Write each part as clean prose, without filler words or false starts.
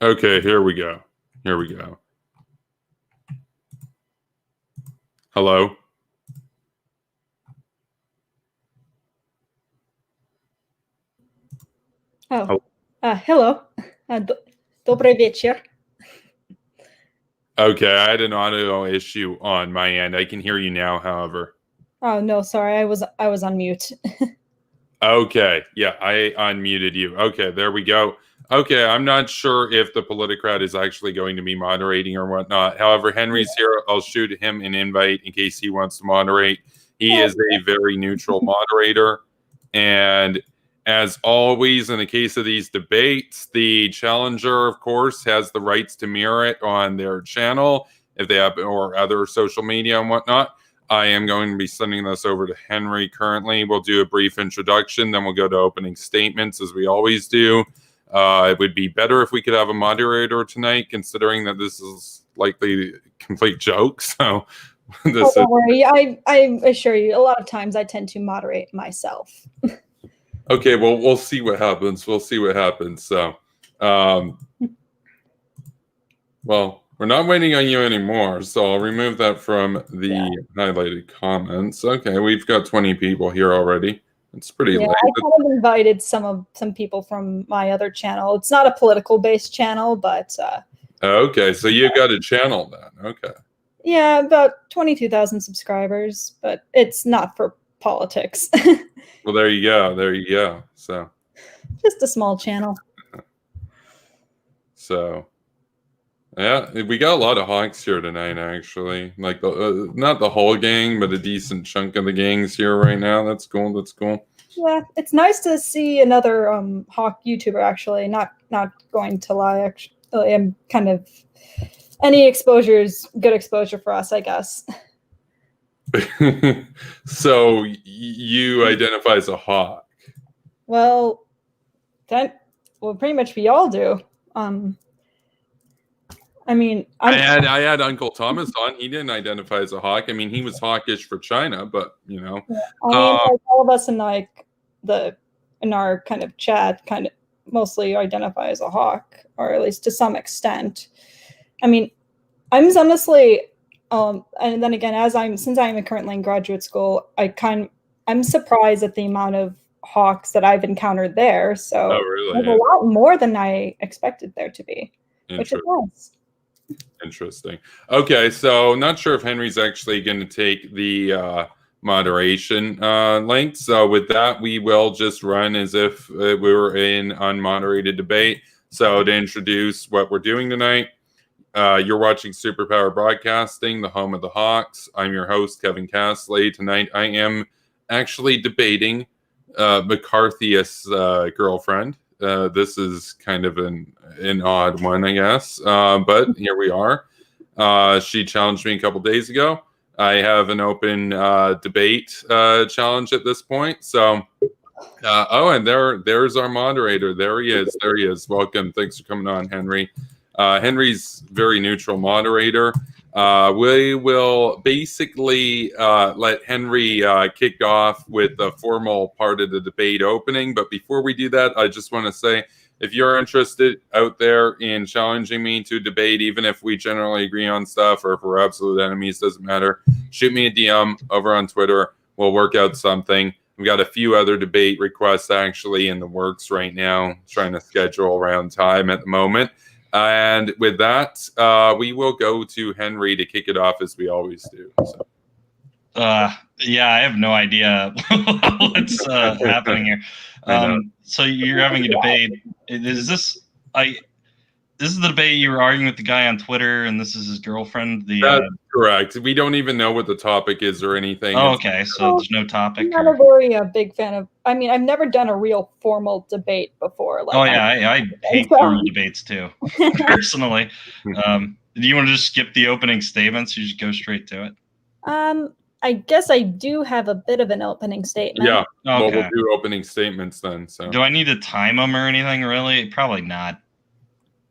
Okay, here we go. Here we go. Hello? Oh, hello. Добрый вечер. Okay, I had an audio issue on my end. I can hear you now, however. Oh no, sorry, I was on mute. Okay, yeah, I unmuted you. Okay, there we go. Okay, I'm not sure if the Politicrat is actually going to be moderating or whatnot. However, Henry's here. I'll shoot him an invite in case he wants to moderate. He is a very neutral moderator. And as always, in the case of these debates, the challenger, of course, has the rights to mirror it on their channel if they have, or other social media and whatnot. I am going to be sending this over to Henry currently. We'll do a brief introduction, then we'll go to opening statements as we always do. It would be better if we could have a moderator tonight, considering that this is likely a complete joke. So don't worry. I assure you, a lot of times I tend to moderate myself. Okay, well, we'll see what happens. We'll see what happens. So, well, we're not waiting on you anymore, so I'll remove that from the highlighted comments. Okay, we've got 20 people here already. It's pretty late. I kind of invited some people from my other channel. It's not a political-based channel, but okay, so you've got a channel then. Okay. Yeah, about 22,000 subscribers, but it's not for politics. Well, there you go. There you go. So just a small channel. So yeah, we got a lot of Hawks here tonight, actually. Like not the whole gang, but a decent chunk of the gangs here right now. That's cool. That's cool. Yeah, it's nice to see another Hawk YouTuber. Actually, not going to lie. Actually, I'm kind of any exposure is good exposure for us, I guess. So you identify as a Hawk? Well, pretty much we all do. I mean, I had Uncle Thomas on. He didn't identify as a Hawk. I mean, he was hawkish for China, but you know. Yeah, I mean, like all of us in our kind of chat kind of mostly identify as a Hawk, or at least to some extent. I mean, I'm honestly, and then again, since I'm currently in graduate school, I'm surprised at the amount of Hawks that I've encountered there. So really? there's a lot more than I expected there to be, which is nice. Interesting. Okay, so not sure if Henry's actually going to take the moderation link. So with that, we will just run as if we were in unmoderated debate. So to introduce what we're doing tonight, you're watching Superpower Broadcasting, the home of the Hawks. I'm your host, Kevin Castley. Tonight, I am actually debating McCarthy's girlfriend. This is kind of an odd one, I guess, but here we are. She challenged me a couple days ago. I have an open debate challenge at this point. So, and there's our moderator. There he is. There he is. Welcome. Thanks for coming on, Henry. Henry's very neutral moderator. We will basically let Henry kick off with the formal part of the debate opening. But before we do that, I just want to say, if you're interested out there in challenging me to debate, even if we generally agree on stuff or if we're absolute enemies, doesn't matter, shoot me a DM over on Twitter. We'll work out something. We've got a few other debate requests actually in the works right now, trying to schedule around time at the moment. And with that, we will go to Henry to kick it off as we always do. So. Yeah, I have no idea what's happening here. So you're having a debate. Is this the debate you were arguing with the guy on Twitter, and this is his girlfriend? That's correct. We don't even know what the topic is or anything. Oh, okay, so there's no topic. I'm not a very big fan of. I mean, I've never done a real formal debate before. Like, I hate formal debates too, personally. Do you want to just skip the opening statements? You just go straight to it. I guess I do have a bit of an opening statement. Yeah, well, we'll do opening statements then. So, do I need to time them or anything? Really, probably not.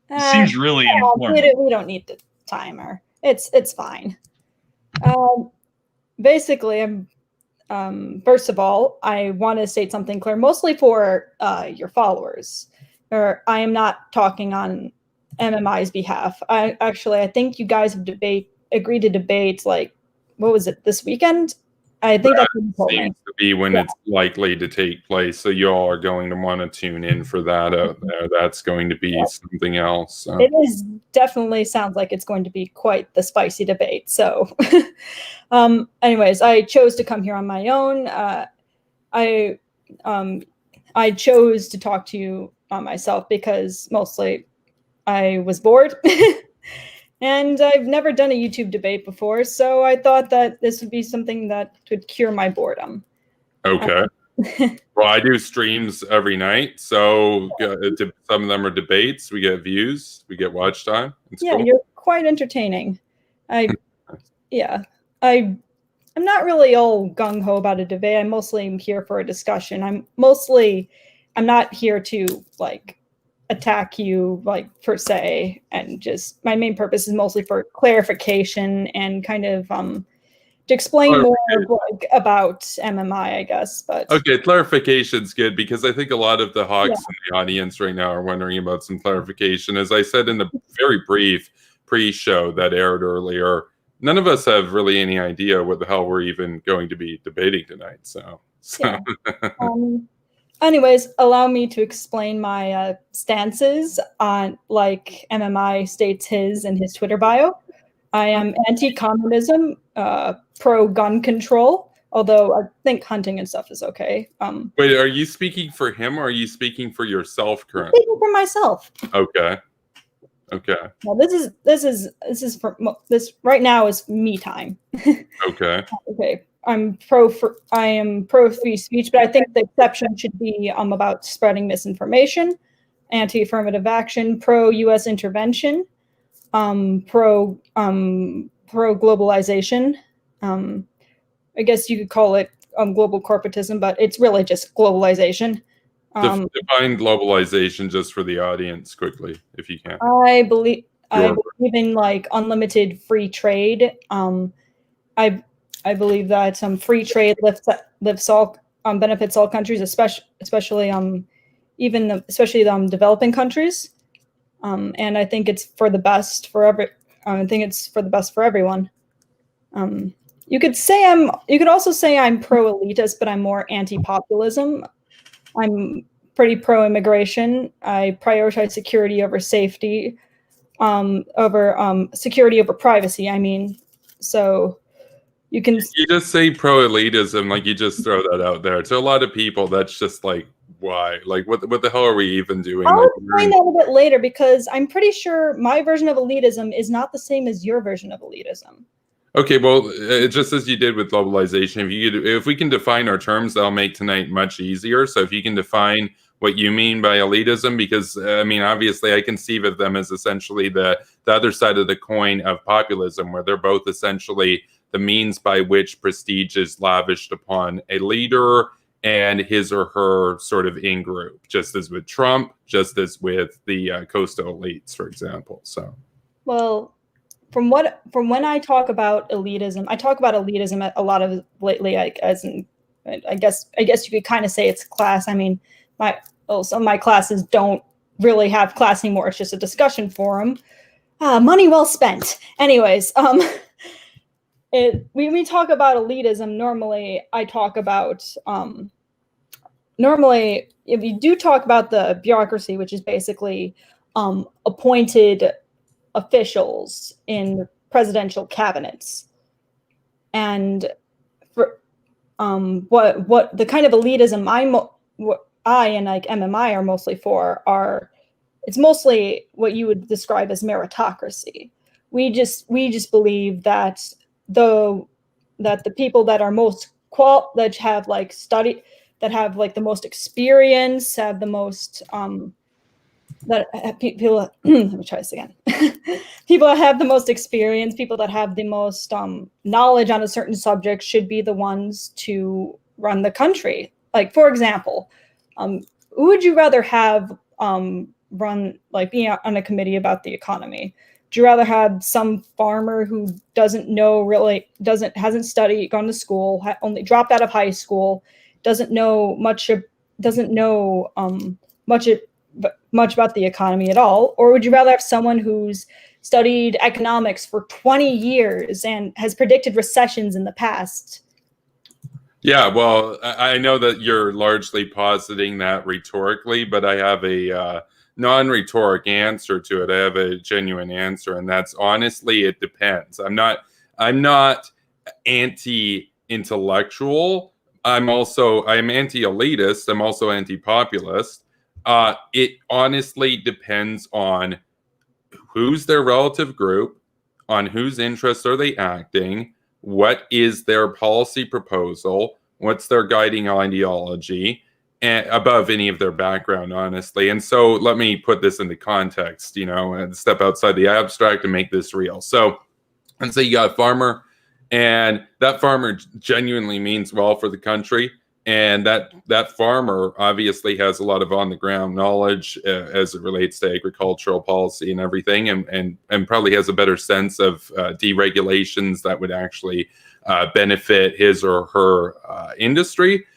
It seems really important. We don't need the timer. It's fine. Basically, first of all, I want to state something clear, mostly for your followers. I am not talking on MMI's behalf. I think you guys have agreed to debate, like, what was it, this weekend? I think that's what you told me. Seems to be when it's likely to take place. So you all are going to want to tune in for that out there. That's going to be something else. So. It is definitely sounds like it's going to be quite the spicy debate. So, anyways, I chose to come here on my own. I chose to talk to you myself because mostly I was bored. And I've never done a YouTube debate before, so I thought that this would be something that would cure my boredom. Okay. Well, I do streams every night, so some of them are debates. We get views, we get watch time. It's cool. You're quite entertaining. I'm not really all gung ho about a debate. I'm mostly here for a discussion. I'm not here to like attack you like per se, and just my main purpose is mostly for clarification and kind of to explain more like about MMI, I guess. But okay, clarification's good because I think a lot of the hawks in the audience right now are wondering about some clarification. As I said in the very brief pre-show that aired earlier, none of us have really any idea what the hell we're even going to be debating tonight. So. Anyways, allow me to explain my stances on, like MMI states his in his Twitter bio. I am anti-communism, pro-gun control, although I think hunting and stuff is okay. Wait, are you speaking for him or are you speaking for yourself currently? I'm speaking for myself. Okay. Well, this right now is me time. Okay. Okay. I am pro free speech, but I think the exception should be about spreading misinformation, anti-affirmative action, pro U.S. intervention, pro globalization. I guess you could call it global corporatism, but it's really just globalization. Define globalization just for the audience quickly, if you can. I believe in like unlimited free trade. I believe that free trade lifts all benefits all countries, especially developing countries. And I think it's for the best for everyone. You could also say I'm pro-elitist, but I'm more anti-populism. I'm pretty pro-immigration. I prioritize security over safety, security over privacy. I mean, so you just say pro-elitism, like you just throw that out there. To a lot of people, that's just like, why? Like, what the hell are we even doing? I'll explain that a bit later because I'm pretty sure my version of elitism is not the same as your version of elitism. Okay, well, just as you did with globalization, if we can define our terms, that'll make tonight much easier. So if you can define what you mean by elitism, because I mean, obviously I conceive of them as essentially the other side of the coin of populism, where they're both essentially the means by which prestige is lavished upon a leader and his or her sort of in-group, just as with Trump, just as with the coastal elites, for example. So, well, from when I talk about elitism, I talk about elitism a lot of lately, I guess you could kind of say it's class. I mean, some of my classes don't really have class anymore. It's just a discussion forum. Money well spent. Anyways, when we talk about elitism, normally I talk about if you do talk about the bureaucracy, which is basically appointed officials in presidential cabinets, and for what the kind of elitism I and like MMI are mostly for it's mostly what you would describe as meritocracy. We just believe that the people that are most that have like study, that have like the most experience, have the most people let me try this again. People that have the most experience, people that have the most knowledge on a certain subject should be the ones to run the country. Like, for example, who would you rather have run, like, being on a committee about the economy? Would you rather have some farmer who hasn't studied, gone to school, only dropped out of high school, doesn't know much much about the economy at all? Or would you rather have someone who's studied economics for 20 years and has predicted recessions in the past? Yeah, well, I know that you're largely positing that rhetorically, but I have a non-rhetoric answer to it. I have a genuine answer, and that's honestly, it depends. I'm not anti-intellectual. I'm anti-elitist. I'm also anti-populist. It honestly depends on who's their relative group, on whose interests are they acting, what is their policy proposal, what's their guiding ideology, and above any of their background, honestly. And so let me put this into context, and step outside the abstract and make this real. So let's say you got a farmer, and that farmer genuinely means well for the country. And that farmer obviously has a lot of on-the-ground knowledge as it relates to agricultural policy and everything, and probably has a better sense of deregulations that would actually benefit his or her industry.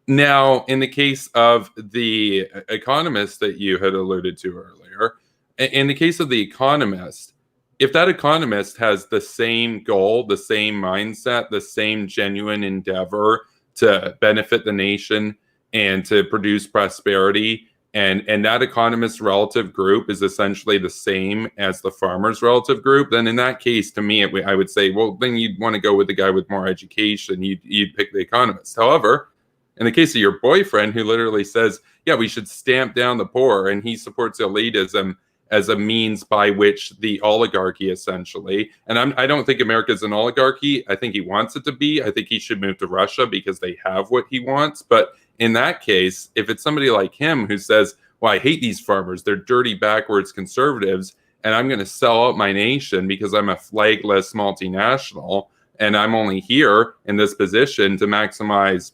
Now, in the case of the economist that you had alluded to earlier, in the case of the economist, if that economist has the same goal, the same mindset, the same genuine endeavor to benefit the nation and to produce prosperity, and that economist's relative group is essentially the same as the farmer's relative group, then in that case, to me, I would say, well, then you'd want to go with the guy with more education. You'd pick the economist. However, in the case of your boyfriend, who literally says, yeah, we should stamp down the poor, and he supports elitism as a means by which the oligarchy essentially, and I don't think America's an oligarchy. I think he wants it to be. I think he should move to Russia because they have what he wants. But in that case, if it's somebody like him who says, well, I hate these farmers, they're dirty, backwards conservatives, and I'm going to sell out my nation because I'm a flagless multinational, and I'm only here in this position to maximize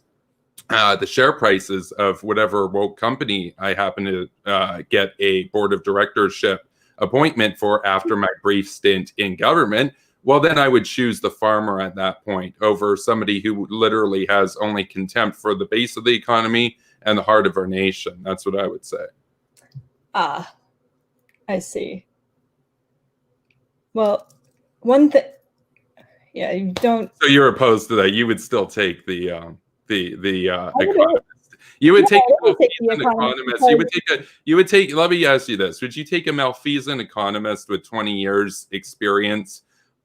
the share prices of whatever woke company I happen to get a board of directorship appointment for after my brief stint in government, well, then I would choose the farmer at that point over somebody who literally has only contempt for the base of the economy and the heart of our nation. That's what I would say. Ah, I see. Well, one thing, yeah, you don't. So you're opposed to that. You would still take the economist. You would take a malfeasant economist. You would take. Let me ask you this: would you take a malfeasant economist with 20 years experience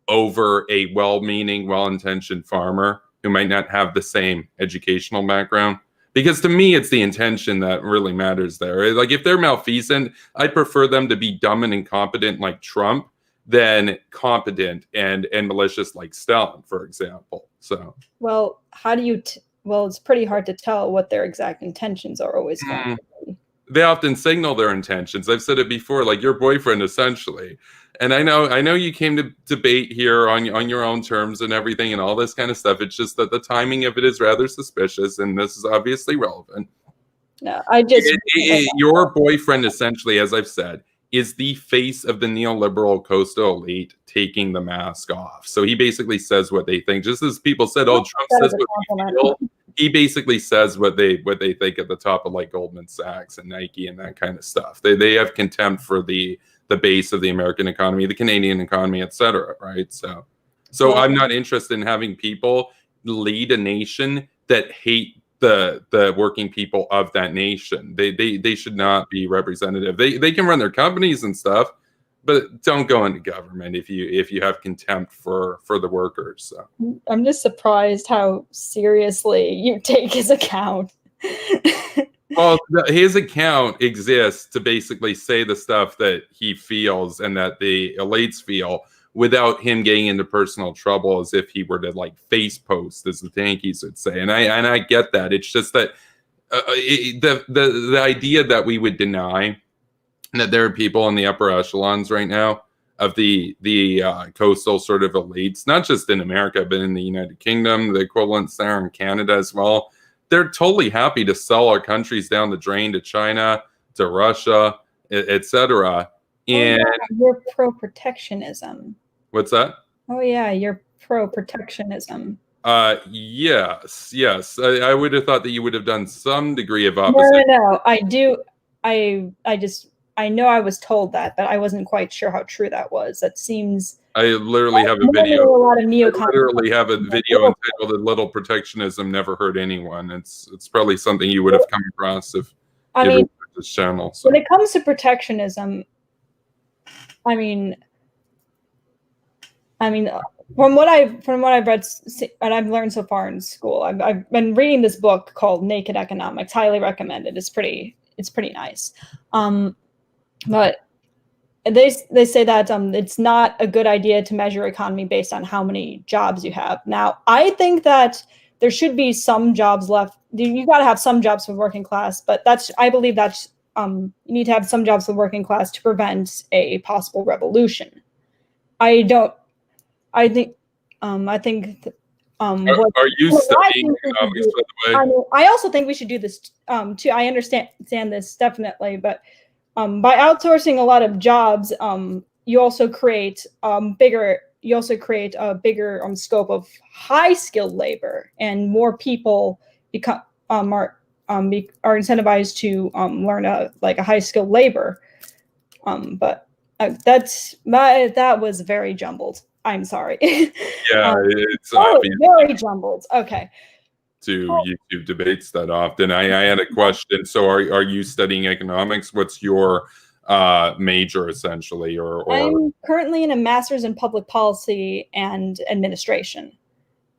over a well-meaning, well-intentioned farmer who might not have the same educational background? Because to me, it's the intention that really matters there. Like if they're malfeasant, I'd prefer them to be dumb and incompetent like Trump than competent and malicious like Stalin, for example. So, well, how do you? Well, it's pretty hard to tell what their exact intentions are always going to be. They often signal their intentions. I've said it before, like your boyfriend, essentially. And I know you came to debate here on your own terms and everything and all this kind of stuff. It's just that the timing of it is rather suspicious, and this is obviously relevant. No, I just your boyfriend, essentially, as I've said, is the face of the neoliberal coastal elite taking the mask off. So he basically says what they think. Just as people said, oh, Trump says what we feel. He basically says what they think at the top of like Goldman Sachs and Nike and that kind of stuff. They have contempt for the base of the American economy, the Canadian economy, etc. Right? So I'm not interested in having people lead a nation that hate the working people of that nation. They should not be representative. They can run their companies and stuff, but don't go into government if you have contempt for the workers. So. I'm just surprised how seriously you take his account. Well, his account exists to basically say the stuff that he feels and that the elites feel without him getting into personal trouble, as if he were to like face post, as the Yankees would say. And I get that. It's just that the idea that we would deny that there are people in the upper echelons right now of the coastal sort of elites, not just in America, but in the United Kingdom, the equivalents there in Canada as well. They're totally happy to sell our countries down the drain to China, to Russia, etc. And you're pro-protectionism. What's that? Oh yeah, you're pro-protectionism. Yes. I would have thought that you would have done some degree of opposite. No, I do. I know I was told that, but I wasn't quite sure how true that was. That seems. I literally have a video. Literally have a video entitled "A Little Protectionism Never Hurt Anyone." It's probably something you would have come across if you ever watched this channel. So. When it comes to protectionism, I mean, from what I've read and I've learned so far in school, I've been reading this book called Naked Economics. Highly recommended. It's pretty nice. But they say that it's not a good idea to measure economy based on how many jobs you have. Now, I think that there should be some jobs left. You got to have some jobs for working class, but I believe that's you need to have some jobs for working class to prevent a possible revolution. I think. Are you studying economics, by the way? I also think we should do this too. I understand this definitely, but by outsourcing a lot of jobs, you also create a bigger scope of high skilled labor, and more people are incentivized to learn a high skilled labor. But that was very jumbled. I'm sorry. Yeah, it's obvious. Very jumbled. Okay. To YouTube debates that often. I had a question. So are you studying economics? What's your major essentially? Or I'm currently in a master's in public policy and administration.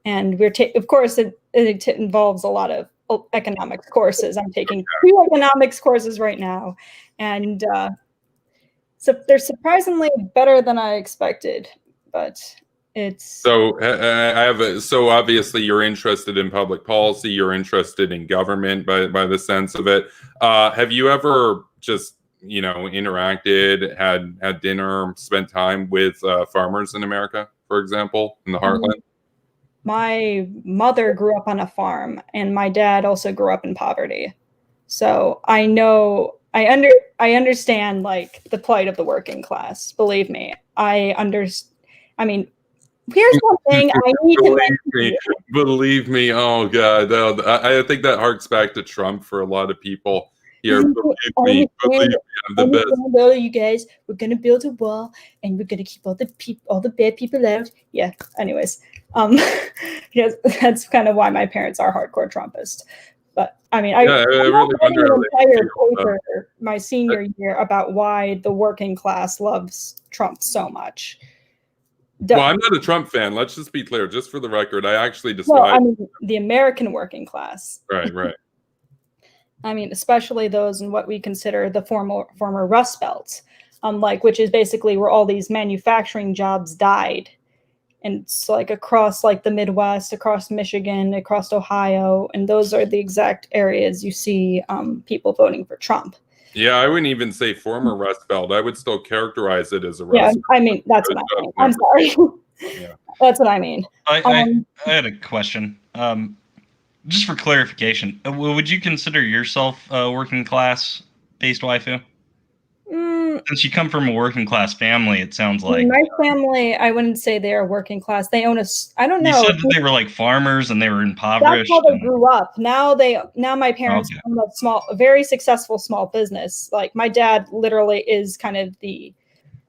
And of course it involves a lot of economics courses. I'm taking 2 economics courses right now. And so they're surprisingly better than I expected. But it's so so obviously you're interested in public policy, you're interested in government by the sense of it. Have you ever just interacted, had dinner, spent time with farmers in America, for example, in the heartland? My mother grew up on a farm, and my dad also grew up in poverty, so I know I understand the plight of the working class. Believe me, I understand. I mean, here's one thing I need to believe me. Oh God, I think that harks back to Trump for a lot of people here. Believe me, I'm the best. All you guys, we're gonna build a wall, and we're gonna keep all the bad people out. Yeah. Anyways, because that's kind of why my parents are hardcore Trumpists. But I mean, I really wonder an entire paper my senior year about why the working class loves Trump so much. Well, I'm not a Trump fan. Let's just be clear, just for the record. I actually decided the American working class. Right. I mean, especially those in what we consider the former Rust Belt, which is basically where all these manufacturing jobs died, and it's across the Midwest, across Michigan, across Ohio, and those are the exact areas you see people voting for Trump. Yeah, I wouldn't even say former Rust Belt. I would still characterize it as a Rust Belt. I mean, that's what I mean. I'm sorry. Yeah. That's what I mean. I had a question. Just for clarification, would you consider yourself a working class based waifu? Since you come from a working class family, it sounds like my family. I wouldn't say they are working class. They own I don't know. You said that they were farmers and they were impoverished. That's how they grew up. Now my parents own a very successful small business. My dad literally is kind of the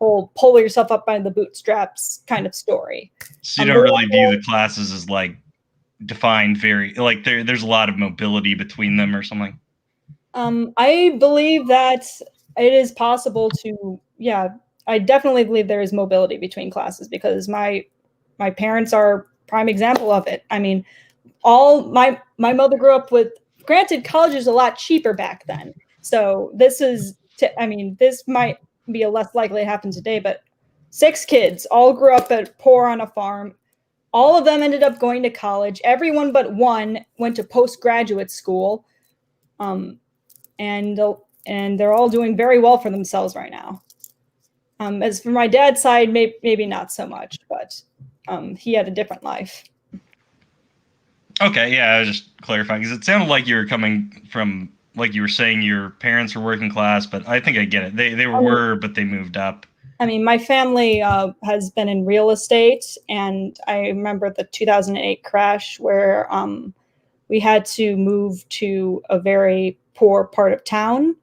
whole pull yourself up by the bootstraps kind of story. So you don't really view the classes as defined very there's a lot of mobility between them or something. I believe that it is possible to, I definitely believe there is mobility between classes, because my parents are prime example of it. I mean, my mother grew up with, granted, college is a lot cheaper back then. So this might be a less likely to happen today, but 6 kids all grew up poor on a farm. All of them ended up going to college. Everyone but one went to postgraduate school. And they're all doing very well for themselves right now. As for my dad's side, maybe not so much, but he had a different life. Okay, yeah, I was just clarifying, because it sounded like you were coming from, you were saying your parents were working class, but I think I get it. They were, but they moved up. I mean, my family has been in real estate, and I remember the 2008 crash where we had to move to a very poor part of town.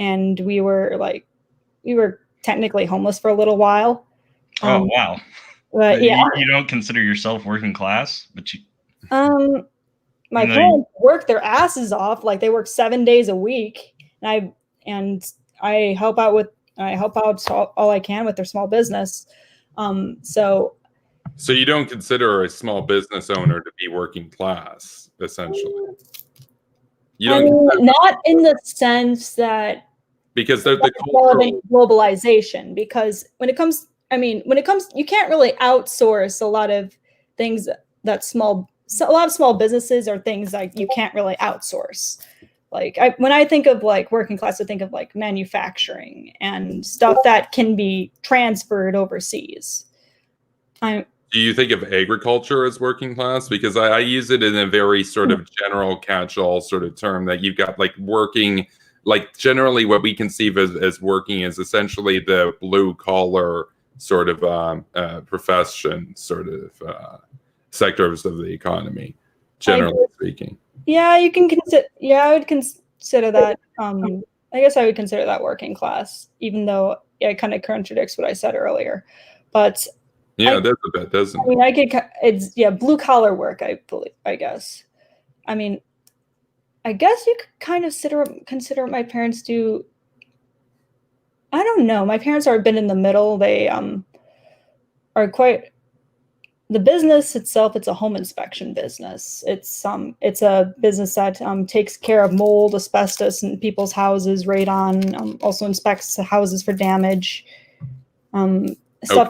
and we were technically homeless for a little while. Oh wow! But yeah, you don't consider yourself working class, but you. My parents work their asses off. Like, they work 7 days a week, and I help out all I can with their small business. So you don't consider a small business owner to be working class, essentially? You don't not in the sense that, because they're the cultural globalization. Because when it comes, you can't really outsource a lot of things that a lot of small businesses are things like you can't really outsource. Like, when I think of like working class, I think of like manufacturing and stuff that can be transferred overseas. Do you think of agriculture as working class? Because I use it in a very sort of general catch-all sort of term, that you've got like working, like generally what we conceive as working is essentially the blue collar sort of profession, sort of sectors of the economy, generally speaking. Yeah, you can consider. Yeah, I would consider that. I guess I would consider that working class, even though it kind of contradicts what I said earlier. But yeah, it does a bit, doesn't it? It's blue collar work. I believe. I guess. I guess you could kind of consider what my parents do. I don't know. My parents are a bit in the middle. They are quite. The business itself, it's a home inspection business. It's a business that takes care of mold, asbestos in people's houses, radon, also inspects the houses for damage, stuff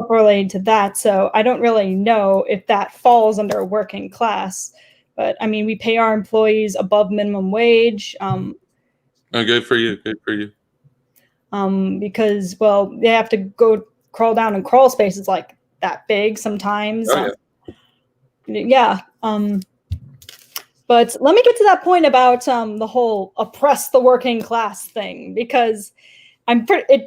related to that. So I don't really know if that falls under working class, but we pay our employees above minimum wage. Good for you. Good for you. Because, well, they have to go crawl down in crawl spaces like that big sometimes. Yeah. But let me get to that point about the whole oppress the working class thing, because I'm pretty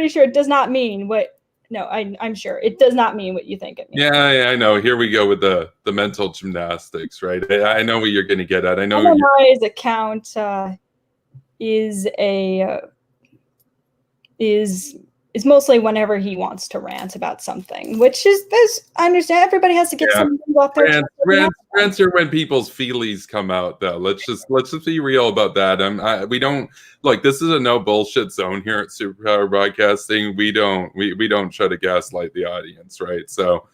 sure it does not mean what. No, I'm sure it does not mean what you think it means. Yeah, I know. Here we go with the mental gymnastics, right? I know what you're going to get at. I know. Anonymized account is mostly whenever he wants to rant about something, which is I understand everybody has to get something off their rants are when people's feelies come out, though. Let's just be real about that. We don't look. This is a no bullshit zone here at Superpower Broadcasting. We don't try to gaslight the audience, right? So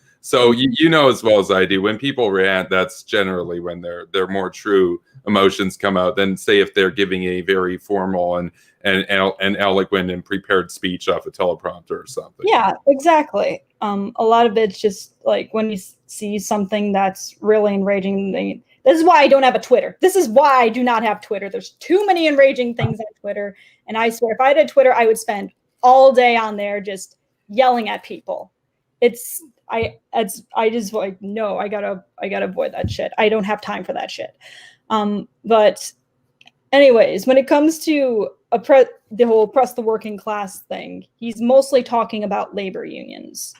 you know as well as I do, when people rant, that's generally when their more true emotions come out than, say, if they're giving a very formal and eloquent and prepared speech off a teleprompter or something. Yeah, exactly. A lot of it's just like when you see something that's really enraging. This is why I don't have a Twitter. This is why I do not have Twitter. There's too many enraging things on Twitter, and I swear, if I had a Twitter, I would spend all day on there just yelling at people. I just like, no, I gotta avoid that shit. I don't have time for that shit. But anyways, when it comes to the whole oppress the working class thing, he's mostly talking about labor unions.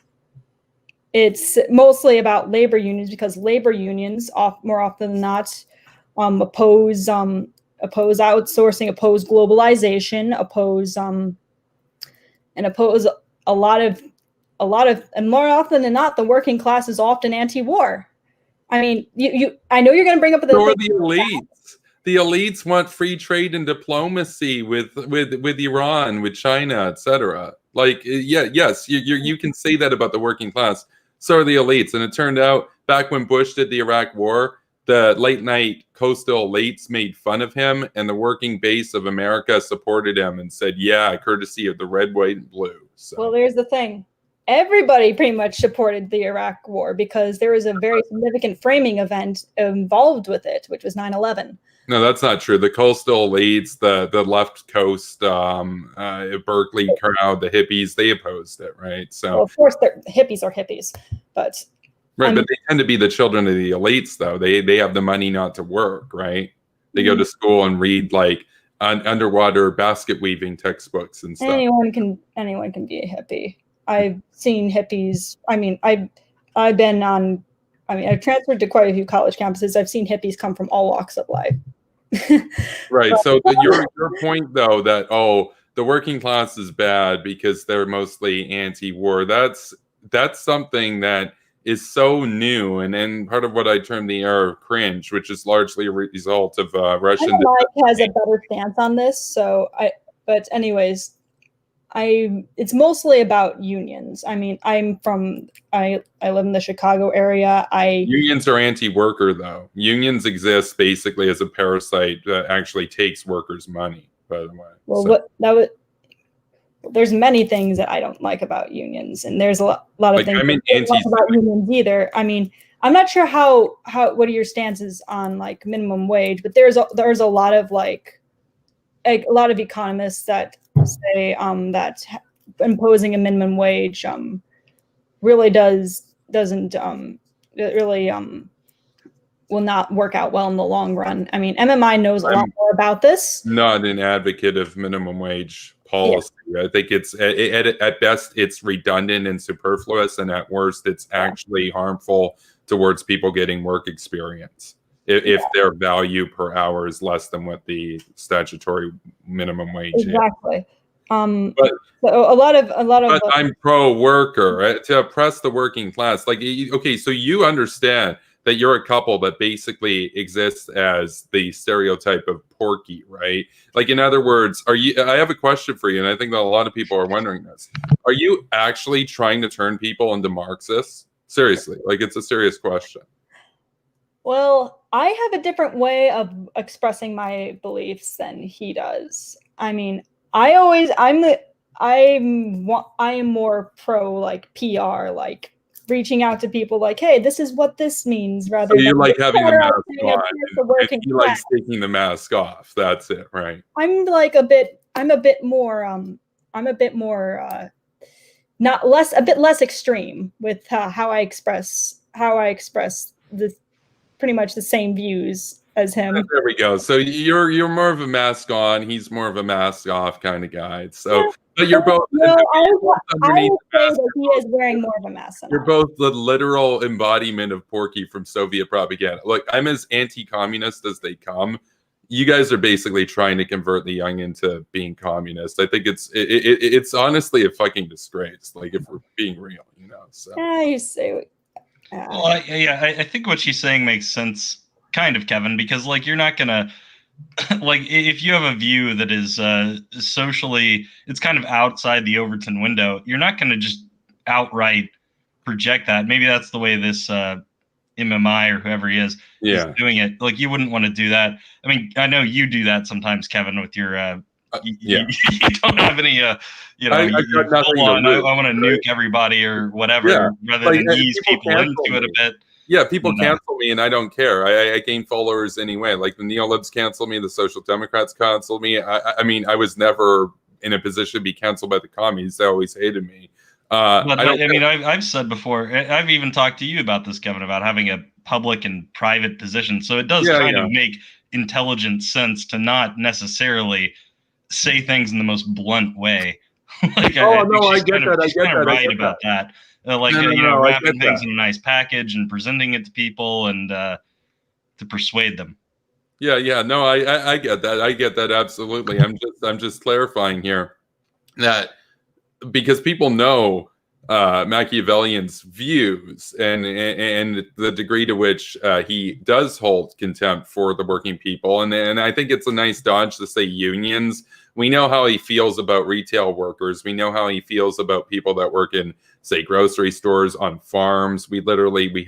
It's mostly about labor unions because labor unions, more often than not, oppose outsourcing, oppose globalization, oppose a lot of, and more often than not, the working class is often anti-war. I know you're going to bring up the elites. The elites want free trade and diplomacy with Iran, with China, etc. Like, yes, you can say that about the working class. So are the elites. And it turned out back when Bush did the Iraq War, the late night coastal elites made fun of him, and the working base of America supported him and said, "Yeah, courtesy of the red, white, and blue." So. Well, there's the thing. Everybody pretty much supported the Iraq War because there was a very significant framing event involved with it, which was 9/11. No, that's not true. The coastal elites, the left coast, Berkeley crowd, the hippies, they opposed it, right? So, well, of course, hippies are hippies, but right, but they tend to be the children of the elites, though. They have the money not to work, right? They go to school and read like underwater basket weaving textbooks and stuff. Anyone can be a hippie. I've seen hippies. I've been on. I've transferred to quite a few college campuses. I've seen hippies come from all walks of life. Right. So your point, though, that the working class is bad because they're mostly anti-war. That's something that is so new, and part of what I term the era of cringe, which is largely a result of Russian. Mike has a better stance on this, so but anyways, it's mostly about unions. I mean, I live in the Chicago area. Unions are anti-worker, though. Unions exist basically as a parasite that actually takes workers' money, by the way. Well, there's many things that I don't like about unions, and there's a lot of things I don't like about unions either. I mean, I'm not sure what are your stances on like minimum wage, but there's a lot of a lot of economists that say that imposing a minimum wage really doesn't will not work out well in the long run. I mean, MMI knows a lot more about this. Not an advocate of minimum wage policy. Yeah. I think it's at best it's redundant and superfluous, and at worst it's actually harmful towards people getting work experience if their value per hour is less than what the statutory minimum wage is. Exactly. But so a lot of but I'm pro-worker, right? To oppress the working class. Like, okay, so you understand that you're a couple that basically exists as the stereotype of Porky, right? Like, in other words, I have a question for you, and I think that a lot of people are wondering this. Are you actually trying to turn people into Marxists? Seriously, like, it's a serious question. Well, I have a different way of expressing my beliefs than he does. I mean, I'm more pro like PR, like reaching out to people like, hey, this is what this means, rather than you like having the mask on. You like taking the mask off. That's it, right? I'm a bit more a bit less extreme with how I express this, pretty much the same views as him. There we go. So you're more of a mask on, he's more of a mask off kind of guy. So yeah. But you're both. No, I would say that he is wearing more of a mask. You're both the literal embodiment of Porky from Soviet propaganda. Look, I'm as anti-communist as they come. You guys are basically trying to convert the young into being communist. I think it's honestly a fucking disgrace. Like, if we're being real, you know. So. Yeah, you say. Well, I think what she's saying makes sense, kind of, Kevin, because like you're not gonna. Like, if you have a view that is socially, it's kind of outside the Overton window, you're not going to just outright project that. Maybe that's the way this MMI or whoever he is doing it. Like, you wouldn't want to do that. I mean, I know you do that sometimes, Kevin, with your you don't have any I want to nuke everybody or whatever, rather than ease people into it a bit. Yeah, people cancel me and I don't care. I gain followers anyway. Like, the Neolibs cancel me, the Social Democrats cancel me. I mean, I was never in a position to be canceled by the commies. They always hated me. I've said before, I've even talked to you about this, Kevin, about having a public and private position. So it does kind of make intelligent sense to not necessarily say things in the most blunt way. I get that. Right about that. Wrapping things in a nice package and presenting it to people and to persuade them. Yeah. No, I get that. I get that absolutely. I'm just clarifying here that because people know Machiavellian's views and the degree to which he does hold contempt for the working people, and I think it's a nice dodge to say unions. We know how he feels about retail workers. We know how he feels about people that work in, say, grocery stores, on farms. We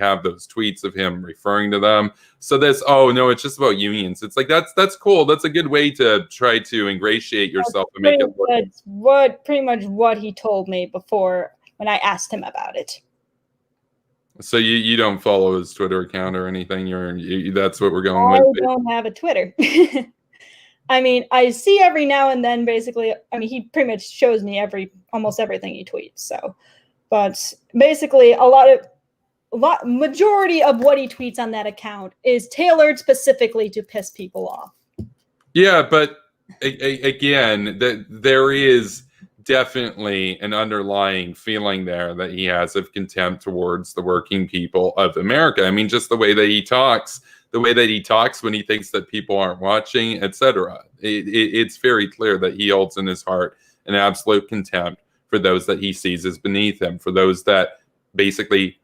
have those tweets of him referring to them. So it's just about unions. It's like, that's cool. That's a good way to try to ingratiate yourself and make it work. That's pretty much what he told me before when I asked him about it. So you don't follow his Twitter account or anything? That's what we're going with? I don't have a Twitter. I mean, I see every now and then, basically. I mean, he pretty much shows me almost everything he tweets. So, but basically, majority of what he tweets on that account is tailored specifically to piss people off. Yeah, but again, there is definitely an underlying feeling there that he has of contempt towards the working people of America. I mean, just the way that he talks, the way that he talks when he thinks that people aren't watching, etc. It's very clear that he holds in his heart an absolute contempt for those that he sees as beneath him, for those that basically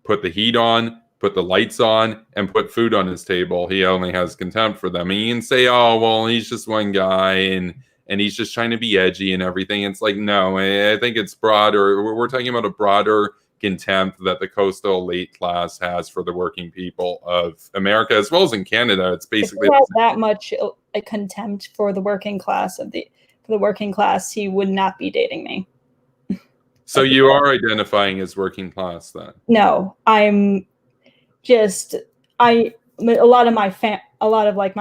put the heat on, put the lights on, and put food on his table. He only has contempt for them. And you can say, oh, well, he's just one guy, and he's just trying to be edgy and everything. It's like, no, I think it's broader. We're talking about a broader contempt that the coastal elite class has for the working people of America, as well as in Canada. It's basically if he had that much a contempt for the working class he would not be dating me. So you are identifying as working class then? No, I'm just a lot of my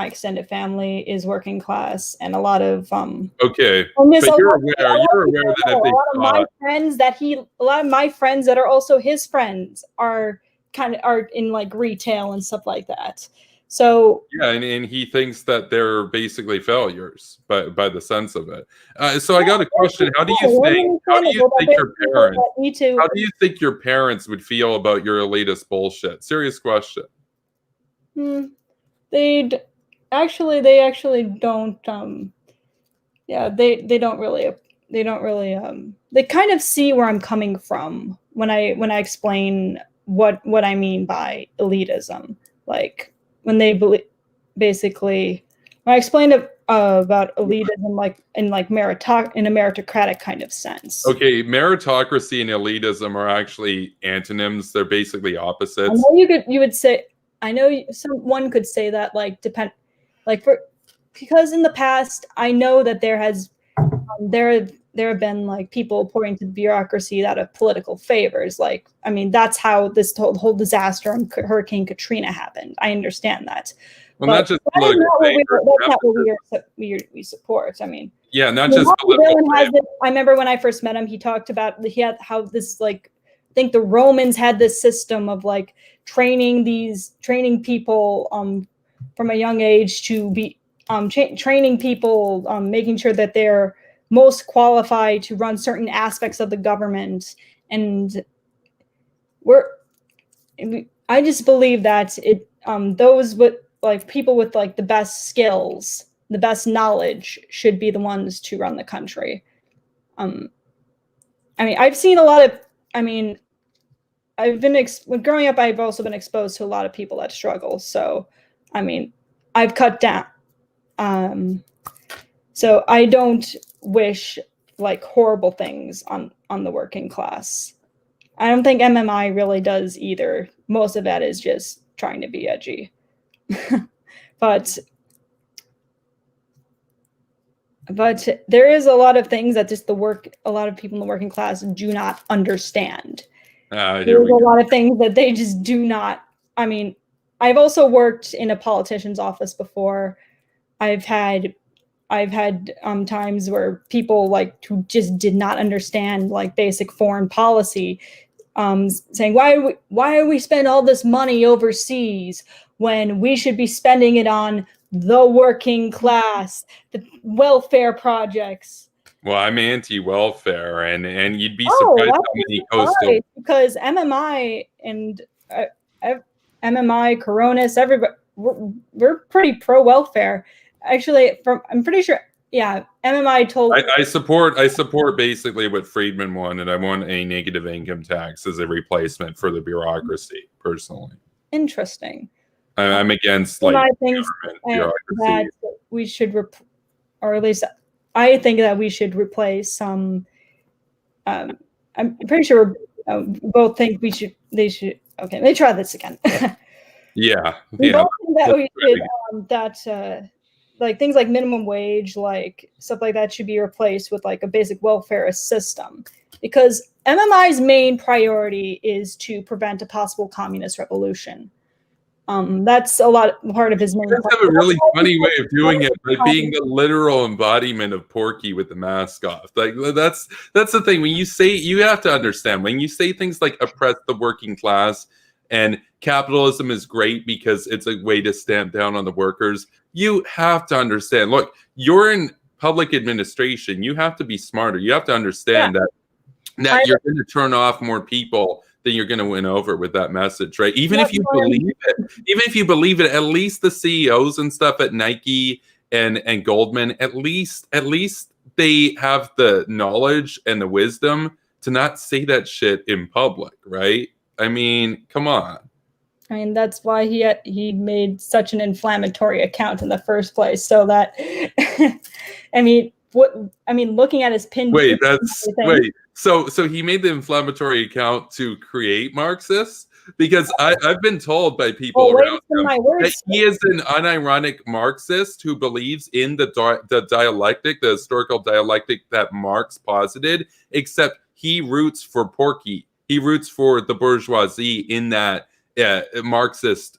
extended family is working class, and a lot of okay. But you're aware that if they a lot of my friends that are also his friends are in like retail and stuff like that. So yeah, and he thinks that they're basically failures by the sense of it. So I got a question. How do you think your parents would feel about your elitist bullshit? Serious question. They actually don't. Yeah, they don't really. They kind of see where I'm coming from when I explain what I mean by elitism. Like when they when I explained about elitism, like in like in a meritocratic kind of sense. Okay, meritocracy and elitism are actually antonyms. They're basically opposites. I know you would say. I know someone could say that because in the past I know that there have been like people pouring to the bureaucracy out of political favors. Like, I mean, that's how this whole disaster on Hurricane Katrina happened. I understand that. Well, not just political favors. That's not what we support. I mean, yeah, not just political favors. I remember when I first met him, he talked about how this like. I think the Romans had this system of like training people from a young age to be training people, making sure that they're most qualified to run certain aspects of the government. And I just believe that those with like people with like the best skills, the best knowledge should be the ones to run the country. I mean, I've seen a lot of. I mean, growing up, I've also been exposed to a lot of people that struggle. So, I mean, I've cut down. So I don't wish like horrible things on the working class. I don't think MMI really does either. Most of that is just trying to be edgy. But there is a lot of things that just a lot of people in the working class do not understand. There's a lot of things that they just do not. I mean, I've also worked in a politician's office before. I've had times where people like who just did not understand like basic foreign policy, saying why do we spend all this money overseas when we should be spending it on the working class, the welfare projects. Well, I'm anti-welfare, and you'd be surprised how many coastal. Because MMI and MMI, Coronas, everybody, we're pretty pro-welfare. Actually, I'm pretty sure. Yeah, MMI told. I support basically what Friedman wanted. I want a negative income tax as a replacement for the bureaucracy. Personally, interesting. I'm against like government bureaucracy. That we should, or at least I think that we should replace some. I'm pretty sure we both think they should. Okay, let me try this again. Yeah. We both think that we should like things like minimum wage, like stuff like that should be replaced with like a basic welfare system, because MMI's main priority is to prevent a possible communist revolution. That's part of his main. He does have a really funny way of doing it by being the literal embodiment of Porky with the mask off. Like that's the thing. When you say, you have to understand, when you say things like oppress the working class and capitalism is great because it's a way to stamp down on the workers, you have to understand. Look, you're in public administration. You have to be smarter. You have to understand that you're going to turn off more people then you're going to win over with that message, right? Even if you believe it, at least the CEOs and stuff at Nike and Goldman, at least they have the knowledge and the wisdom to not say that shit in public, right? I mean, come on. I mean, that's why he made such an inflammatory account in the first place, so that looking at his pin. Wait. So he made the inflammatory account to create Marxists? Because I've been told by people around him that he is an unironic Marxist who believes in the dialectic, the historical dialectic that Marx posited, except he roots for Porky. He roots for the bourgeoisie in that Marxist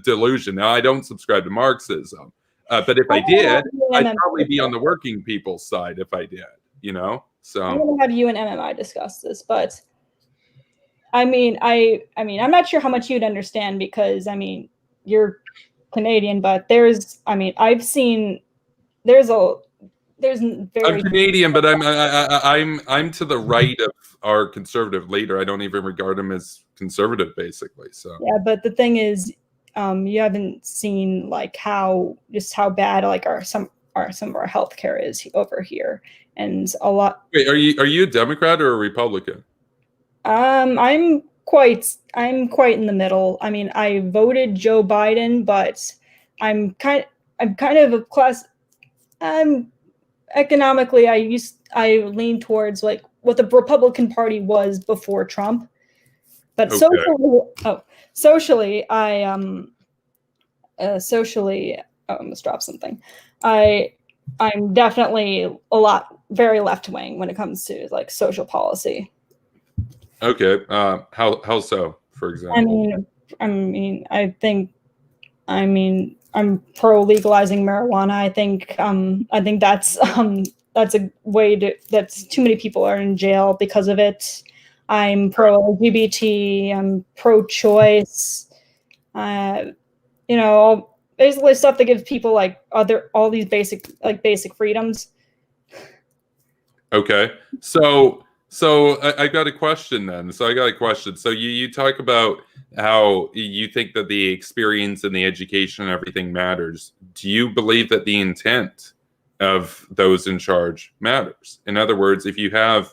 delusion. Now, I don't subscribe to Marxism, but if I did, I'd probably be on the working people's side if I did, So I'm going to have you and MMI discuss this, but I'm not sure how much you'd understand because, you're Canadian, but I've seen I'm Canadian, but I'm to the right of our conservative leader. I don't even regard him as conservative, basically. So yeah, but the thing is, you haven't seen like how bad like some of our healthcare is over here, and a lot. Wait, are you a Democrat or a Republican? I'm quite in the middle. I voted Joe Biden, but I'm kind of a class. Economically, I lean towards like what the Republican Party was before Trump, but okay. socially, I almost dropped something. I'm definitely very left wing when it comes to like social policy. Okay, how so? For example, I'm pro legalizing marijuana. I think that's a way that's too many people are in jail because of it. I'm pro LGBT. I'm pro choice. Basically stuff that gives people like all these basic freedoms. Okay, so I got a question then. So you talk about how you think that the experience and the education and everything matters. Do you believe that the intent of those in charge matters? In other words, if you have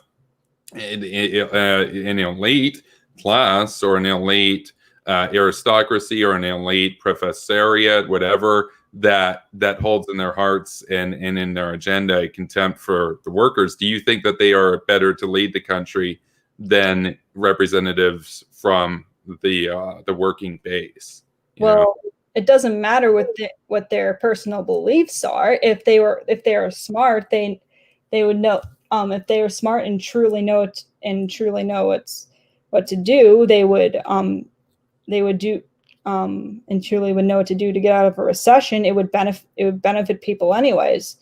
an elite class or an elite aristocracy or an elite professoriate, whatever, that holds in their hearts and in their agenda contempt for the workers, do you think that they are better to lead the country than representatives from the working base? It doesn't matter what their personal beliefs are. If they are smart, they would know. If they are smart and truly know what to do, they would do. And truly would know what to do to get out of a recession. It would benefit people anyways.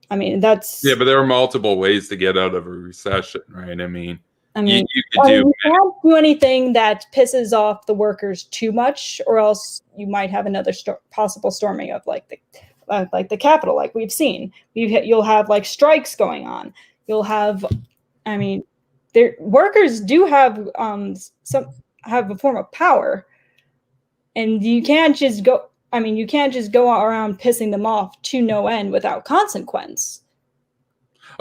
That's but there are multiple ways to get out of a recession, right? You can't do anything that pisses off the workers too much, or else you might have another possible storming of like the Capitol, like we've seen. You'll have like strikes going on. You'll have, workers do have have a form of power. And you can't just go around pissing them off to no end without consequence.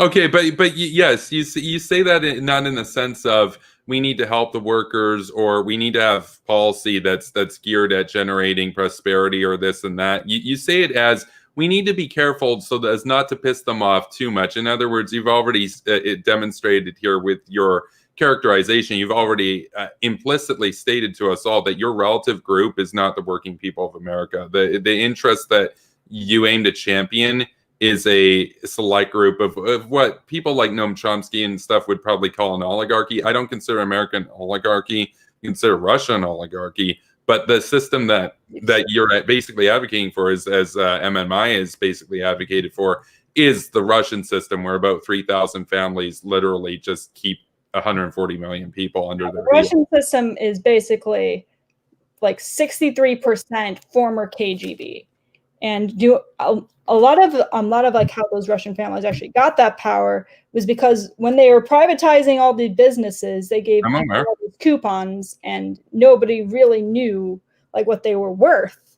Okay, but yes, you say that not in the sense of we need to help the workers or we need to have policy that's geared at generating prosperity or this and that. You say it as we need to be careful so as not to piss them off too much. In other words, you've already demonstrated here with your characterization, you've already implicitly stated to us all that your relative group is not the working people of America. The interest that you aim to champion is a select group of what people like Noam Chomsky and stuff would probably call an oligarchy. I don't consider American oligarchy, consider Russian oligarchy, but the system that you're basically advocating for is, as MMI is basically advocated for, is the Russian system where about 3,000 families literally just keep 140 million people under their Russian system is basically like 63% former KGB. and do a lot of like how those Russian families actually got that power was because when they were privatizing all the businesses, they gave people all these coupons, and nobody really knew like what they were worth.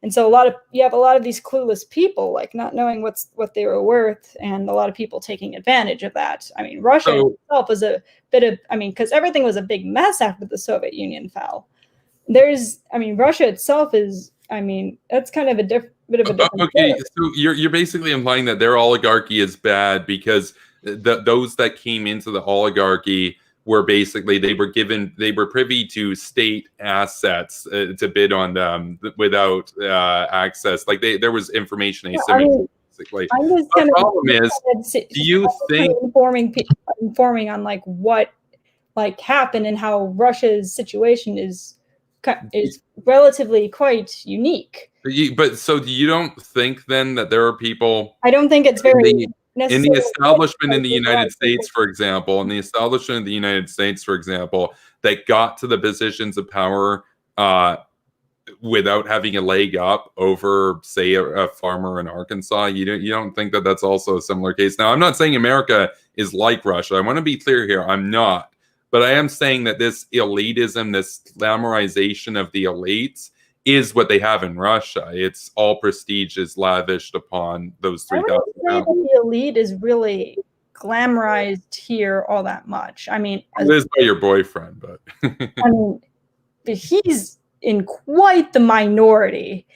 And so you have a lot of these clueless people like not knowing what they were worth, and a lot of people taking advantage of that. I mean, Russia itself was a bit of, I mean, because everything was a big mess after the Soviet Union fell. Russia itself is, I mean, that's kind of a bit of a different okay, so you're basically implying that their oligarchy is bad because those that came into the oligarchy were basically they were privy to state assets to bid on them without access. Like there was information asymmetry. Basically, the problem is, do you think informing on like what like happened and how Russia's situation is relatively quite unique. But so you don't think then that there are people? I don't think it's very in the establishment in the United States, for example, that got to the positions of power without having a leg up over, say, a farmer in Arkansas. You don't think that that's also a similar case? Now, I'm not saying America is like Russia. I want to be clear here. I'm not. But I am saying that this elitism, this glamorization of the elites, is what they have in Russia. It's all prestige is lavished upon those 3,000 pounds. The elite is really glamorized here all that much. I mean, it is by your boyfriend, but I mean, he's in quite the minority.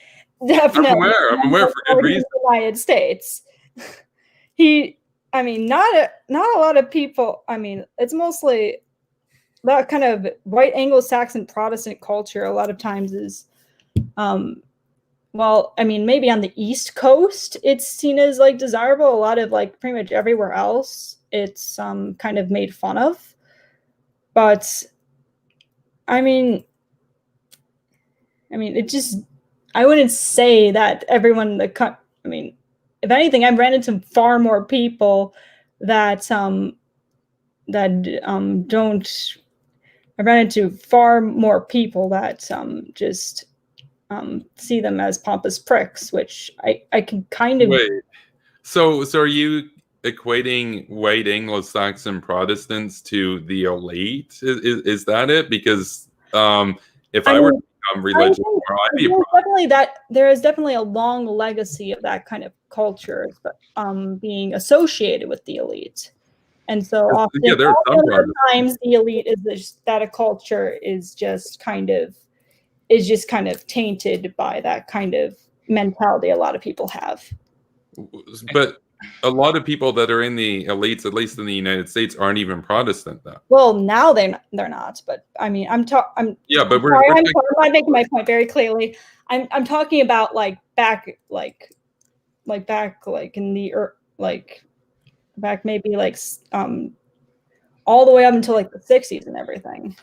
Definitely, I'm aware for good reason. In the United States, not a lot of people. I mean, it's mostly that kind of white Anglo-Saxon Protestant culture. A lot of times is, maybe on the East Coast, it's seen as like desirable. A lot of like pretty much everywhere else, it's kind of made fun of. But I mean, it just, I wouldn't say that everyone in the if anything, I've ran into far more people that I ran into far more people that just see them as pompous pricks, which I can kind of wait. So are you equating white Anglo-Saxon Protestants to the elite? Is that it? Because if I were to become religious, I'd be there is definitely a long legacy of that kind of culture being associated with the elite. And so often, times the elite is that a culture is just kind of tainted by that kind of mentality a lot of people have. But a lot of people that are in the elites, at least in the United States, aren't even Protestant though. Well, now they're not, but I mean, I'm not making my point very clearly. I'm talking about like back in the back maybe like all the way up until like the 60s and everything,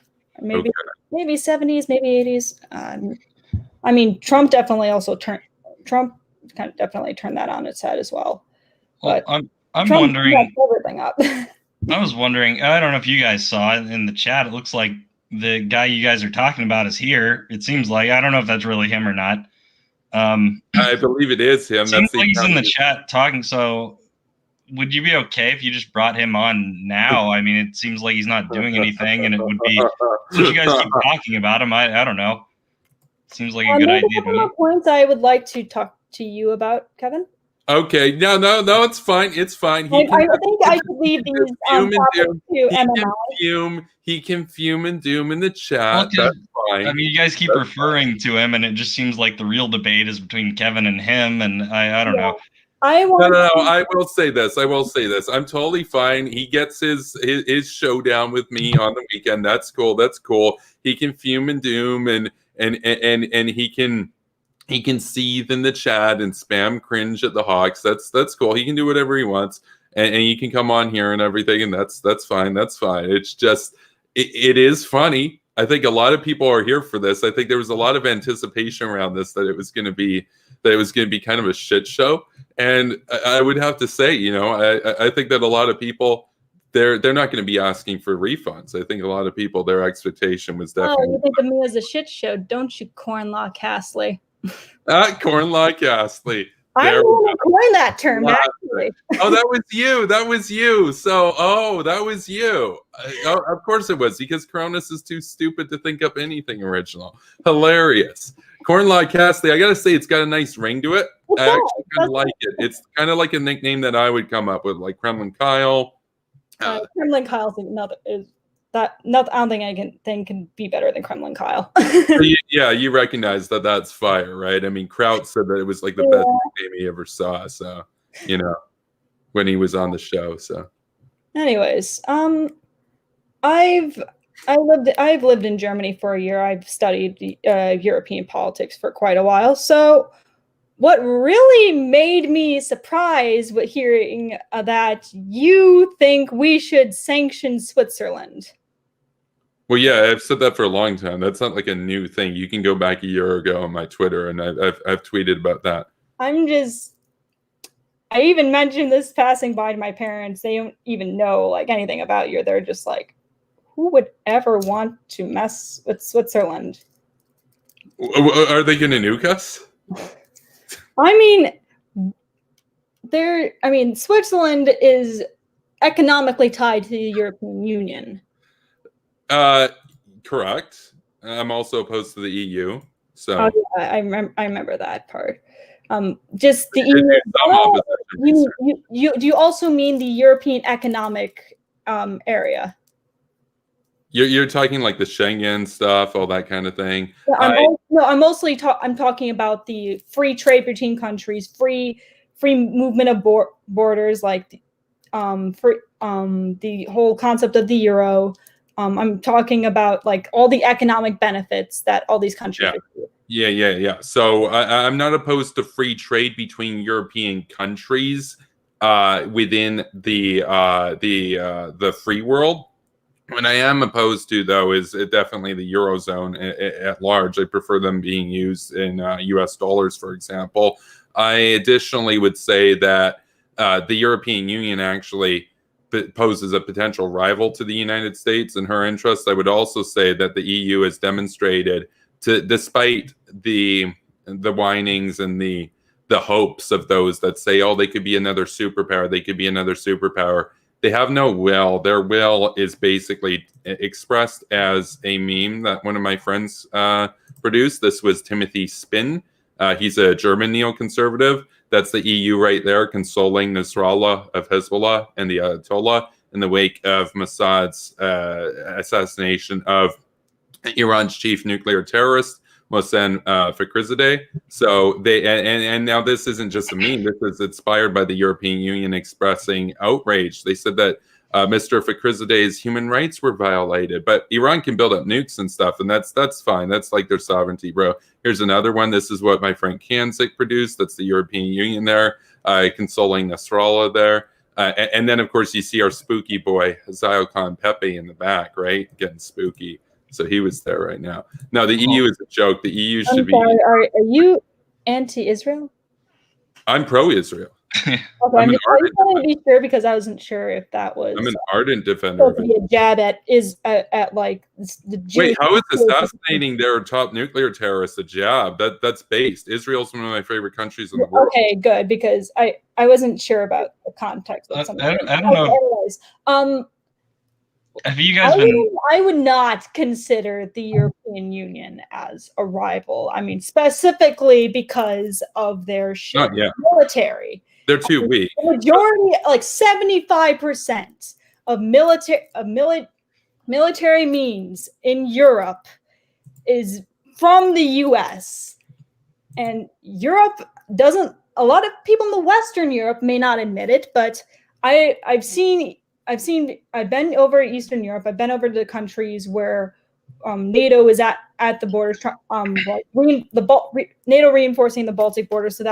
maybe 70s, maybe 80s. I mean, Trump definitely turned that on its head as well. But I'm Trump wondering everything up. I was wondering, I don't know if you guys saw it in the chat. It looks like the guy you guys are talking about is here. It seems like, I don't know if that's really him or not. I believe it is him. Seems like he's in the chat talking. So would you be okay if you just brought him on now? I mean, it seems like he's not doing anything, and it would be, since you guys keep talking about him, I don't know. Seems like a good idea to me. Points I would like to talk to you about, Kevin. Okay, no, it's fine. It's fine. I think I should leave these He can fume and doom in the chat. Well, that's fine. I mean, you guys keep referring to him, and it just seems like the real debate is between Kevin and him, and I don't know. I will say this. I'm totally fine. He gets his showdown with me on the weekend. That's cool. He can fume and doom, and he can seethe in the chat and spam cringe at the Hawks. That's cool. He can do whatever he wants, and he can come on here and everything, and that's fine. That's fine. It's just it is funny. I think a lot of people are here for this. I think there was a lot of anticipation around this that it was going to be kind of a shit show. And I would have to say, I think that a lot of people they're not going to be asking for refunds. I think a lot of people, their expectation was definitely. Oh, you think of me as a shit show, don't you, Cornlaw Castley? Cornlaw Castley. I'm the one who coined that term, Wow. actually. Oh, that was you. That was you. So, that was you. Of course it was, because Cronus is too stupid to think up anything original. Hilarious. Cornlaw Castley, I gotta say, it's got a nice ring to it. I actually kind of like it. It's kind of like a nickname that I would come up with, like Kremlin Kyle. Kremlin Kyle's another I don't think I can be better than Kremlin Kyle. Yeah, you recognize that's fire, right? I mean, Kraut said that it was like the best nickname he ever saw. So, when he was on the show. So, anyways, I've lived in Germany for a year. I've studied European politics for quite a while. So, what really made me surprised with hearing that you think we should sanction Switzerland. Well, yeah, I've said that for a long time. That's not like a new thing. You can go back a year ago on my Twitter, and I've tweeted about that. I even mentioned this passing by to my parents. They don't even know like anything about you. They're just like, who would ever want to mess with Switzerland? Are they going to nuke us? I mean, Switzerland is economically tied to the European Union. Correct. I'm also opposed to the EU. So I remember that part. Just the EU. Do you also mean the European Economic Area? You're talking like the Schengen stuff, all that kind of thing. Yeah, I'm talking about the free trade between countries, free movement of borders, like the whole concept of the euro. I'm talking about like all the economic benefits that all these countries receive. Yeah. So I'm not opposed to free trade between European countries within the free world. What I am opposed to, though, is definitely the Eurozone at large. I prefer them being used in US dollars, for example. I additionally would say that the European Union actually poses a potential rival to the United States in her interests. I would also say that the EU has demonstrated, despite the whinings and the hopes of those that say, oh, they could be another superpower, they have no will. Their will is basically expressed as a meme that one of my friends produced. This was Timothy Spin. He's a German neoconservative. That's the EU right there, consoling Nasrallah of Hezbollah and the Ayatollah in the wake of Mossad's assassination of Iran's chief nuclear terrorist, Mohsen Fakhrizadeh. So and now this isn't just a meme. This is inspired by the European Union expressing outrage. They said that Mr. Fakhrizadeh's human rights were violated, but Iran can build up nukes and stuff, and that's fine. That's like their sovereignty, bro. Here's another one. This is what my friend Kanzik produced. That's the European Union there, consoling Nasrallah there. And then, of course, you see our spooky boy, Hazael Khan Pepe, in the back, right? Getting spooky. So he was there right now. No, the EU is a joke. The EU should be... Are you anti-Israel? I'm pro-Israel. Okay, I'm just trying to be sure because I wasn't sure if that was... I'm an ardent defender of it. A jab at like the Jewish... Wait, how is assassinating their top nuclear terrorist a jab? That's based. Israel's one of my favorite countries in the world. Okay, good, because I wasn't sure about the context of something. I don't know. Anyways, have you guys been... I would not consider the European Union as a rival. I mean, specifically because of their military. They're too weak. The majority, like 75% of military means in Europe is from the US. And Europe doesn't, a lot of people in the Western Europe may not admit it, but I've been over Eastern Europe. I've been over to the countries where NATO is at the borders, NATO reinforcing the Baltic border so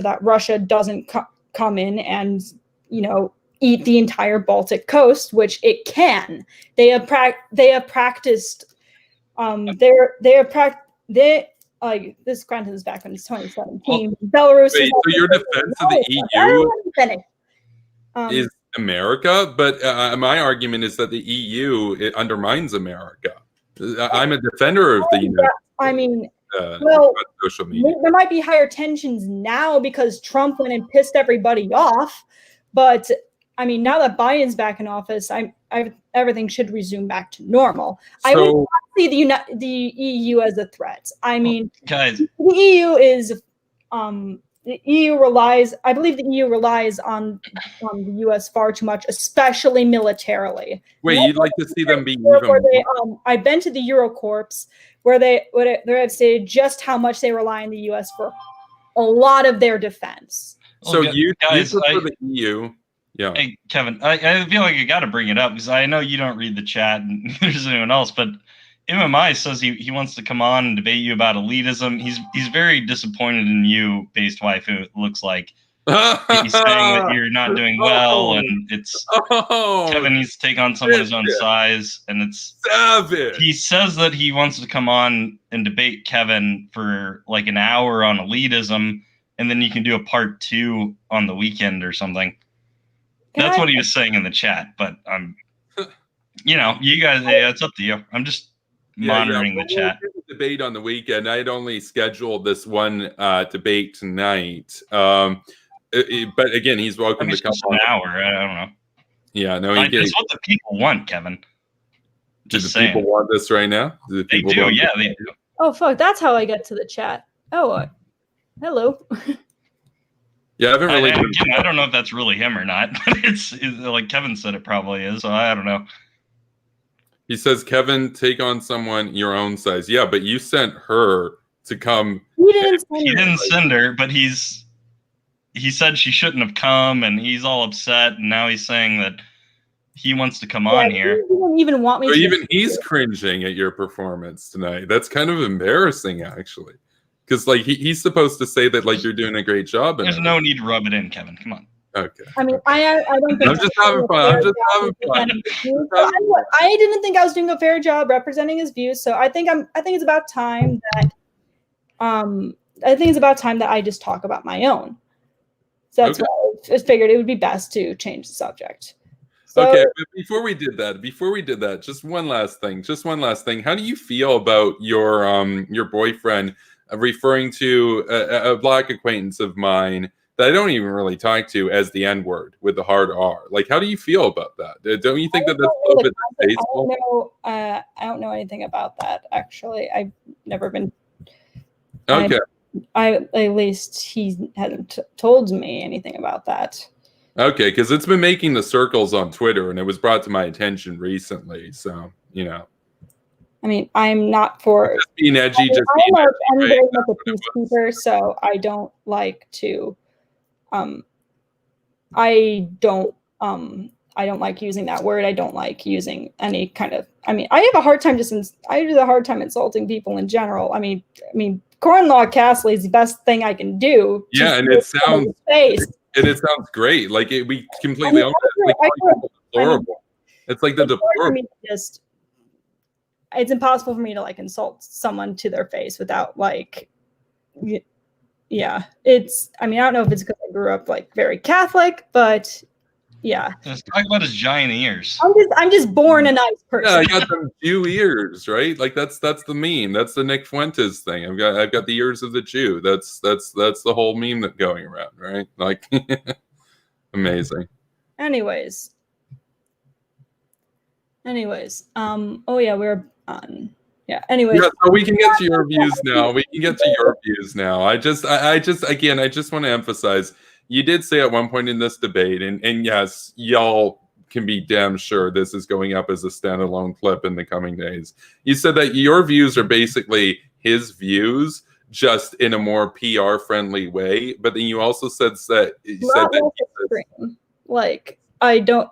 that Russia doesn't come in and eat the entire Baltic coast, which it can. They have practiced. This granted is back in 2017. Belarus. Wait, so your defense of the EU is America, but my argument is that the EU, it undermines America. I'm a defender of the United I mean, on social media. there might be higher tensions now because Trump went and pissed everybody off. But I mean, now that Biden's back in office, everything should resume back to normal. So, I would not see the EU as a threat. I mean, guys, the EU is the EU relies. I believe the EU relies on the US far too much, especially militarily. Wait, you'd like to see them be even more? I've been to the Eurocorps where they have stated just how much they rely on the US for a lot of their defense. So you guys, for the EU. Yeah. Hey, Kevin, I feel like I got to bring it up because I know you don't read the chat and there's anyone else, but MMI says he wants to come on and debate you about elitism. He's very disappointed in you, based waifu. It looks like he's saying that you're not doing well, and it's Kevin needs to take on someone his own size, and it's savage. He says that he wants to come on and debate Kevin for like an hour on elitism, and then you can do a part 2 on the weekend or something. That's what he was saying in the chat, but you guys, it's up to you. I'm just monitoring the chat. We'll do the debate on the weekend. I'd only scheduled this one debate tonight, but again, he's welcome to come on. An hour. I don't know. Yeah, no, it's what the people want, Kevin. Just do the people want this right now? They do. Yeah, they do. Oh fuck! That's how I get to the chat. Oh, hello. Yeah, I haven't really. I don't know if that's really him or not, but it's like Kevin said it probably is. So I don't know. He says, Kevin, take on someone your own size. Yeah, but you sent her to come. He didn't send her, but he said she shouldn't have come, and he's all upset, and now he's saying that he wants to come on here. He didn't even want me. So even he's cringing at your performance tonight. That's kind of embarrassing, actually. Because like he's supposed to say that like you're doing a great job. There's no need to rub it in, Kevin. Come on. Okay. I mean, I don't think I'm just having fun. I didn't think I was doing a fair job representing his views, so I think it's about time that I just talk about my own. So that's why I figured it would be best to change the subject. So, okay, but before we did that, just one last thing. How do you feel about your boyfriend referring to a black acquaintance of mine that I don't even really talk to as the N-word with the hard R? Like, how do you feel about that? Don't you think that's a little bit distasteful? I don't know anything about that, actually. I've never been. Okay. At least he hasn't told me anything about that. Okay, because it's been making the circles on Twitter, and it was brought to my attention recently. So, I mean, I'm not for just being edgy. I'm very much a peacekeeper, so I don't like to. I don't like using that word. I don't like using any kind of. I mean, I have a hard time insulting people in general. I mean, corn law Castley is the best thing I can do. Yeah, and it sounds great. Like we completely own it. Deplorable. It's like the deplorable. It's impossible for me to like insult someone to their face without like. Yeah, it's. I mean, I don't know if it's because I grew up like very Catholic, but yeah. Let's talk about his giant ears. I'm just born a nice person. Yeah, I got them Jew ears, right? Like that's the meme. That's the Nick Fuentes thing. I've got the ears of the Jew. That's the whole meme that's going around, right? Like, amazing. Anyways. Oh yeah, we're on. Yeah. Anyways. Yeah, so we can get to your views now. I just want to emphasize. You did say at one point in this debate, and yes, y'all can be damn sure this is going up as a standalone clip in the coming days. You said that your views are basically his views, just in a more PR-friendly way. But then you also said that extreme. Like I don't.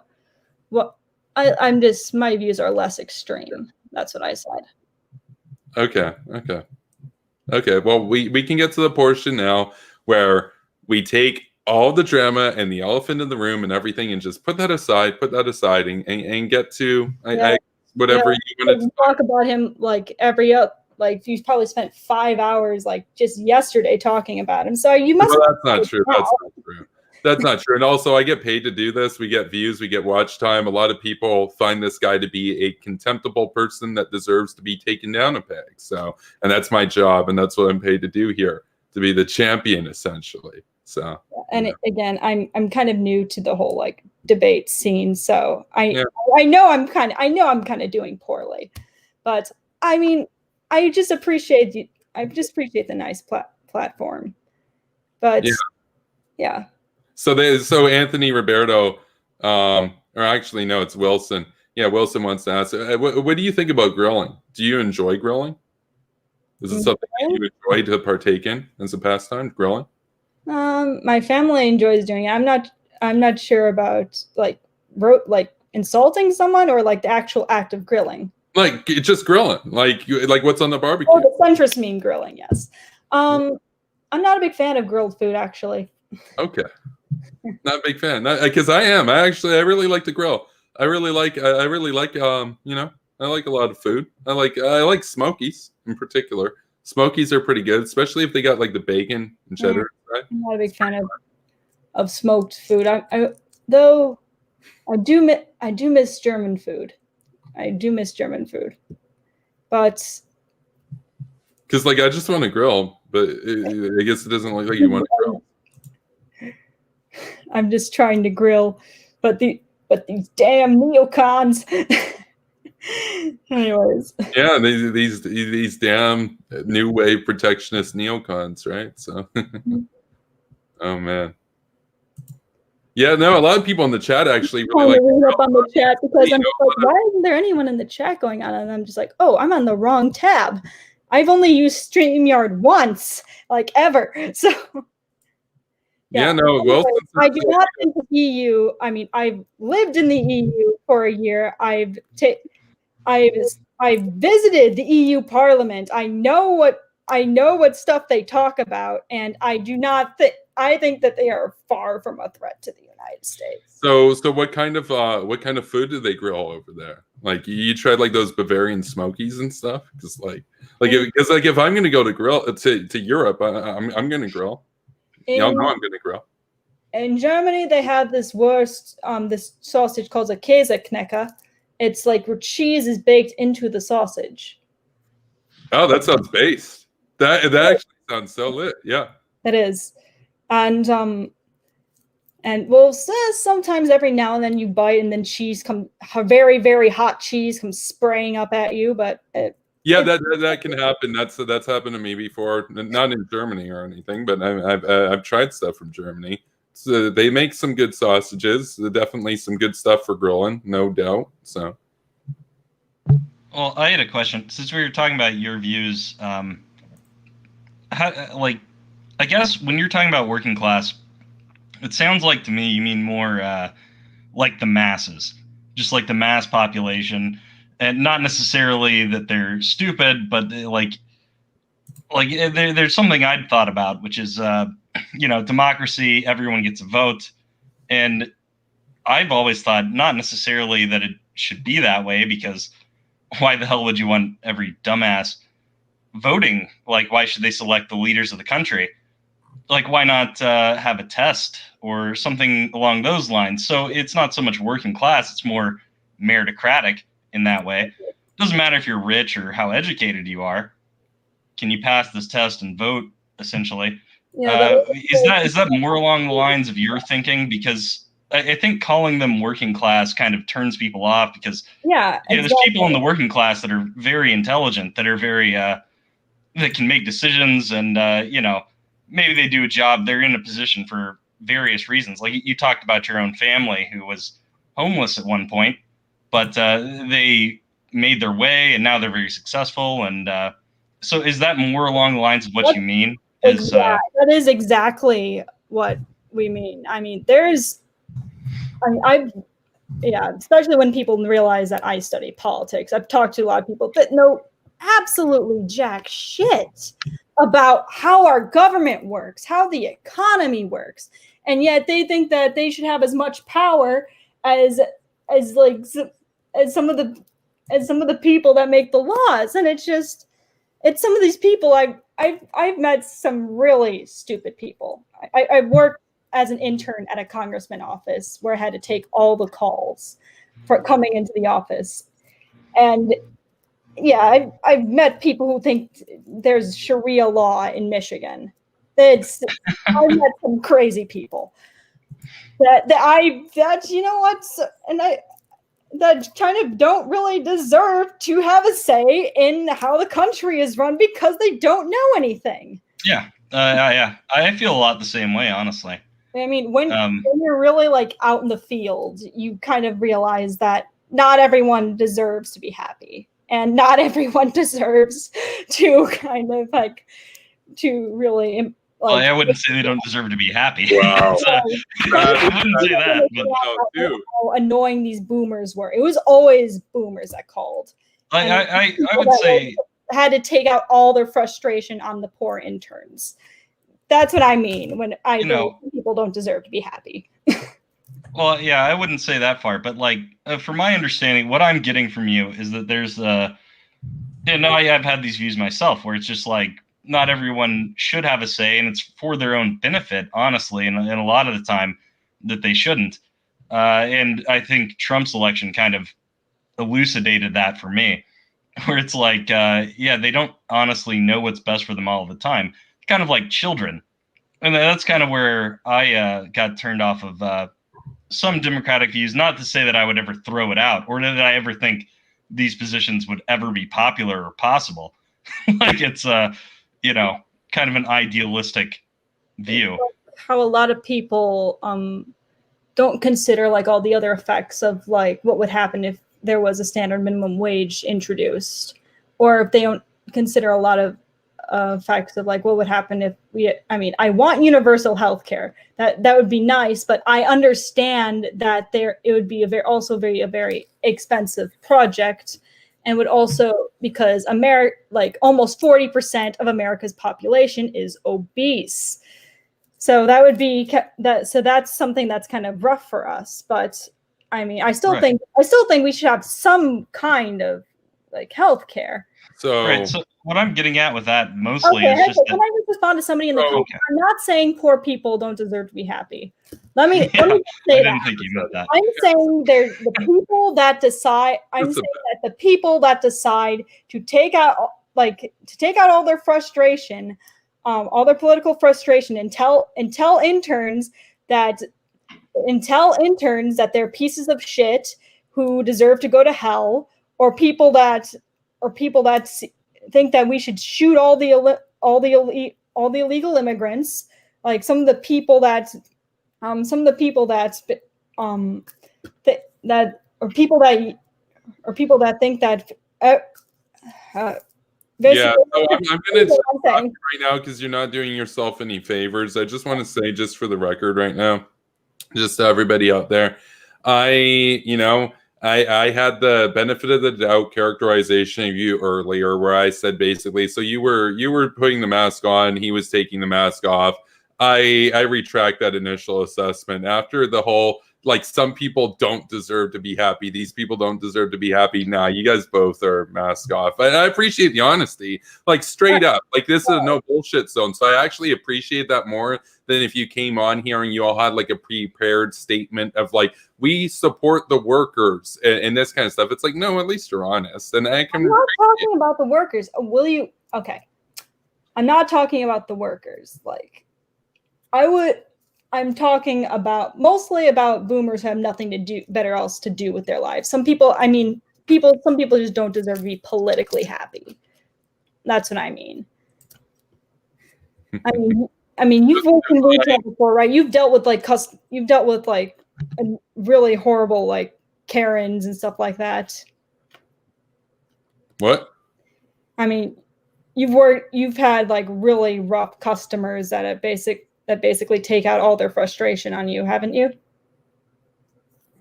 Well, I'm just my views are less extreme. That's what I said. Okay. Well, we can get to the portion now where we take all the drama and the elephant in the room and everything and just put that aside and get to whatever you want to talk about him like like you probably spent 5 hours like just yesterday talking about him. So you must. Well, that's not true. That's not true. And also, I get paid to do this. We get views, we get watch time. A lot of people find this guy to be a contemptible person that deserves to be taken down a peg. So, and that's my job, and that's what I'm paid to do here, to be the champion, essentially. So, and again, I'm kind of new to the whole like debate scene, so I know I'm kind of doing poorly, but I mean, I just appreciate the nice platform, but yeah. So Anthony Roberto, or actually no, it's Wilson. Yeah, Wilson wants to ask, what do you think about grilling? Do you enjoy grilling? Is it something that you enjoy to partake in as a pastime, grilling? My family enjoys doing it. I'm not sure about like insulting someone or like the actual act of grilling. Like just grilling, like what's on the barbecue? Oh, the centrist mean grilling, yes. I'm not a big fan of grilled food, actually. Okay. Not a big fan, because I am. I really like to grill. I really like I like a lot of food. I like Smokies in particular. Smokies are pretty good, especially if they got like the bacon and cheddar. Right? I'm not a big fan of smoked food. I do miss German food. I do miss German food, but because like I just want to grill, but I guess it doesn't look like you want to grill. I'm just trying to grill, but these damn neocons. Anyways. Yeah, these damn new wave protectionist neocons, right? So, oh man. Yeah, no, a lot of people in the chat actually really like read up on the chat because I'm just like, why isn't there anyone in the chat going on? And I'm just like, oh, I'm on the wrong tab. I've only used StreamYard once, like ever. So yeah, no, well, I do not think the EU. I mean, I've lived in the EU for a year. I've visited the EU Parliament. I know what stuff they talk about, and I do not think. I think that they are far from a threat to the United States. So what kind of food do they grill over there? Like you tried like those Bavarian Smokies and stuff? Because if I'm gonna go to grill to Europe, I'm gonna grill. Y'all know I'm gonna grill. In Germany, they have this this sausage called a Käseknecker. It's like where cheese is baked into the sausage. Oh, that sounds based. That actually sounds so lit. Yeah. It is. And well, sometimes every now and then you bite and then cheese very, very hot cheese comes spraying up at you, but that can happen. That's happened to me before, not in Germany or anything, but I've tried stuff from Germany. So they make some good sausages. Definitely some good stuff for grilling, no doubt. So, well, I had a question. Since we were talking about your views, I guess when you're talking about working class, it sounds like to me you mean more like the masses, just like the mass population, and not necessarily that they're stupid, but there's something I'd thought about, which is democracy. Everyone gets a vote, and I've always thought not necessarily that it should be that way, because why the hell would you want every dumbass voting? Like, why should they select the leaders of the country? Like, why not have a test or something along those lines? So it's not so much working class, it's more meritocratic in that way. It doesn't matter if you're rich or how educated you are. Can you pass this test and vote, essentially? Yeah, is that more along the lines of your thinking? Because I think calling them working class kind of turns people off, because there's people in the working class that are very intelligent, that are very that can make decisions, and maybe they do a job. They're in a position for various reasons. Like you talked about your own family who was homeless at one point, but they made their way and now they're very successful. And so is that more along the lines of what you mean? That is exactly what we mean. I mean, especially when people realize that I study politics. I've talked to a lot of people that know absolutely jack shit about how our government works, how the economy works, and yet they think that they should have as much power as some of the people that make the laws. And it's some of these people. I've met some really stupid people. I've worked as an intern at a congressman office where I had to take all the calls for coming into the office. And yeah, I've met people who think there's Sharia law in Michigan. I've met some crazy people that you know what, and that kind of don't really deserve to have a say in how the country is run because they don't know anything. Yeah, yeah. I feel a lot the same way, honestly. I mean, when you're really like out in the field, you kind of realize that not everyone deserves to be happy, and not everyone deserves to kind of like to really. Well, I wouldn't say they don't deserve to be happy. Wow. I wouldn't say that. But how annoying these boomers were. It was always boomers that called. I would say had to take out all their frustration on the poor interns. That's what I mean when I know people don't deserve to be happy. Well, yeah, I wouldn't say that far, but like from my understanding, what I'm getting from you is that there's I've had these views myself where it's just like not everyone should have a say, and it's for their own benefit, honestly, and a lot of the time that they shouldn't. And I think Trump's election kind of elucidated that for me, where it's like, they don't honestly know what's best for them all the time. Kind of like children. And that's kind of where I got turned off of some democratic views. Not to say that I would ever throw it out or that I ever think these positions would ever be popular or possible. Like it's kind of an idealistic view. How a lot of people don't consider like all the other effects of like what would happen if there was a standard minimum wage introduced, or if they don't consider a lot of facts of like what would happen if I want universal health care. That would be nice, but I understand that it would be a very expensive project, and would also, because almost 40% of America's population is obese. So that would be that. So that's something that's kind of rough for us. But I mean, I still think we should have some kind of like health care. So what I'm getting at with that mostly is just can I just respond to somebody in the comments? I'm not saying poor people don't deserve to be happy. Let me say I didn't think you meant that. I'm saying there's the people that decide. I'm saying that the people that decide to take out all their frustration, all their political frustration, and tell interns that they're pieces of shit who deserve to go to hell, or people that think that we should shoot all the illegal immigrants, like some of the people that think that yeah, so I'm going to stop right now because you're not doing yourself any favors. I just want to say, just for the record right now, just to everybody out there, I had the benefit of the doubt characterization of you earlier, where I said basically, so you were putting the mask on, he was taking the mask off. I retract that initial assessment after the whole, like, some people don't deserve to be happy, these people don't deserve to be happy. Nah, you guys both are mask off. I appreciate the honesty, like straight up, like this is a no bullshit zone. So I actually appreciate that more than if you came on here and you all had like a prepared statement of like, we support the workers and this kind of stuff. It's like, no, at least you're honest. And I'm not talking about the workers. Will you? Okay. I'm not talking about the workers. Like, I'm talking mostly about boomers who have nothing to do else to do with their lives. Some people just don't deserve to be politically happy. That's what I mean. I mean, you've worked in retail before, right? You've dealt with really horrible like Karens and stuff like that. What? I mean, you've had like really rough customers that basically take out all their frustration on you, haven't you? A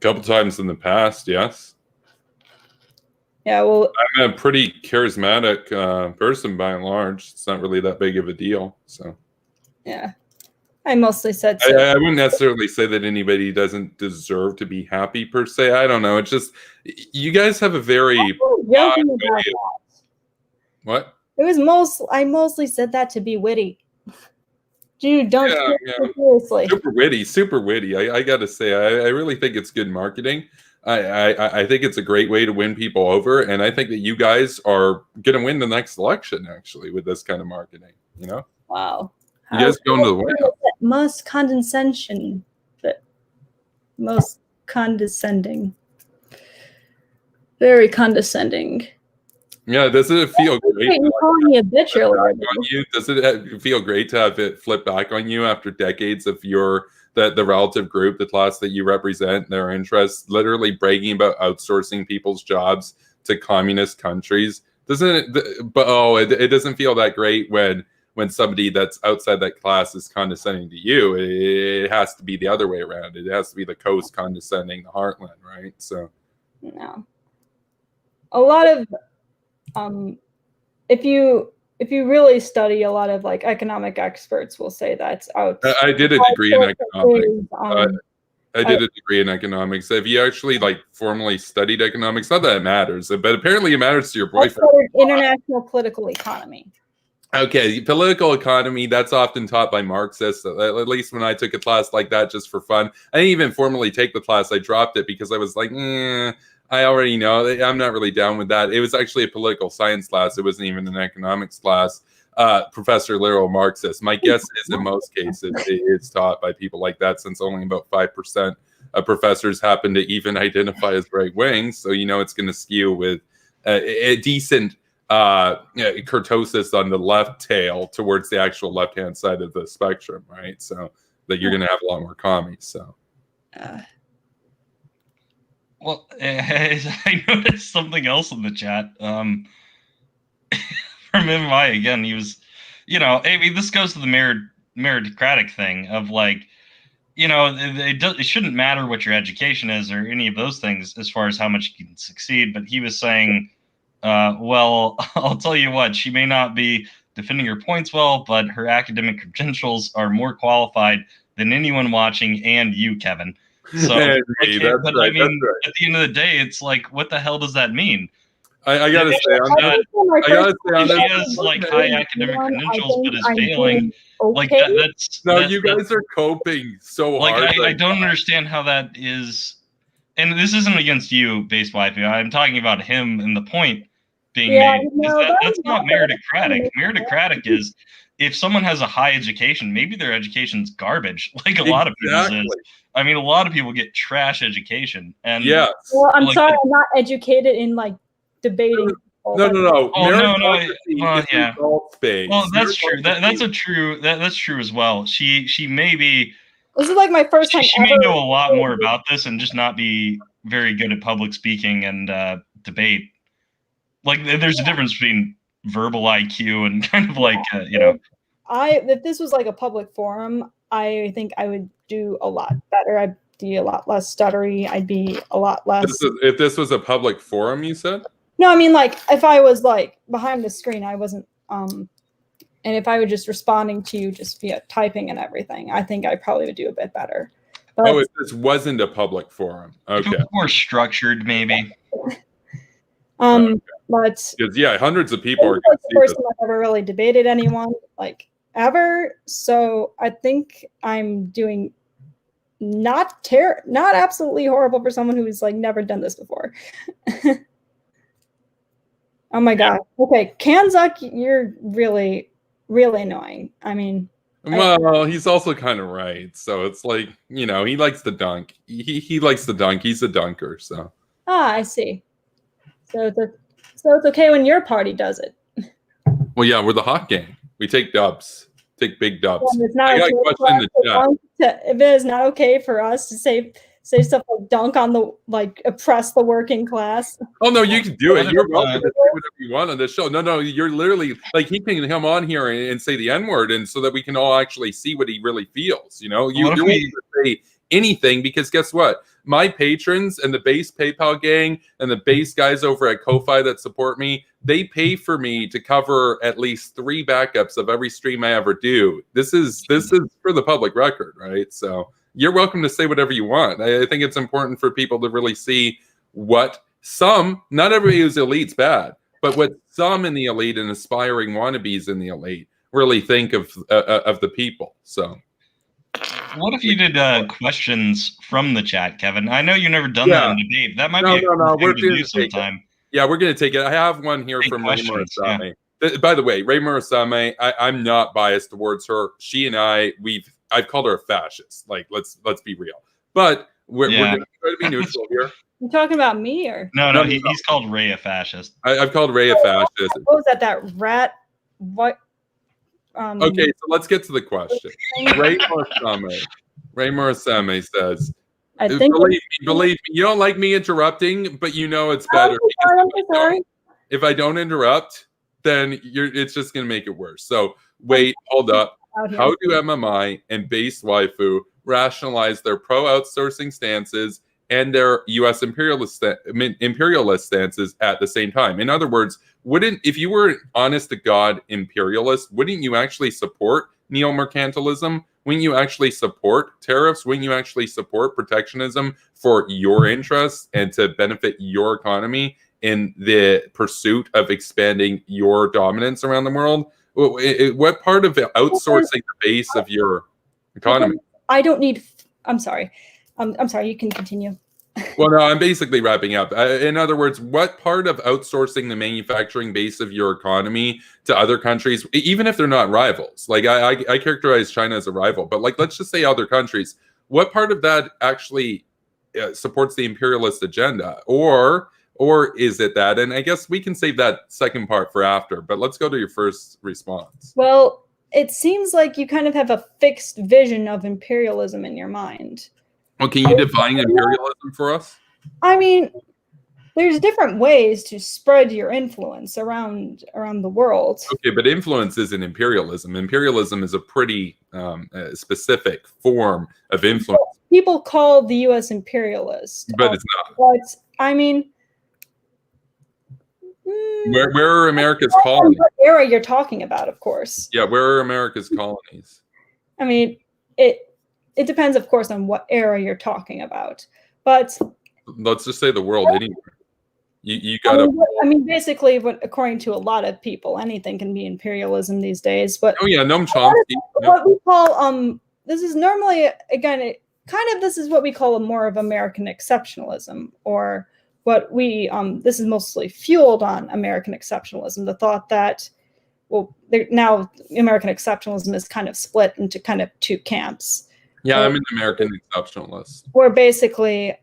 couple times in the past, yes. Yeah, well, I'm a pretty charismatic person by and large. It's not really that big of a deal. So, yeah, I mostly said so. I wouldn't necessarily say that anybody doesn't deserve to be happy per se. I don't know. It's just you guys have a very what? I mostly said that to be witty. Dude, don't take it seriously. Super witty. I got to say, I really think it's good marketing. I think it's a great way to win people over, and I think that you guys are going to win the next election, actually, with this kind of marketing. You know? Wow. You guys going to the White House. Most condescension, but most condescending. Very condescending. Yeah, does it feel great? You're calling me a bitch earlier. Does it feel great to have it flip back on you after decades of the relative group, the class that you represent, their interests, literally bragging about outsourcing people's jobs to communist countries? It doesn't feel that great when somebody that's outside that class is condescending to you. It has to be the other way around. It has to be the coast condescending the heartland, right? So, no. A lot of if you really study, a lot of like economic experts will say that's out. I did a degree in economics. I did a degree in economics. If you actually like formally studied economics, not that it matters, but apparently it matters to your boyfriend. International political economy. Okay, political economy, that's often taught by Marxists. At least when I took a class like that just for fun. I didn't even formally take the class. I dropped it because I was like, I already know. I'm not really down with that. It was actually a political science class. It wasn't even an economics class. Professor literal Marxist. My guess is in most cases it's taught by people like that, since only about 5% of professors happen to even identify as right wing. So it's going to skew with a decent kurtosis on the left tail towards the actual left-hand side of the spectrum, right? So that you're going to have a lot more commies. So. Well, I noticed something else in the chat. From MI again, he was, I mean, this goes to the meritocratic thing of like, it shouldn't matter what your education is or any of those things as far as how much you can succeed. But he was saying, well, I'll tell you what, she may not be defending her points well, but her academic credentials are more qualified than anyone watching and you, Kevin. So, I mean, at the end of the day, it's like, what the hell does that mean? I gotta say, she has like high academic credentials, but is failing. Like you guys are coping so hard. I don't understand how that is. And this isn't against you, Base Waifu. I'm talking about him and the point being made. That's not meritocratic. Meritocratic is if someone has a high education, maybe their education's garbage, like a lot of people's is. I mean, a lot of people get trash education. And yes. Well, I'm sorry, I'm not educated in like debating. No. Oh, yeah. Well, that's true. That's true as well. She may be. This is like my first time. She may know a lot more about this and just not be very good at public speaking and debate. Like, there's a difference between verbal IQ and kind of like if this was like a public forum, I think I would do a lot better. I'd be a lot less stuttery. I'd be a lot less. If this was a public forum, you said? No, I mean, like, if I was like behind the screen, I wasn't and if I were just responding to you just via typing and everything, I think I probably would do a bit better. But, if this wasn't a public forum. Okay. More structured, maybe. But because hundreds of people are like the first time I've ever really debated anyone, like ever. So I think I'm doing not absolutely horrible for someone who's like never done this before. Oh my god. Okay, Kanzuk, you're really, really annoying. I mean, well, he's also kind of right. So it's like, he likes to dunk. He likes to dunk. He's a dunker. So. I see. So it's okay when your party does it. Well, yeah, we're the hot gang. We take dubs. Take big dubs. Well, it's not if it is not okay for us to say stuff like dunk on the, like, oppress the working class. Oh no, you can do it. You're welcome to say whatever you want on this show. No, you're literally like, he can come on here and say the N-word, and so that we can all actually see what he really feels. You're willing to say anything, because guess what? My patrons and the base PayPal gang and the base guys over at Ko-Fi that support me, they pay for me to cover at least 3 backups of every stream I ever do. This is for the public record, right? So you're welcome to say whatever you want. I think it's important for people to really see what not everybody who's elite's bad, but what some in the elite and aspiring wannabes in the elite really think of the people. So. What if you did questions from the chat, Kevin? I know you've never done that in debate. That might be a cool thing to do sometime. Yeah, we're going to take it. I have one here from Ray Murasame. By the way, Ray Murasame, I'm not biased towards her. She and I've called her a fascist. Like, let's be real. But we're going to try to be neutral here. You talking about me or? No, he's called Ray a fascist. I've called Ray a fascist. What was that rat? What? Okay, so let's get to the question. Ray Murasame says, believe me, you don't like me interrupting, but you know it's better. If I don't interrupt, then it's just going to make it worse. So wait, hold up. How do MMI and base waifu rationalize their pro-outsourcing stances and their U.S. imperialist stances at the same time? In other words, if you were an honest-to-God imperialist, wouldn't you actually support neo-mercantilism? Wouldn't you actually support tariffs? Wouldn't you actually support protectionism for your interests and to benefit your economy in the pursuit of expanding your dominance around the world? What part of outsourcing the base of your economy? I don't need. I'm sorry. I'm sorry. You can continue. Well, no, I'm basically wrapping up. In other words, what part of outsourcing the manufacturing base of your economy to other countries, even if they're not rivals, like I characterize China as a rival, but like let's just say other countries, what part of that actually supports the imperialist agenda, or is it that? And I guess we can save that second part for after. But let's go to your first response. Well, it seems like you kind of have a fixed vision of imperialism in your mind. Well, can you define imperialism for us? I mean, there's different ways to spread your influence around the world. Okay, but influence isn't imperialism. Imperialism is a pretty specific form of influence. People call the U.S. imperialist. But it's not. But, I mean... Where are America's colonies? What era you're talking about, of course. Yeah, where are America's colonies? I mean, it depends, of course, on what era you're talking about. But let's just say the world anywhere. You gotta. I mean, basically, according to a lot of people, anything can be imperialism these days. But oh yeah, Noam Chomsky. What we call this is normally again this is what we call a more of American exceptionalism, or what we this is mostly fueled on American exceptionalism. The thought that now American exceptionalism is kind of split into kind of two camps. Yeah, I'm an American exceptionalist. Where basically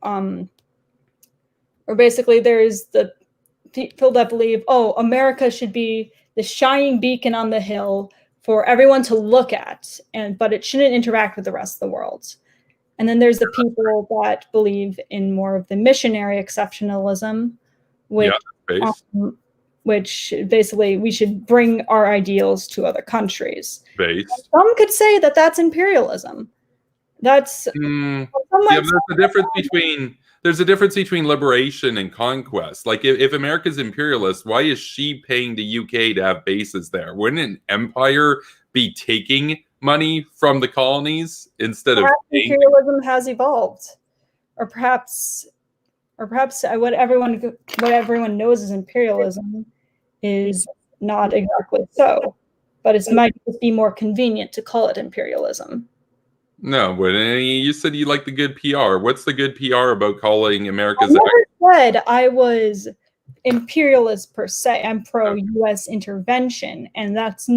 there's the people that believe, America should be the shining beacon on the hill for everyone to look at, but it shouldn't interact with the rest of the world. And then there's the people that believe in more of the missionary exceptionalism, which basically we should bring our ideals to other countries. Some could say that that's imperialism. That's there's a difference between liberation and conquest. Like if America's imperialist, why is she paying the UK to have bases there? Wouldn't an empire be taking money from the colonies instead of imperialism has evolved, or perhaps what everyone knows as imperialism is not exactly so, but it might just be more convenient to call it imperialism. No, but you said you like the good PR. What's the good PR about calling America's? I never said I was imperialist per se. I'm pro-U.S. intervention, and that's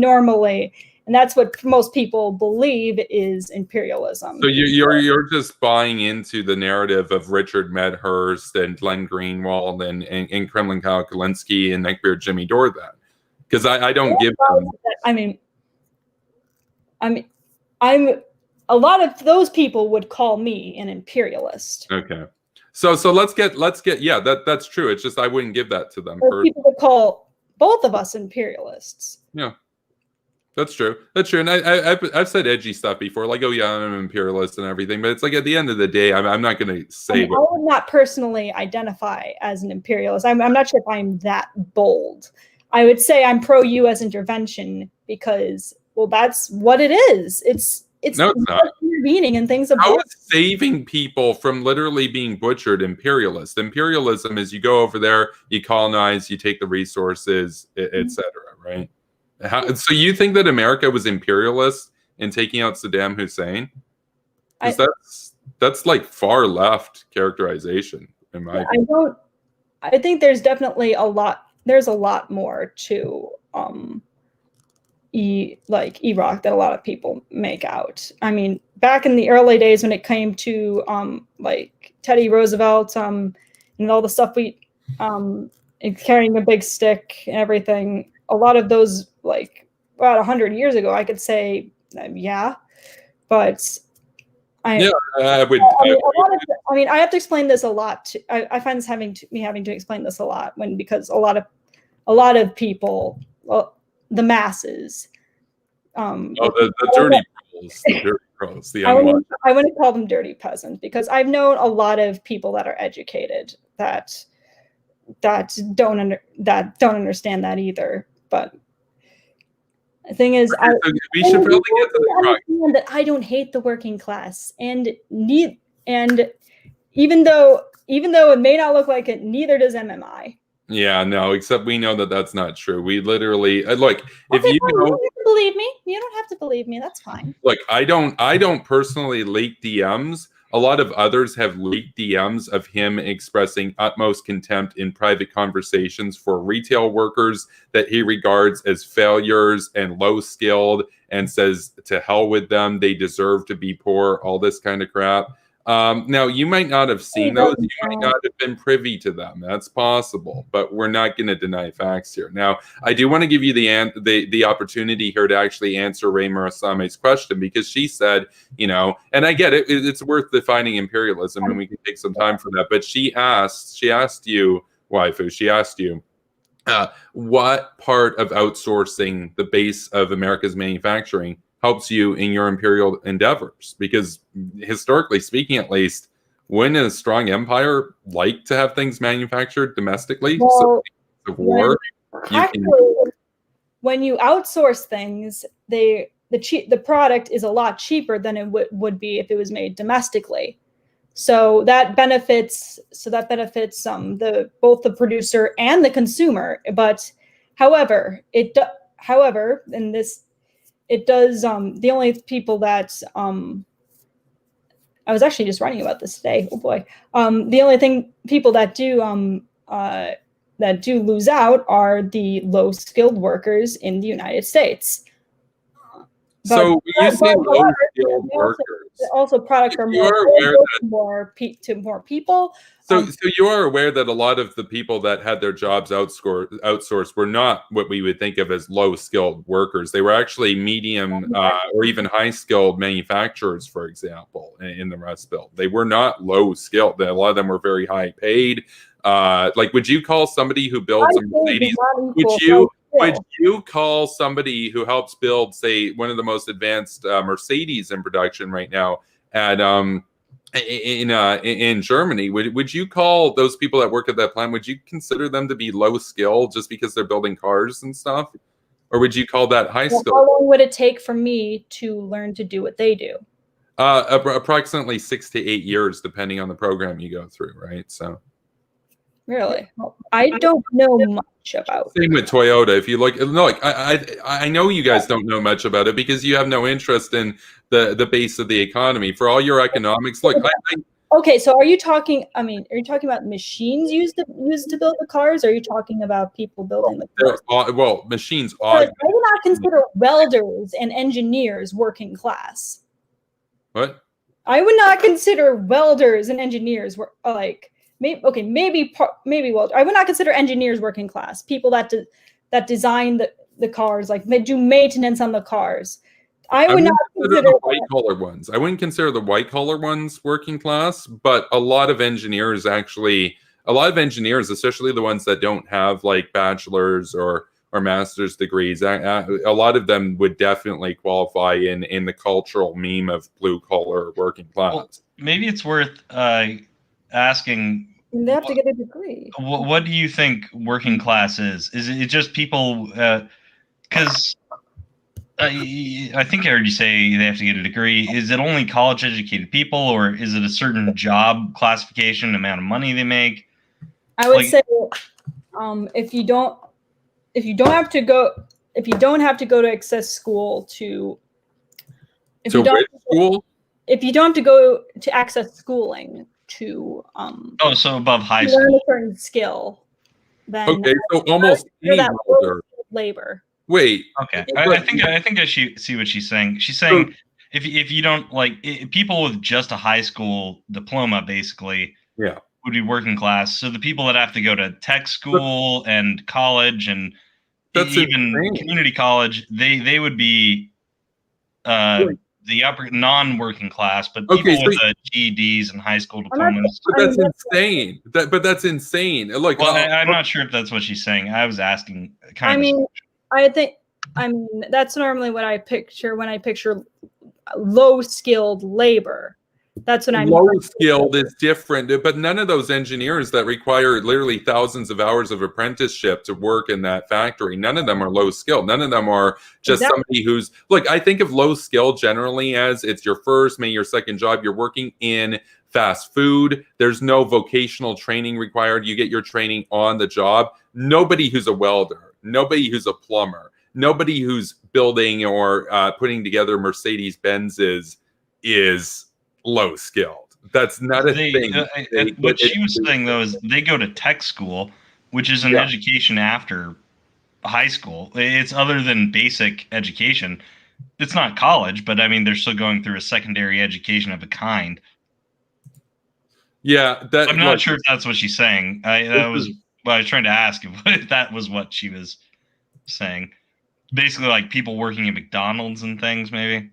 what most people believe is imperialism. So you're just buying into the narrative of Richard Medhurst and Glenn Greenwald and Kremlin Kyle Kulinski and Neckbeard Jimmy Dore then, because I don't give them. I'm. A lot of those people would call me an imperialist. Okay, so let's get that's true. It's just I wouldn't give that to them. People would call both of us imperialists. Yeah, that's true. And I've said edgy stuff before, like I'm an imperialist and everything. But it's like at the end of the day, I'm not going to say. I would not personally identify as an imperialist. I'm not sure if I'm that bold. I would say I'm pro-U.S. intervention because that's what it is. It's not intervening in things. How is saving people from literally being butchered imperialist? Imperialism is you go over there, you colonize, you take the resources, etc. Right? So you think that America was imperialist in taking out Saddam Hussein? Because that's like far left characterization in my view. I think there's definitely a lot. There's a lot more to like Iraq that a lot of people make out. I mean, back in the early days when it came to like Teddy Roosevelt and all the stuff and carrying a big stick and everything, a lot of those, like about 100 years ago, I could say yeah, but I would. I mean, I have to explain this a lot. I find this having to explain this a lot because a lot of people, well, the masses. The dirty trolls, the dirty trolls, the I wouldn't call them dirty peasants because I've known a lot of people that are educated that don't understand that either. But the thing is, we should probably get to the that I don't hate the working class, and even though it may not look like it, neither does MMI. Yeah, no, except we know that that's not true. We literally look. If you don't have to believe me, you don't have to believe me. That's fine. Look, I don't personally leak DMs. A lot of others have leaked DMs of him expressing utmost contempt in private conversations for retail workers that he regards as failures and low-skilled, and says to hell with them. They deserve to be poor. All this kind of crap. Now, you might not have seen those. You might not have been privy to them. That's possible, but we're not going to deny facts here. Now, I do want to give you the opportunity here to actually answer Ray Murasame's question, because she said, and I get it. It's worth defining imperialism, and we can take some time for that. But she asked you, Waifu, she asked you, what part of outsourcing the base of America's manufacturing helps you in your imperial endeavors? Because historically speaking, at least, wouldn't a strong empire like to have things manufactured domestically? Well, so, war, when you outsource things, the product is a lot cheaper than it would be if it was made domestically. So that benefits both the producer and the consumer. But however, in this. It does. The only people that I was actually just writing about this today. Oh boy. The only people that do lose out are the low-skilled workers in the United States. So you say low-skilled workers. Also, products are more people. So you are aware that a lot of the people that had their jobs outsourced were not what we would think of as low-skilled workers. They were actually medium or even high-skilled manufacturers, for example, in the Rust Belt. They were not low-skilled. A lot of them were very high-paid. Like, would you call somebody who builds a Mercedes? Would you call somebody who helps build, say, one of the most advanced Mercedes in production right now at in Germany? Would you call those people that work at that plant? Would you consider them to be low skill just because they're building cars and stuff, or would you call that high skill? How long would it take for me to learn to do what they do? Approximately 6 to 8 years, depending on the program you go through. Right, so. Really? I don't know much about it. Same with Toyota. If you look, I know you guys don't know much about it because you have no interest in the base of the economy. For all your economics, look. Okay, so are you talking about machines used to build the cars? Or are you talking about people building the cars? Well, machines. I would not consider welders and engineers working class. What? I would not consider welders and engineers maybe welder. I would not consider engineers working class. People that design the cars, like they do maintenance on the cars. I would not consider the white collar ones. I wouldn't consider the white collar ones working class, but a lot of engineers, especially the ones that don't have like bachelor's or master's degrees, a lot of them would definitely qualify in the cultural meme of blue collar working class. Well, maybe it's worth asking. They have to get a degree. What do you think working class is? Is it just people? Because I think I heard you say they have to get a degree. Is it only college-educated people, or is it a certain job classification, amount of money they make? I would say, if you don't have to go, if you don't have to go to access school to, if So you don't which school? if you don't have to go to access schooling to so above high learn school. a certain skill, then Okay, so almost any that welder. labor. Wait. Okay, I think I see what she's saying. She's saying if you don't like people with just a high school diploma, basically, would be working class. So the people that have to go to tech school and college and even insane. community college, they would be the upper non-working class, but people with GEDs and high school diplomas. But that's insane. That's insane. Like, well, I'm not sure if that's what she's saying. I was asking. That's normally what I picture when I picture low-skilled labor. That's what I mean. Low-skilled is different, but none of those engineers that require literally thousands of hours of apprenticeship to work in that factory, none of them are low-skilled. None of them are just somebody who's, look, I think of low-skill generally as it's your first, maybe your second job. You're working in fast food. There's no vocational training required. You get your training on the job. Nobody who's a welder, nobody who's a plumber, nobody who's building or putting together Mercedes-Benzes is low skilled. That's not a thing. What she was saying though is they go to tech school, which is an education after high school. It's other than basic education. It's not college, but I mean they're still going through a secondary education of a kind. Yeah, I'm not sure if that's what she's saying. I was trying to ask if that was what she was saying. Basically, like people working at McDonald's and things, maybe.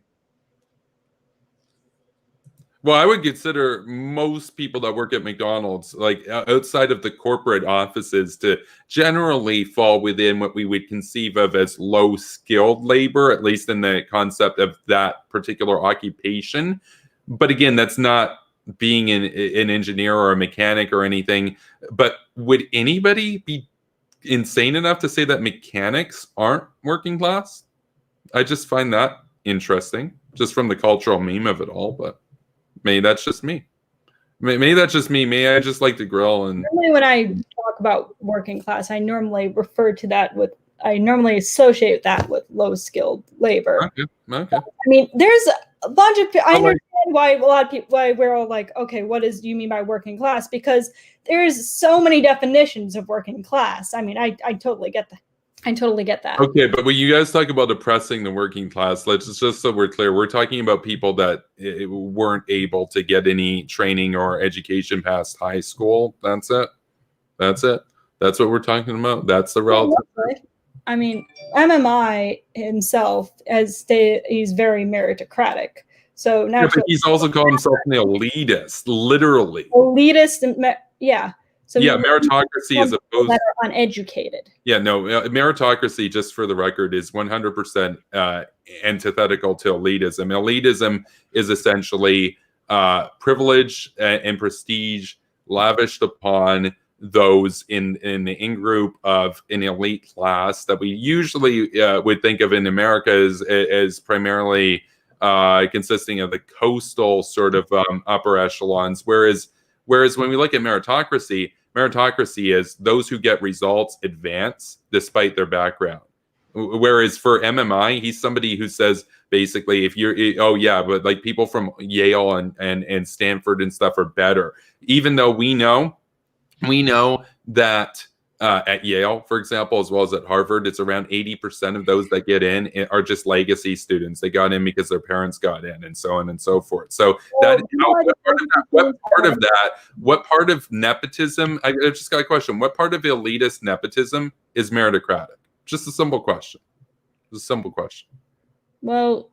Well, I would consider most people that work at McDonald's, like outside of the corporate offices, to generally fall within what we would conceive of as low-skilled labor, at least in the concept of that particular occupation. But again, that's not being an engineer or a mechanic or anything. But would anybody be insane enough to say that mechanics aren't working class? I just find that interesting, just from the cultural meme of it all, but maybe that's just me. Maybe that's just me. Maybe I just like to grill. And normally when I talk about working class, I normally associate that with low-skilled labor. Okay. I mean, there's a bunch of I understand why a lot of people, why we're all like, okay, what do you mean by working class? Because there's so many definitions of working class. I mean, I totally get that. I totally get that. Okay, but when you guys talk about oppressing the working class, let's just so we're clear, we're talking about people that weren't able to get any training or education past high school. That's it. That's what we're talking about. That's the relative. I mean, MMI himself has stated he's very meritocratic. So naturally, but he's also called himself an elitist, literally. Elitist, So meritocracy is opposed that are uneducated. Yeah, no, meritocracy, just for the record, is 100% antithetical to elitism. Elitism is essentially privilege and prestige lavished upon those in the in-group of an elite class that we usually would think of in America as primarily consisting of the coastal sort of upper echelons, whereas when we look at meritocracy is those who get results advance despite their background. Whereas for MMI, he's somebody who says basically, if you're, but like people from Yale and Stanford and stuff are better, even though we know that at Yale, for example, as well as at Harvard, it's around 80% of those that get in are just legacy students. They got in because their parents got in, and so on and so forth. So what part of nepotism? I just got a question. What part of elitist nepotism is meritocratic? Just a simple question. Well,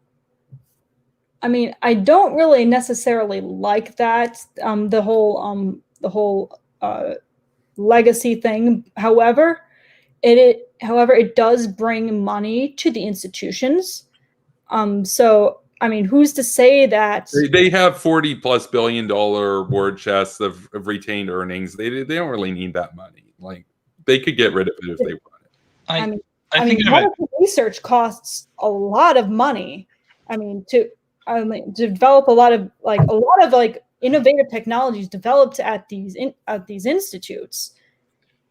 I mean, I don't really necessarily like that. The whole legacy thing. However, it does bring money to the institutions. So I mean, who's to say that they have $40+ billion war chests of retained earnings? They don't really need that money. Like, they could get rid of it if they wanted. I think medical research costs a lot of money. To develop a lot of innovative technologies developed at these institutes.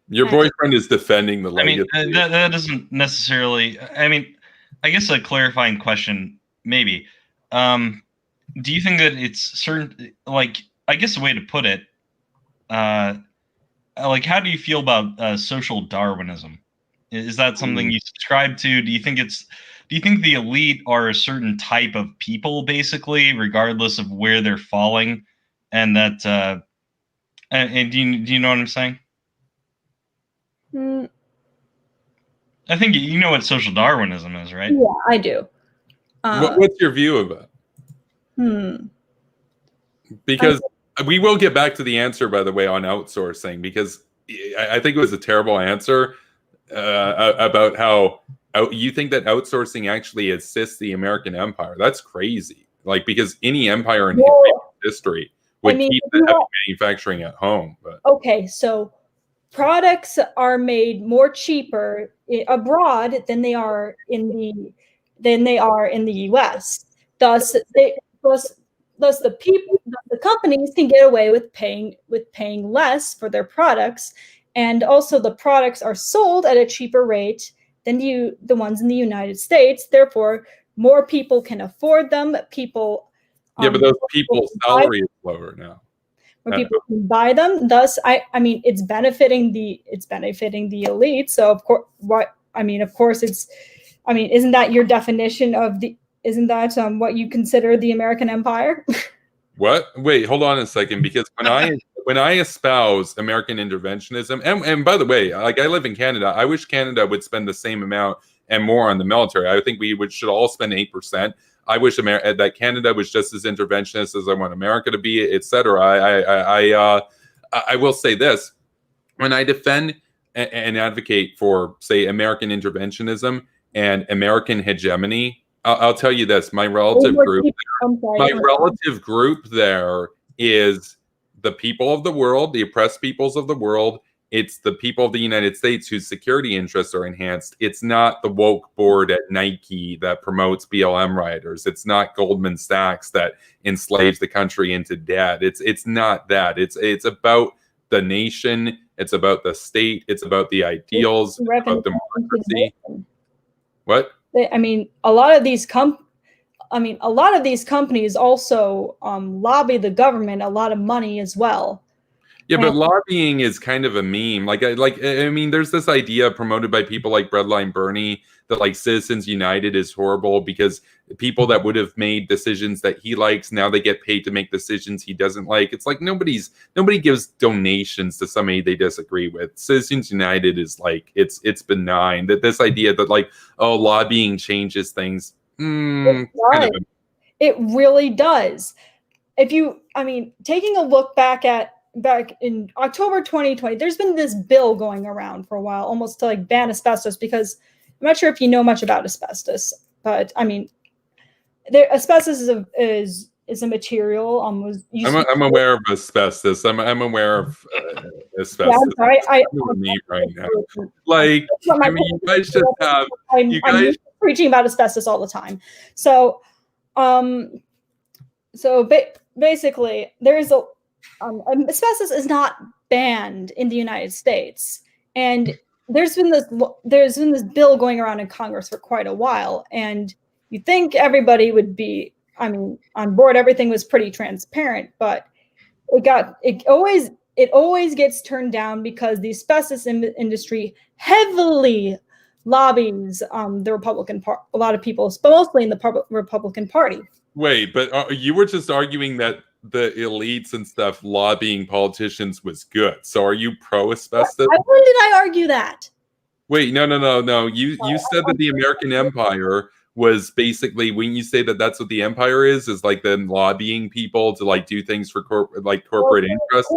Your boyfriend is defending the legacy. I mean, that doesn't necessarily. I mean, I guess a clarifying question, maybe. Do you think that it's certain? Like, I guess a way to put it, like, how do you feel about social Darwinism? Is that something you subscribe to? Do you think the elite are a certain type of people, basically, regardless of where they're falling, and that? And do you know what I'm saying? I think you know what social Darwinism is, right? Yeah, I do. What's your view of it? Because we will get back to the answer, by the way, on outsourcing, because I think it was a terrible answer about how you think that outsourcing actually assists the American empire. That's crazy. Like, because any empire in history would keep the heavy manufacturing at home. But. Okay, so products are made more cheaper abroad than they are in the U.S. Thus, the companies can get away with paying less for their products, and also the products are sold at a cheaper rate than the ones in the United States. Therefore, more people can afford them. But those people's salary is lower now. Where people can buy them. Thus, I mean, it's benefiting the elite. So of course, isn't that your definition of the? Isn't that what you consider the American empire? What? Wait, hold on a second. Because when I espouse American interventionism, and by the way, like, I live in Canada, I wish Canada would spend the same amount and more on the military. I think we should all spend 8%. I wish that Canada was just as interventionist as I want America to be, etc. I will say this: when I defend and advocate for, say, American interventionism and American hegemony, I'll tell you this: my relative group there is the people of the world, the oppressed peoples of the world. It's the people of the United States whose security interests are enhanced. It's not the woke board at Nike that promotes BLM rioters. It's not Goldman Sachs that enslaves the country into debt. It's not that. It's about the nation. It's about the state. It's about the ideals. It's about democracy. What? I mean, a lot of these companies also lobby the government a lot of money as well. Yeah, but lobbying is kind of a meme. I mean, there's this idea promoted by people like Breadline Bernie that, like, Citizens United is horrible because people that would have made decisions that he likes, now they get paid to make decisions he doesn't like. It's like nobody gives donations to somebody they disagree with. Citizens United is like, it's benign. That this idea that, like, oh, lobbying changes things. It really does. Taking a look back in October 2020, there's been this bill going around for a while, almost to, like, ban asbestos, because I'm not sure if you know much about asbestos, but I mean, asbestos is a material. I'm aware of asbestos. I'm aware of asbestos. Yeah, I'm sorry. I'm right now. Like, I mean, you guys just have. I'm preaching about asbestos all the time. So, basically, there's a. Asbestos is not banned in the United States, and there's been this bill going around in Congress for quite a while, and you'd think everybody would be, on board. Everything was pretty transparent, but it always gets turned down because the asbestos industry heavily lobbies the Republican Party, a lot of people, mostly in the Republican Party. Wait, but you were just arguing that the elites and stuff lobbying politicians was good. So are you pro asbestos? When did I argue that? Wait, no. You said that the American empire was basically, when you say that that's what the empire is like them lobbying people to, like, do things for corporate interests.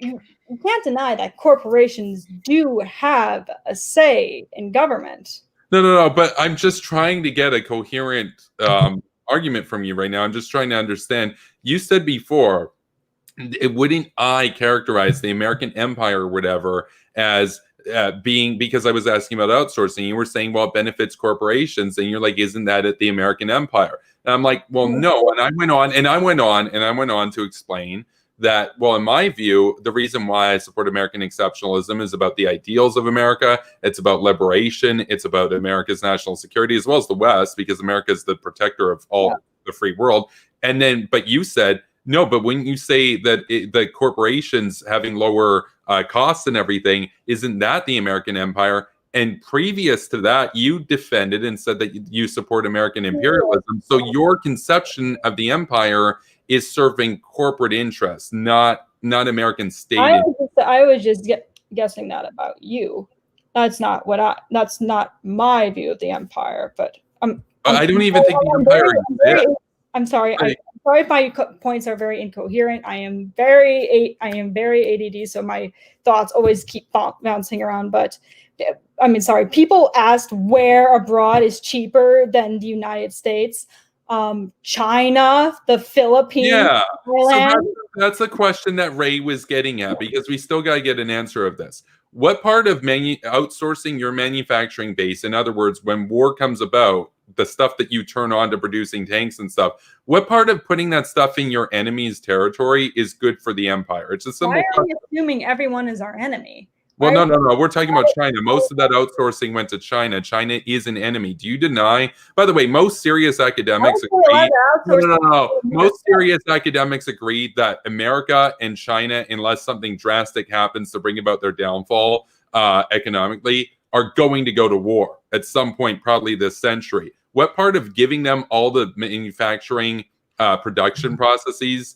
You can't deny that corporations do have a say in government. No. But I'm just trying to get a coherent argument from you right now. I'm just trying to understand. You said before, wouldn't I characterize the American empire or whatever as being, because I was asking about outsourcing, you were saying, well, it benefits corporations, and you're like, isn't that at the American empire? And I'm like, well, no. And I went on to explain that, well, in my view, the reason why I support American exceptionalism is about the ideals of America. It's about liberation. It's about America's national security, as well as the West, because America is the protector of all the free world. And then, but you said, no, but when you say that the corporations having lower costs and everything, isn't that the American empire? And previous to that, you defended and said that you support American imperialism. So your conception of the empire is serving corporate interests, not American state. I was just guessing that about you. That's not my view of the empire. But I don't even think the empire exists. I'm sorry. I'm sorry if my points are very incoherent. I am very ADD, so my thoughts always keep bouncing around. But I mean, sorry. People asked where abroad is cheaper than the United States. China, the Philippines, yeah. Thailand. So that's a question that Ray was getting at, because we still got to get an answer of this. What part of outsourcing your manufacturing base, in other words, when war comes about, the stuff that you turn on to producing tanks and stuff, what part of putting that stuff in your enemy's territory is good for the empire? It's a simple question. Why are we assuming everyone is our enemy? Well, no. We're talking about China. Most of that outsourcing went to China. China is an enemy. Do you deny? By the way, most serious academics agree. No. Most serious academics agree that America and China, unless something drastic happens to bring about their downfall economically, are going to go to war at some point, probably this century. What part of giving them all the manufacturing production processes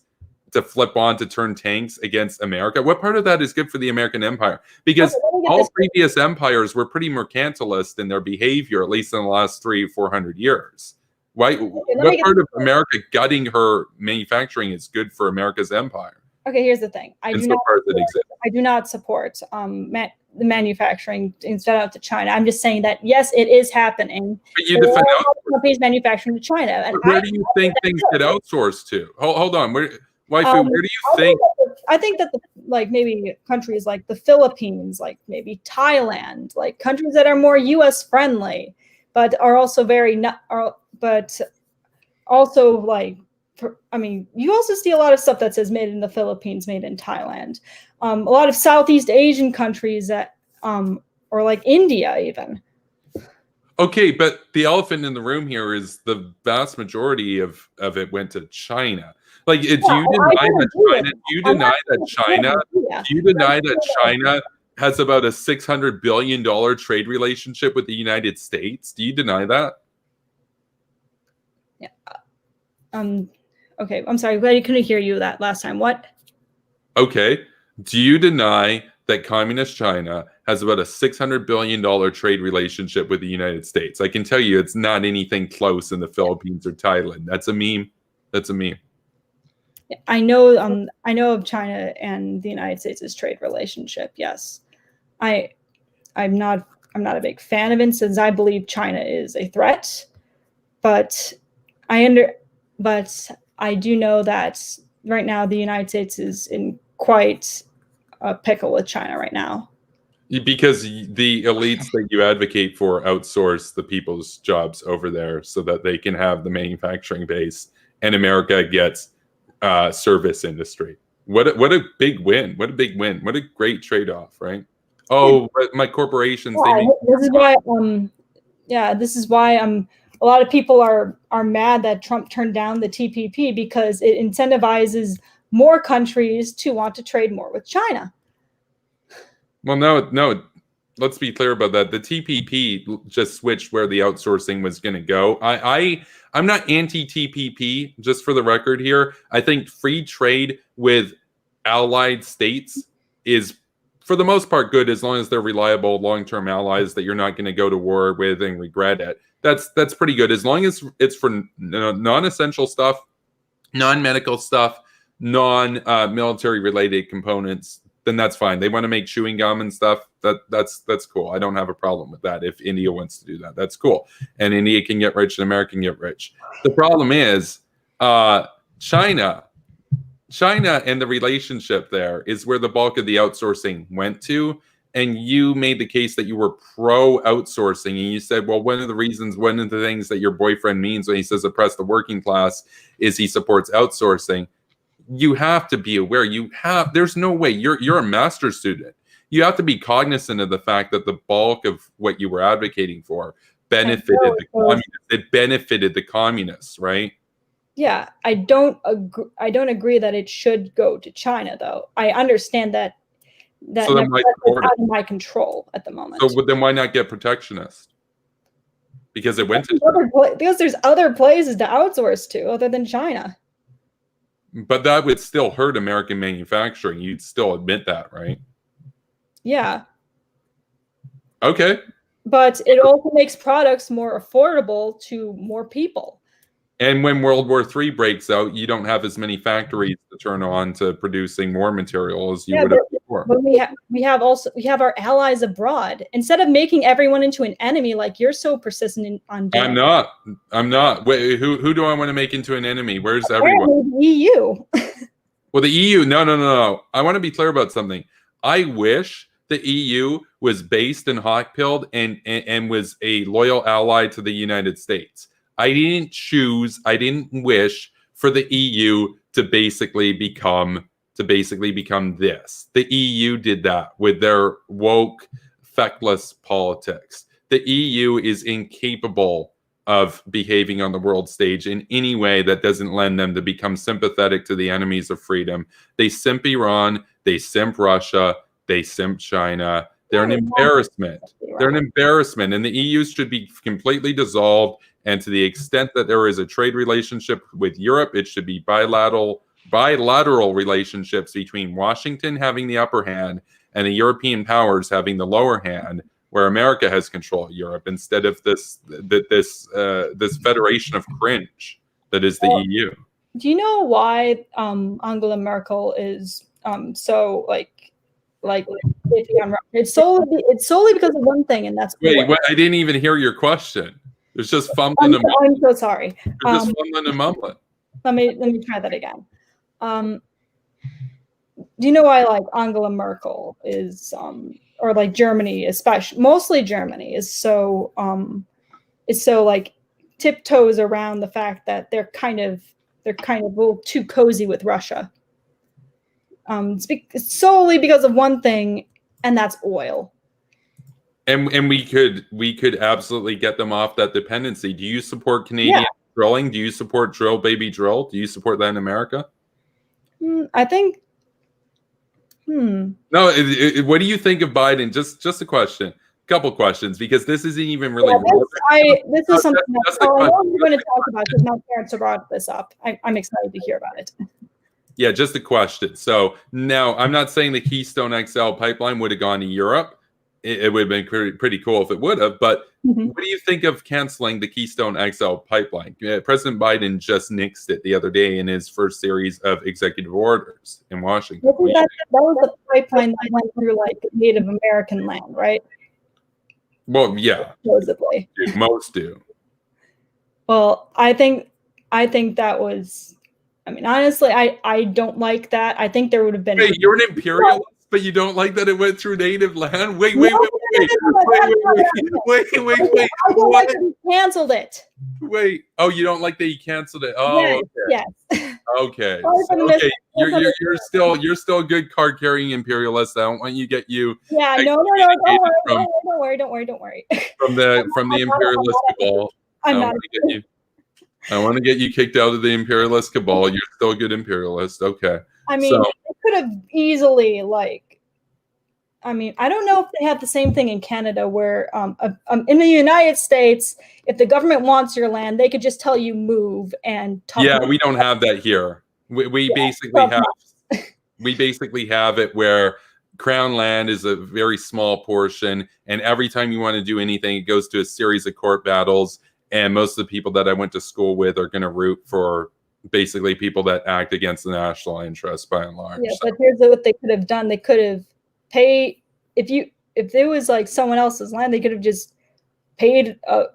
to flip on to turn tanks against America, what part of that is good for the American empire? Because all previous empires were pretty mercantilist in their behavior, at least in the last 300-400 years. Why? What part of America gutting her manufacturing is good for America's empire? Okay, here's the thing. I do not support the manufacturing instead of to China. I'm just saying that yes, it is happening. But you defend companies manufacturing to China. And where do you think things get outsourced to? Hold on. Waifu, where do you think? I think that maybe countries like the Philippines, like maybe Thailand, like countries that are more U.S. friendly, but are also you also see a lot of stuff that says made in the Philippines, made in Thailand. A lot of Southeast Asian countries that, or like India even. Okay, but the elephant in the room here is the vast majority of it went to China. Like, do you deny that China has about a $600 billion trade relationship with the United States? Do you deny that? Yeah. Okay, I'm sorry. Glad I couldn't hear you that last time. What? Okay. Do you deny that communist China has about a $600 billion trade relationship with the United States? I can tell you it's not anything close in the Philippines or Thailand. That's a meme. That's a meme. I know of China and the United States' trade relationship. Yes. I'm not a big fan of it, since I believe China is a threat. But I do know that right now the United States is in quite a pickle with China right now. Because the elites that you advocate for outsource the people's jobs over there so that they can have the manufacturing base, and America gets service industry. What a big win. What a big win. What a great trade-off, right? Oh, but my corporations, this is why a lot of people are mad that Trump turned down the TPP, because it incentivizes more countries to want to trade more with China. Well, no. Let's be clear about that. The TPP just switched where the outsourcing was going to go. I'm not anti-TPP, just for the record here. I think free trade with allied states is, for the most part, good, as long as they're reliable long-term allies that you're not going to go to war with and regret it. That's pretty good, as long as it's for non-essential stuff, non-medical stuff, non-military related components. Then that's fine. They want to make chewing gum and stuff. That's cool. I don't have a problem with that. If India wants to do that, that's cool. And India can get rich and America can get rich. The problem is China and the relationship there is where the bulk of the outsourcing went to. And you made the case that you were pro outsourcing, and you said, well, one of the things that your boyfriend means when he says oppress the working class is he supports outsourcing. you have to be aware. There's no way you're a master's student. You have to be cognizant of the fact that the bulk of what you were advocating for benefited the communists. It benefited the communists, right? Yeah, I don't agree that it should go to China, though. I understand that so then why it's out of my control at the moment. So then why not get protectionist? Because it went to because there's other places to outsource to other than China. But that would still hurt American manufacturing. You'd still admit that, right? Yeah. Okay. But it also makes products more affordable to more people. And when World War III breaks out, you don't have as many factories to turn on to producing more material as you would have before. But we have our allies abroad. Instead of making everyone into an enemy, like you're so persistent on doing. I'm not. Wait, who do I want to make into an enemy? Where's everyone? The EU. Well, the EU. No. I want to be clear about something. I wish the EU was based and hawk-pilled and was a loyal ally to the United States. I didn't wish for the EU to basically become this. The EU did that with their woke, feckless politics. The EU is incapable of behaving on the world stage in any way that doesn't lend them to become sympathetic to the enemies of freedom. They simp Iran, they simp Russia, they simp China. They're an embarrassment. They're an embarrassment, and the EU should be completely dissolved. And to the extent that there is a trade relationship with Europe, it should be bilateral relationships between Washington having the upper hand and the European powers having the lower hand, where America has control of Europe instead of this federation of cringe that is the EU. Do you know why Angela Merkel is so like it's solely because of one thing, and that's wait, I didn't even hear your question. It's just fumbling. I'm so sorry. Just fumbling and mumbling. Let me try that again. Do you know why like Angela Merkel is or like Germany, especially mostly Germany, is so like tiptoes around the fact that they're kind of a little too cozy with Russia. It's solely because of one thing, and that's oil. And we could absolutely get them off that dependency. Do you support Canadian drilling? Do you support drill baby drill? Do you support that in America? I think. No. What do you think of Biden? Just a question. Couple questions, because this isn't even really. This is something that I know we're going to talk about because my parents have brought this up. I'm excited to hear about it. Yeah, just a question. So now I'm not saying the Keystone XL pipeline would have gone to Europe. It would have been pretty cool if it would have. But what do you think of canceling the Keystone XL pipeline? President Biden just nixed it the other day in his first series of executive orders in Washington. That was the pipeline that went through like Native American land, right? Well, yeah. Supposedly. Most do. Well, I think that was. I mean, honestly, I don't like that. I think there would have been. Wait, you're an imperialist, but you don't like that it went through native land? Wait. I don't like that he canceled it. Wait. Oh, you don't like that he canceled it? Oh, yes. Okay. Okay. You're still a good card carrying imperialist. I don't want you get you. Yeah. No. Don't worry. From the imperialist cabal. I'm not. I want to get you kicked out of the imperialist cabal. You're still a good imperialist. Okay. I mean, it could have easily I don't know if they have the same thing in Canada where in the United States, if the government wants your land, they could just tell you move and talk. Yeah, we don't have that here. We basically have it where Crown land is a very small portion, and every time you want to do anything, it goes to a series of court battles. And most of the people that I went to school with are going to root for basically people that act against the national interest by and large. Yeah, but here's what they could have done. They could have paid if there was like someone else's land, they could have just paid a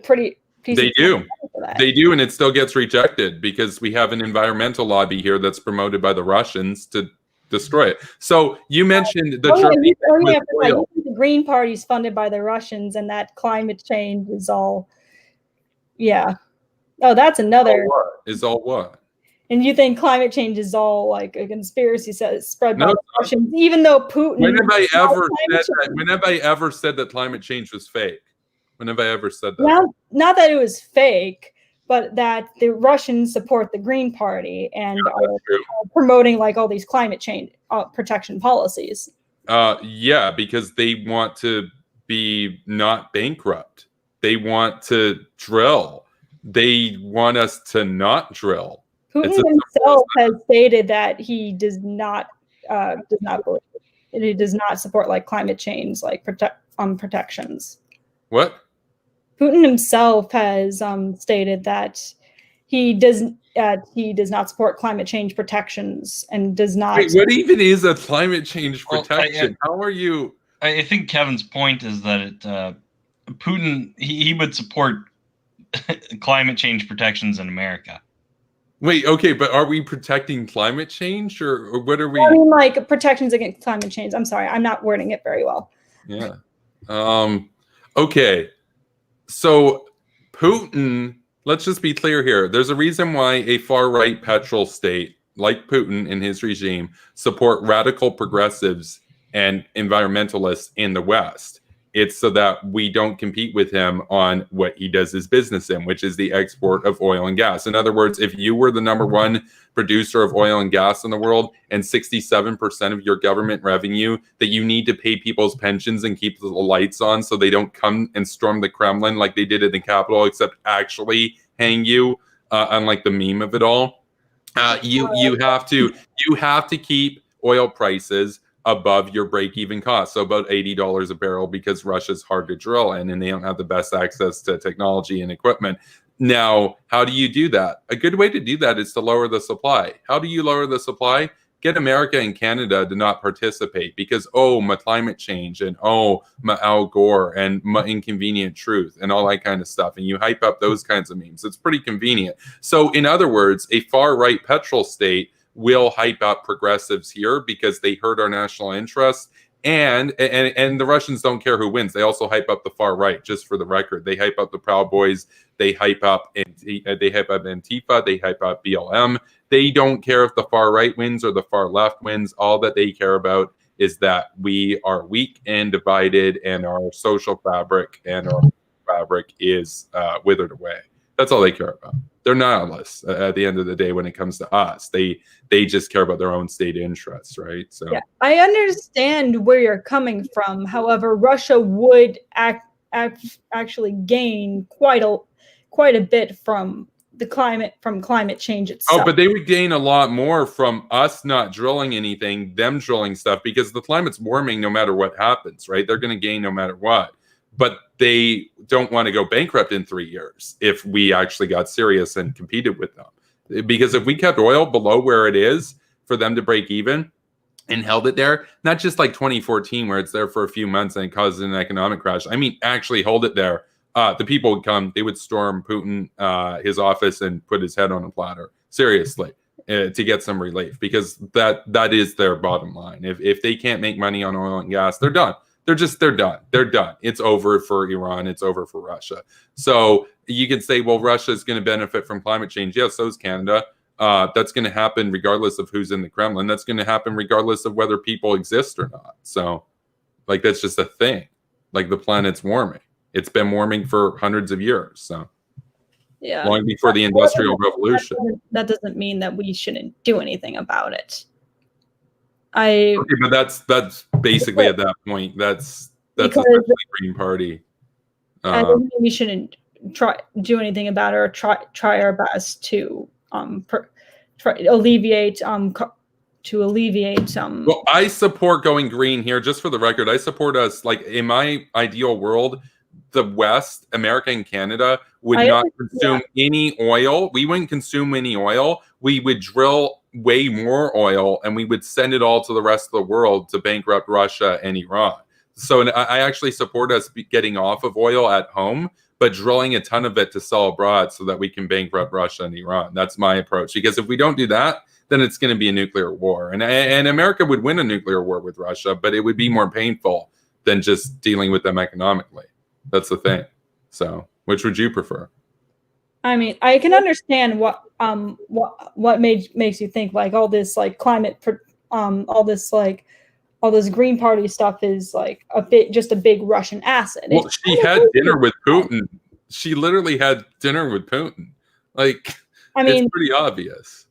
pretty piece. They do, and it still gets rejected because we have an environmental lobby here that's promoted by the Russians to destroy it. So you mentioned the the Green Party's funded by the Russians, and that climate change is all. Yeah. Oh, that's another. Is all what? And you think climate change is all like a conspiracy spread by No, the Russians, even though Putin. When have I ever said that? When have I ever said that climate change was fake? When have I ever said that? Well, not that it was fake, but that the Russians support the Green Party and are promoting like all these climate change protection policies. Yeah, because they want to be not bankrupt. They want to drill. They want us to not drill. Putin himself has stated that he does not believe it. He does not support like climate change, like protections. What? Putin himself has stated that he does not support climate change protections and does not. Wait, what even is a climate change protection? How are you? I think Kevin's point is that Putin he would support climate change protections in America. Wait, okay, but are we protecting climate change or what are we? I mean, like protections against climate change. I'm sorry, I'm not wording it very well. Yeah. Okay. So Putin, let's just be clear here. There's a reason why a far-right petrol state like Putin and his regime support radical progressives and environmentalists in the West. It's so that we don't compete with him on what he does his business in, which is the export of oil and gas. In other words, if you were the #1 producer of oil and gas in the world and 67% of your government revenue that you need to pay people's pensions and keep the lights on so they don't come and storm the Kremlin like they did in the Capitol, except actually hang you, unlike the meme of it all, you have to keep oil prices above your break-even cost, so about $80 a barrel, because Russia's hard to drill in and they don't have the best access to technology and equipment. Now, how do you do that? A good way to do that is to lower the supply. How do you lower the supply? Get America and Canada to not participate because, my climate change and, my Al Gore and my inconvenient truth and all that kind of stuff. And you hype up those kinds of memes. It's pretty convenient. So in other words, a far-right petrol state will hype up progressives here because they hurt our national interests. And the Russians don't care who wins. They also hype up the far right, just for the record. They hype up the Proud Boys. They hype up Antifa. They hype up BLM. They don't care if the far right wins or the far left wins. All that they care about is that we are weak and divided and our social fabric and our fabric is withered away. That's all they care about. They're nihilists at the end of the day when it comes to us. They just care about their own state interests, right? So yeah, I understand where you're coming from. However, Russia would actually gain quite a bit from climate change itself. Oh, but they would gain a lot more from us not drilling anything, them drilling stuff, because the climate's warming no matter what happens, right? They're going to gain no matter what. But they don't want to go bankrupt in 3 years if we actually got serious and competed with them. Because if we kept oil below where it is for them to break even and held it there, not just like 2014 where it's there for a few months and it causes an economic crash. I mean, actually hold it there. The people would come, they would storm Putin, his office and put his head on a platter. Seriously. To get some relief, because that is their bottom line. If they can't make money on oil and gas, they're done. They're done. They're done. It's over for Iran. It's over for Russia. So you can say, well, Russia is going to benefit from climate change. Yes, so is Canada. That's going to happen regardless of who's in the Kremlin. That's going to happen regardless of whether people exist or not. So, like, that's just a thing. Like, the planet's warming. It's been warming for hundreds of years. So, yeah, long before the Industrial Revolution. That doesn't mean that we shouldn't do anything about it. Okay, but that's basically at that point. That's essentially the Green Party. I don't think we shouldn't do anything about it or try our best to alleviate. Well, I support going green here. Just for the record, I support us. Like, in my ideal world, the West, America and Canada, would not consume any oil. We wouldn't consume any oil. We would drill way more oil and we would send it all to the rest of the world to bankrupt Russia and Iran. So I actually support us getting off of oil at home, but drilling a ton of it to sell abroad so that we can bankrupt Russia and Iran. That's my approach. Because if we don't do that, then it's going to be a nuclear war. And America would win a nuclear war with Russia, but it would be more painful than just dealing with them economically. That's the thing. So which would you prefer? I mean, I can understand what what makes you think like all this like climate, all this Green Party stuff is like just a big Russian asset? Well, she had dinner with Putin. She literally had dinner with Putin. Like, I mean, it's pretty obvious.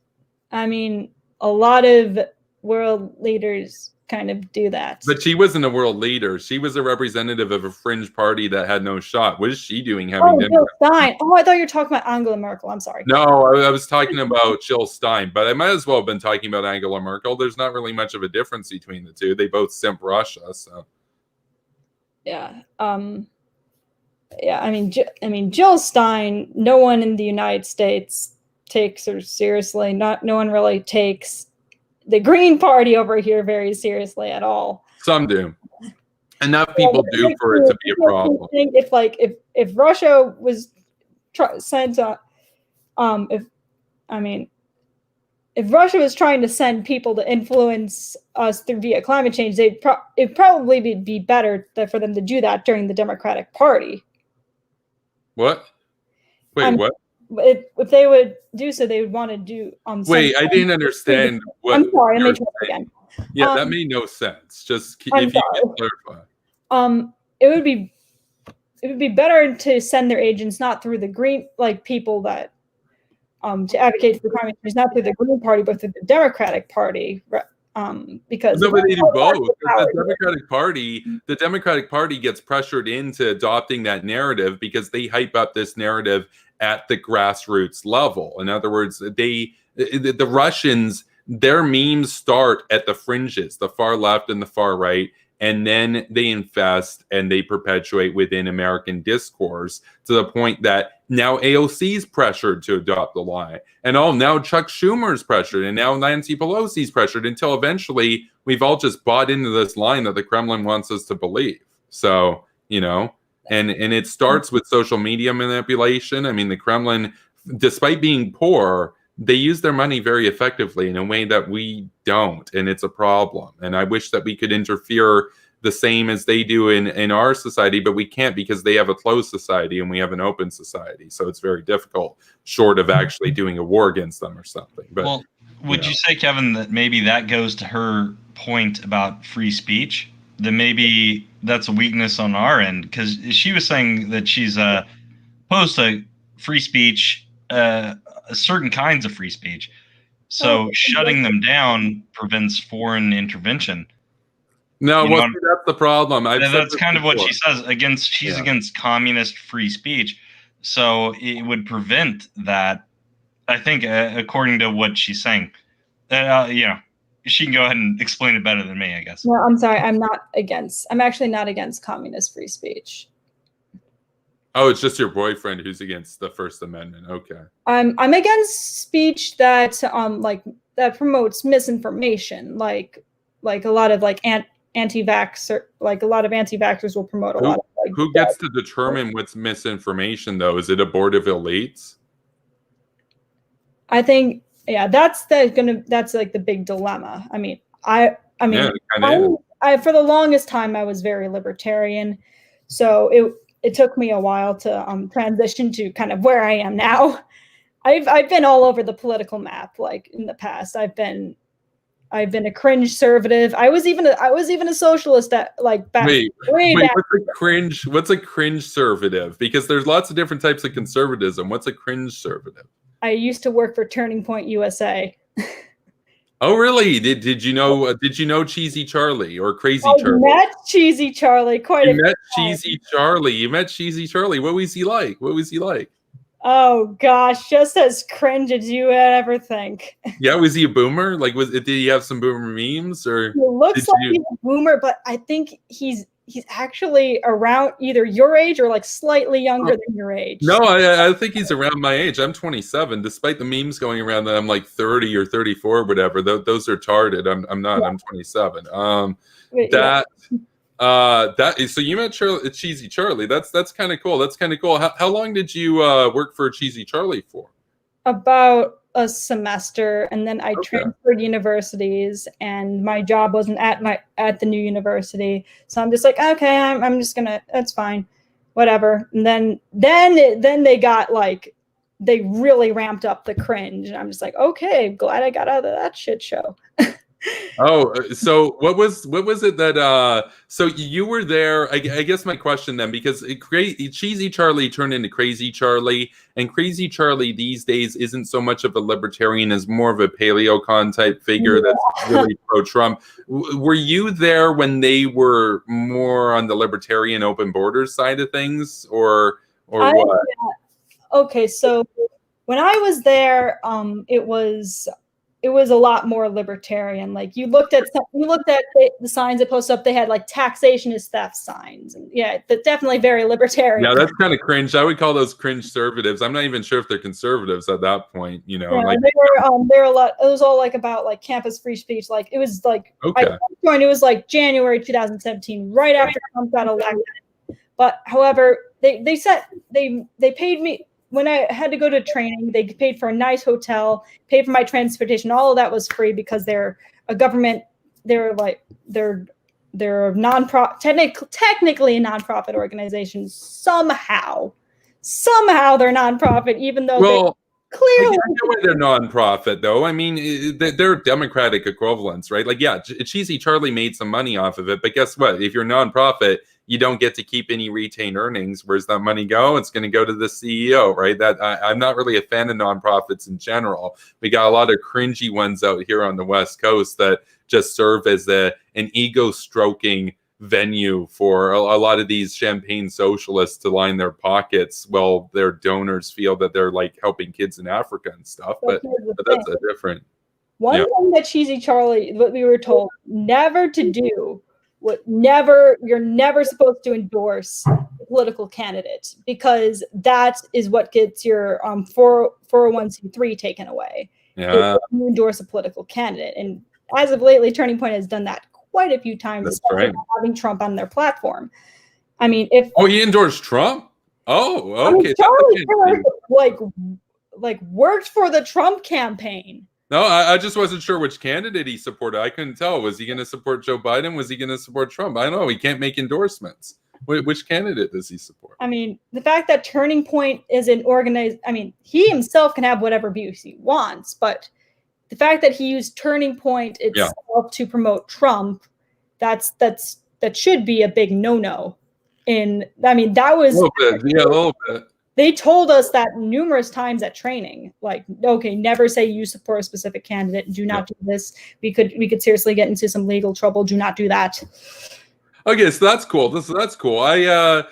I mean, a lot of world leaders kind of do that. But she wasn't a world leader. She was a representative of a fringe party that had no shot. What is she doing having dinner? Jill Stein. Oh, I thought you were talking about Angela Merkel. I'm sorry. No, I was talking about Jill Stein, but I might as well have been talking about Angela Merkel. There's not really much of a difference between the two. They both simp Russia, so. Yeah. Yeah. I mean, Jill Stein. No one in the United States takes her seriously. No one really takes the Green Party over here very seriously at all. Some do. Enough people do for it to be a problem. If Russia was sent if Russia was trying to send people to influence us via climate change, it'd probably be better for them to do that during the Democratic Party. What? Wait, what? If they would do so, they would want to do. Wait, I didn't understand what. I'm sorry. Let me try it again. Yeah, that made no sense. Just if you can clarify. It would be better to send their agents not through the Green, like people that to advocate for climate change, not through the Green Party, but through the Democratic Party. Because nobody do both. The Democratic Party gets pressured into adopting that narrative because they hype up this narrative at the grassroots level. In other words, the Russians, their memes start at the fringes, the far left and the far right, and then they infest and they perpetuate within American discourse to the point that now AOC is pressured to adopt the lie. And now Chuck Schumer's pressured, and now Nancy Pelosi's pressured, until eventually we've all just bought into this line that the Kremlin wants us to believe. So, and it starts with social media manipulation. I mean, the Kremlin, despite being poor, they use their money very effectively in a way that we don't, and it's a problem. And I wish that we could interfere the same as they do in our society, but we can't because they have a closed society and we have an open society. So it's very difficult, short of actually doing a war against them or something. But well, would you say, Kevin, that maybe that goes to her point about free speech? That maybe that's a weakness on our end, because she was saying that she's opposed to free speech, certain kinds of free speech. So shutting them down prevents foreign intervention. No, that's the problem. That's kind of what she says. She's against communist free speech, so it would prevent that. I think, according to what she's saying, she can go ahead and explain it better than me, I guess. No, I'm sorry. I'm actually not against communist free speech. Oh, it's just your boyfriend who's against the First Amendment. Okay. I'm against speech that that promotes misinformation, like a lot of anti-vaxxer, a lot of anti-vaxxers will promote a lot of who gets to determine what's misinformation though? Is it a board of elites? I think that's the big dilemma. I mean, for the longest time I was very libertarian, so it took me a while to transition to kind of where I am now. I've been all over the political map. Like in the past, I've been a cringe conservative. I was even a socialist at back. Wait, what's a cringe conservative? Because there's lots of different types of conservatism. What's a cringe conservative? I used to work for Turning Point USA. Oh, really? Did you know Cheesy Charlie or Crazy Charlie? I met Cheesy Charlie You met Cheesy Charlie. What was he like? Oh gosh, just as cringe as you would ever think. Yeah, was he a boomer? Did he have some boomer memes, or? He looks like he's a boomer, but I think he's actually around either your age or slightly younger than your age. No, I think he's around my age. I'm 27. Despite the memes going around that I'm 30 or 34 or whatever, those are tarded. I'm not. Yeah. I'm 27. So you met Cheesy Charlie. That's kind of cool. How long did you work for Cheesy Charlie for? About a semester, and then I transferred universities, and my job wasn't at the new university, so I'm just okay, I'm just gonna, that's fine, whatever. And then they got they really ramped up the cringe, and I'm just like, okay, glad I got out of that shit show. Oh, so what was it that so you were there? I guess my question then, because Cheesy Charlie turned into Crazy Charlie, and Crazy Charlie these days isn't so much of a libertarian as more of a paleocon type figure that's really pro-Trump. Were you there when they were more on the libertarian open borders side of things, or what? Okay, so when I was there, it was a lot more libertarian. Like you looked at the signs that posted up. They had like taxation is theft signs, and yeah, that's definitely very libertarian. Yeah, that's kind of cringe. I would call those cringe conservatives. I'm not even sure if they're conservatives at that point. You know, yeah, like they were a lot. It was all like about like campus free speech. Like it was like okay. I joined. It was like January 2017, right after Trump got elected. But however, they paid me. When I had to go to training, they paid for a nice hotel, paid for my transportation. All of that was free because they're a government. They're a non-profit, technically a non-profit organization. Somehow they're non-profit, even though clearly I know why they're non-profit though. I mean, they're democratic equivalents, right? Like, yeah, Cheesy Charlie made some money off of it, but guess what? If you're non-profit, you don't get to keep any retained earnings. Where's that money go? It's going to go to the CEO, right? I'm not really a fan of nonprofits in general. We got a lot of cringy ones out here on the West Coast that just serve as an ego-stroking venue for a lot of these champagne socialists to line their pockets while their donors feel that they're like helping kids in Africa and stuff. But that's a different. One thing that Cheesy Charlie, what we were told never to do. You're never supposed to endorse a political candidate, because that is what gets your 401c3 taken away. Yeah, you endorse a political candidate, and as of lately, Turning Point has done that quite a few times. That's right. Having Trump on their platform. I mean, he endorsed Trump. Oh, okay. I mean, Charlie worked for the Trump campaign. No, I just wasn't sure which candidate he supported. I couldn't tell. Was he going to support Joe Biden? Was he going to support Trump? I don't know. He can't make endorsements. Which candidate does he support? I mean, the fact that Turning Point is an organized, I mean, he himself can have whatever views he wants, but the fact that he used Turning Point itself to promote Trump, that should be a big no-no. That was a little bit. They told us that numerous times at training, like, okay, never say you support a specific candidate. Do not do this. We could seriously get into some legal trouble. Do not do that. Okay, so that's cool. That's cool. I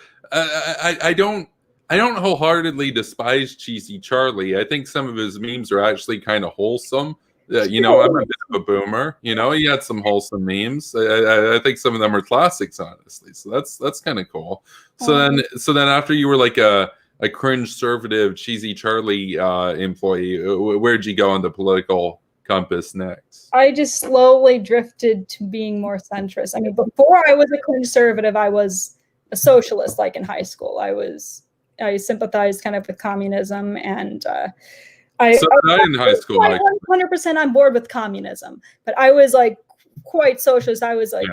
don't wholeheartedly despise Cheesy Charlie. I think some of his memes are actually kind of wholesome. You know, I'm a bit of a boomer. You know, he had some wholesome memes. I think some of them are classics, honestly. So that's kind of cool. So then after you were like a cringe conservative Cheesy Charlie employee, where'd you go on the political compass next? I just slowly drifted to being more centrist. I mean, before I was a conservative, I was a socialist. Like in high school, I sympathized kind of with communism, and I in high school, I was 100% on board with communism, but I was like quite socialist. I was like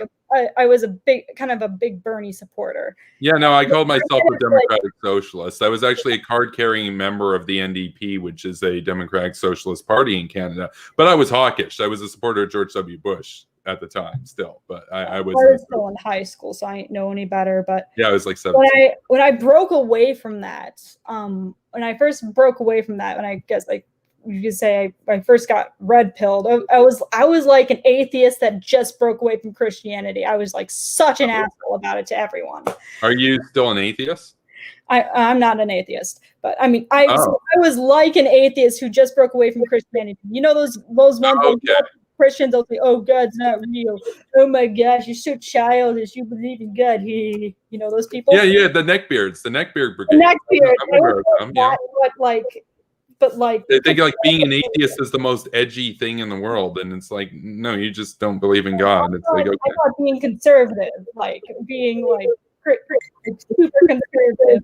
I was a big Bernie supporter. Yeah, no, I called myself a democratic socialist. I was actually a card-carrying member of the NDP, which is a democratic socialist party in Canada. But I was hawkish. I was a supporter of George W. Bush at the time still. But I was still in high school, so I didn't know any better. But yeah, I was like 17. When I broke away from that, when I first broke away from that, when I guess like you could say I first got red pilled. I was like an atheist that just broke away from Christianity. I was like such an asshole about it to everyone. Are you still an atheist? I'm not an atheist, but I mean I was like an atheist who just broke away from Christianity. You know those ones that Christians will say, "Oh, God's not real. Oh my gosh, you're so childish. You believe in God." You know those people. Yeah, the neckbeards, the neckbeard brigade. The neckbeard. But they think like being an atheist is the most edgy thing in the world, and it's like, no, you just don't believe in God. It's like, okay. I thought being conservative, like being like super conservative,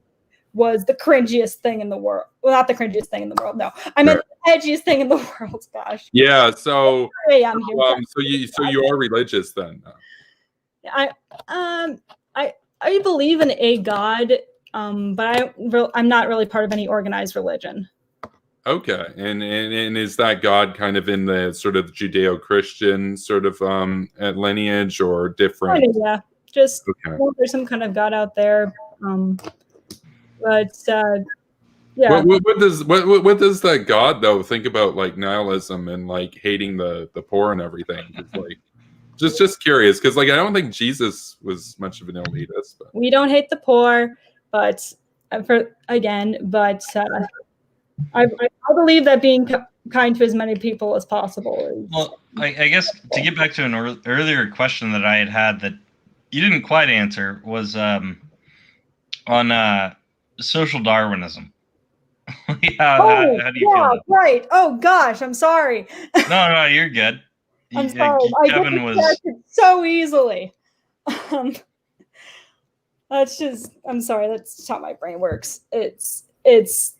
was the cringiest thing in the world. Well, not the cringiest thing in the world. No, I meant the edgiest thing in the world. Gosh. Yeah. So. I'm here. So you are religious then? I believe in a God, but I'm not really part of any organized religion. Okay, and is that God kind of in the sort of Judeo-Christian sort of lineage or different? Yeah, just Okay. well, there's some kind of God out there, but yeah. What does that God though think about like nihilism and like hating the poor and everything? It's like just curious because like I don't think Jesus was much of an elitist. But. We don't hate the poor, but I believe that being kind to as many people as possible is. Well, I guess to get back to an earlier question that I had that you didn't quite answer was on social Darwinism. How do you feel? Right. Oh gosh, I'm sorry. No, you're good. I'm sorry. Kevin I get so easily. That's just. I'm sorry. That's how my brain works. It's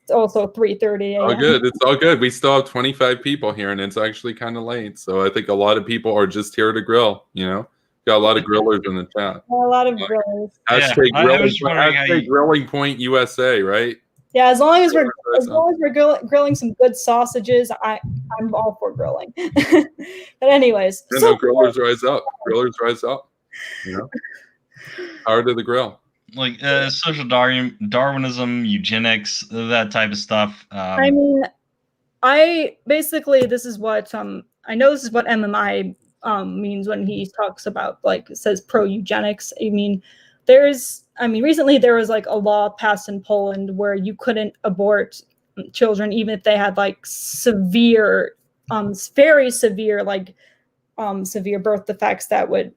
also 3:30 a.m. Oh, good. It's all good. We still have 25 people here, and it's actually kind of late. So I think a lot of people are just here to grill. You know, got a lot of grillers in the chat. A lot of grillers. Hashtag grilling point USA, right? Yeah, as long as we're grilling some good sausages, I'm all for grilling. But anyways, so grillers rise up. Grillers rise up. You know, power to the grill. Like social Darwinism, eugenics, that type of stuff. I mean, this is what I know. This is what MMI means when he talks about like says pro eugenics. I mean, recently there was like a law passed in Poland where you couldn't abort children even if they had like severe, very severe, like severe birth defects that would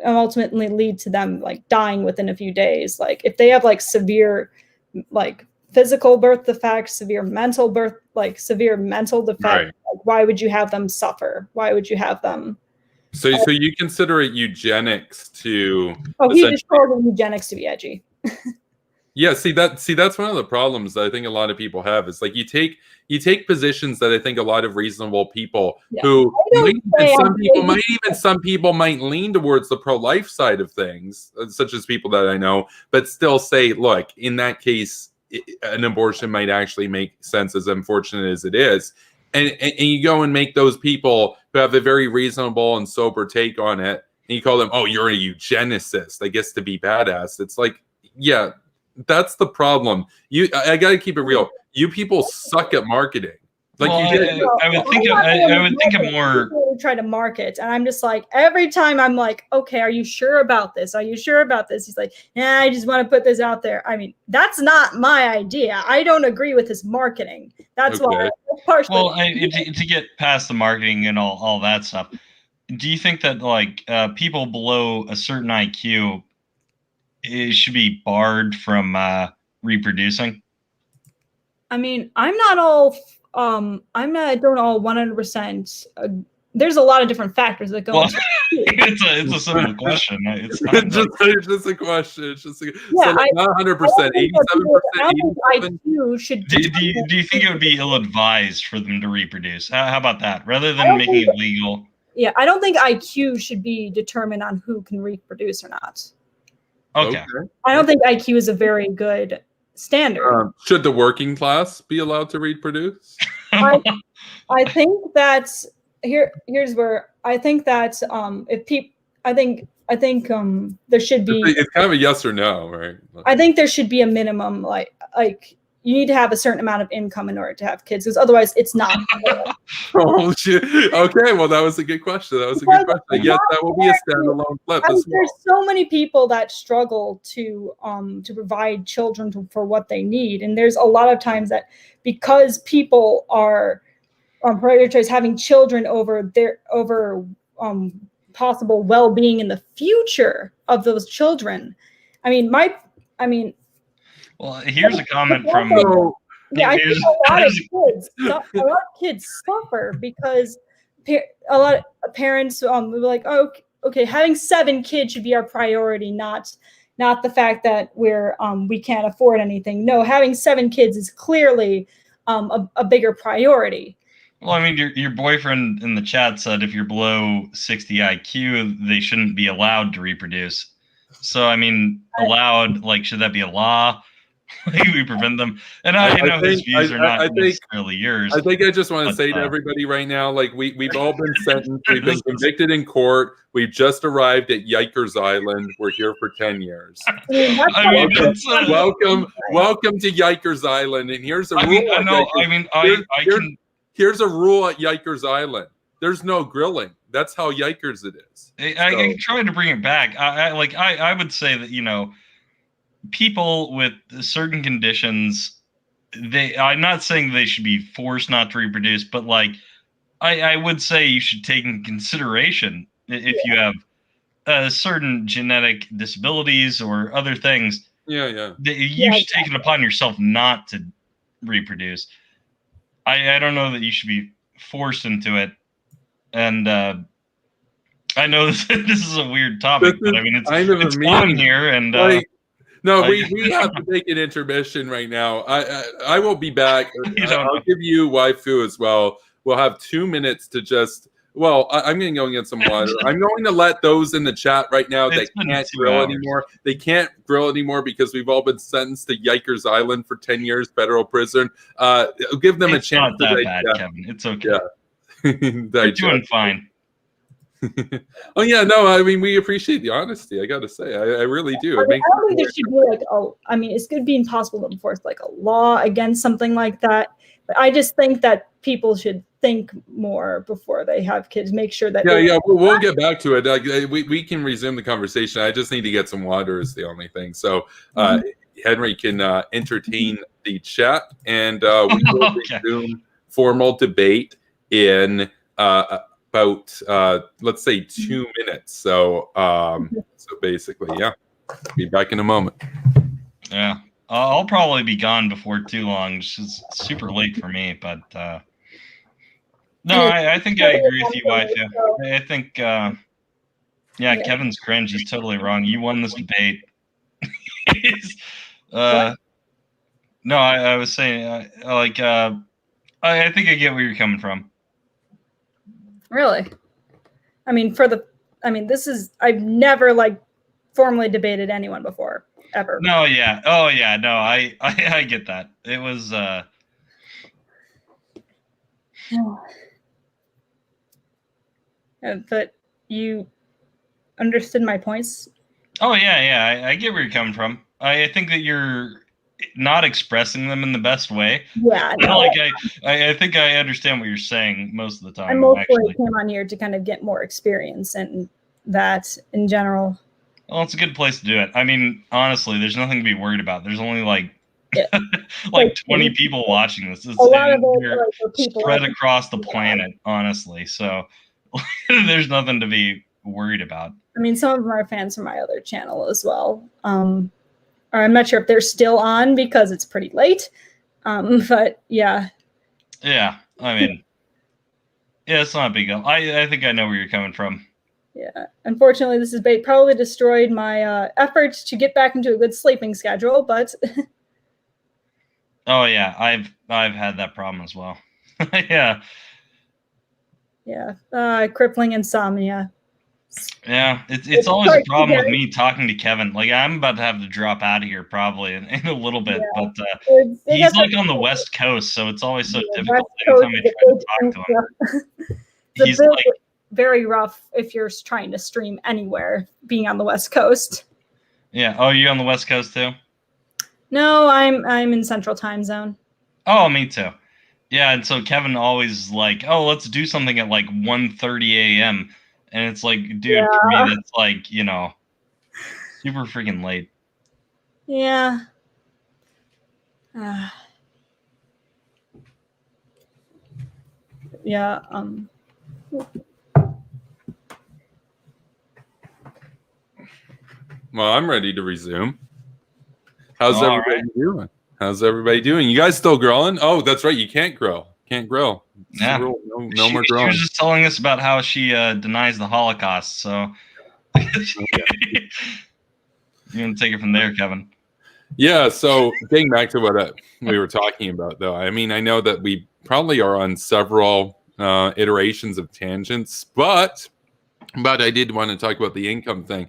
ultimately lead to them like dying within a few days. Like if they have like severe, like physical birth defects, severe mental defects, right. Like, why would you have them suffer? Why would you have them? So you consider it eugenics to? Oh, he just called it eugenics to be edgy. Yeah, that's one of the problems that I think a lot of people have. Is like you take positions that I think a lot of reasonable people who some people might lean towards the pro-life side of things, such as people that I know, but still say, look, in that case, an abortion might actually make sense, as unfortunate as it is. And you go and make those people who have a very reasonable and sober take on it, and you call them, oh, you're a eugenicist, I guess, to be badass. It's like, yeah, that's the problem. I got to keep it real. You people suck at marketing. Like well, you did. I would think of more. Try to market, and I'm just like every time I'm like, okay, are you sure about this? Are you sure about this? He's like, yeah, I just want to put this out there. I mean, that's not my idea. I don't agree with his marketing. That's why. Partially. Well, to get past the marketing and all that stuff, do you think that like people below a certain IQ should be barred from reproducing? I mean, I don't all 100%. There's a lot of different factors that go into it. It's a simple question. It's just a question. It's just not 100%, 87%. Do you think it would be ill-advised for them to reproduce? How about that? Rather than making it legal. Yeah, I don't think IQ should be determined on who can reproduce or not. Okay. I don't think IQ is a very good standard. Should the working class be allowed to reproduce? I think that's here's where I think that if people, I think there should be. It's kind of a yes or no, right? I think there should be a minimum, like you need to have a certain amount of income in order to have kids, because otherwise it's not. Oh shit! Okay, well that was a good question. Yes, that will be a standalone flip. There's so many people that struggle to provide children for what they need, and there's a lot of times that because people are prioritize having children over possible well-being in the future of those children. Well, here's a comment from. I think a lot of kids suffer because a lot of parents were like, oh, okay, having 7 kids should be our priority, not the fact that we can't afford anything. No, having 7 kids is clearly a bigger priority. Well, I mean, your boyfriend in the chat said if you're below 60 IQ, they shouldn't be allowed to reproduce. So, I mean, allowed, like, should that be a law? We prevent them. And I know his views are not necessarily yours. I think I just want to say to everybody right now, like we've all been sentenced, we've been convicted in court. We've just arrived at Yikers Island. We're here for 10 years. Welcome to Yikers Island. And here's a rule. Here's a rule at Yikers Island. There's no grilling. That's how Yikers it is. I tried to bring it back. I would say that, you know, people with certain conditions, I'm not saying they should be forced not to reproduce, but like I would say you should take in consideration if you have certain genetic disabilities or other things. You should take it upon yourself not to reproduce. I don't know that you should be forced into it. And I know this is a weird topic, but I mean it's fun here, and we have to take an intermission right now. I will be back. I'll give you Waifu as well. We'll have 2 minutes to just. Well, I'm going to go and get some water. I'm going to let those in the chat right now that can't grill anymore. They can't grill anymore because we've all been sentenced to Yikers Island for 10 years, federal prison. Give them a chance. It's not that bad, Kevin. It's okay. Yeah. You're doing fine. Oh yeah, no, I mean we appreciate the honesty. I got to say, I really do. I don't think there should be like it's good being possible to enforce like a law against something like that. But I just think that people should think more before they have kids. Make sure that we'll get back to it. We can resume the conversation. I just need to get some water is the only thing. So Henry can entertain the chat, and we will resume formal debate in about let's say 2 minutes. So basically, be back in a moment. Yeah. I'll probably be gone before too long. It's super late for me, but no, I think I agree with you, Waifu. I think, Kevin's cringe. He's totally wrong. You won this debate. No, I was saying, I think I get where you're coming from. Really? I mean, I've never like formally debated anyone before. Ever. No, yeah. Oh, yeah. No, I get that. It was. But you understood my points. Oh yeah. I get where you're coming from. I think that you're not expressing them in the best way. Yeah. No. I think I understand what you're saying most of the time. I mostly came on here to kind of get more experience and that in general. Well, it's a good place to do it. I mean, honestly, there's nothing to be worried about. There's only like 20 people watching this. A lot of those people spread across the planet, honestly. So there's nothing to be worried about. I mean, some of them are fans from my other channel as well. Or I'm not sure if they're still on because it's pretty late. But yeah. Yeah, I mean, it's not a big deal. I think I know where you're coming from. Yeah, unfortunately, this debate probably destroyed my efforts to get back into a good sleeping schedule. But oh yeah, I've had that problem as well. Yeah, crippling insomnia. Yeah, it's always a problem with me talking to Kevin. Like I'm about to have to drop out of here probably in a little bit, but he's like on the West Coast, so it's always so difficult anytime I try to talk to him. He's like very rough if you're trying to stream anywhere, being on the West Coast. Yeah. Oh, you on the West Coast too? No, I'm in Central Time Zone. Oh, me too. Yeah, and so Kevin always like, oh, let's do something at like 1:30 a.m. And it's like, dude, for me, that's like, super freaking late. Yeah. Yeah. Well, I'm ready to resume. How's everybody doing? How's everybody doing? You guys still grilling? Oh, that's right. You can't grill. Can't grill. Yeah. No more grilling. She was just telling us about how she denies the Holocaust. So you want to take it from there, Kevin? Yeah. So getting back to what we were talking about, though, I mean, I know that we probably are on several iterations of tangents, but I did want to talk about the income thing.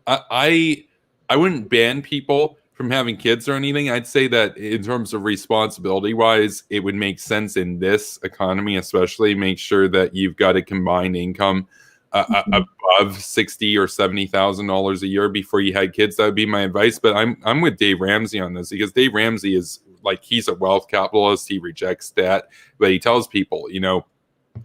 I wouldn't ban people from having kids or anything. I'd say that in terms of responsibility wise, it would make sense in this economy, especially make sure that you've got a combined income above $60,000 or $70,000 a year before you had kids. That would be my advice. But I'm with Dave Ramsey on this, because Dave Ramsey is like, he's a wealth capitalist. He rejects debt, but he tells people, you know,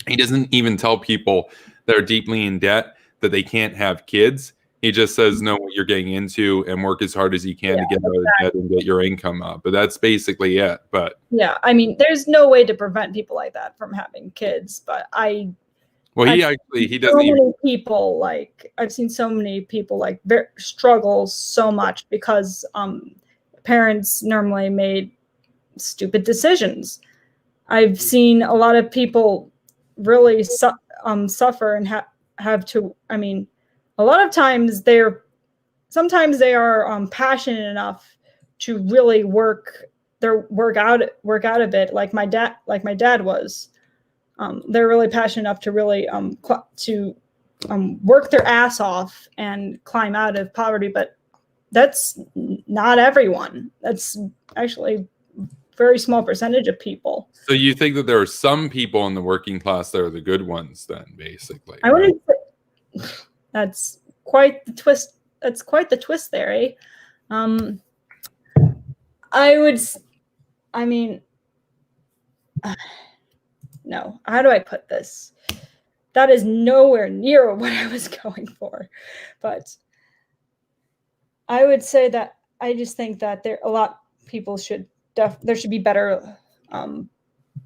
he doesn't even tell people that are deeply in debt that they can't have kids. He just says, know what you're getting into and work as hard as you can to get out of debt and get your income up. But that's basically it. But yeah, I mean, there's no way to prevent people like that from having kids. But he doesn't. So many people, like, I've seen so many people like struggle so much because parents normally made stupid decisions. I've seen a lot of people really suffer and have to. I mean, a lot of times sometimes they are passionate enough to really work out a bit, like my dad was. They're really passionate enough to really work their ass off and climb out of poverty, but that's not everyone. That's actually a very small percentage of people. So you think that there are some people in the working class that are the good ones, then, basically? I wouldn't say that's quite the twist. That's quite the twist there, eh? No, how do I put this? That is nowhere near what I was going for. But I would say that I just think that there should be better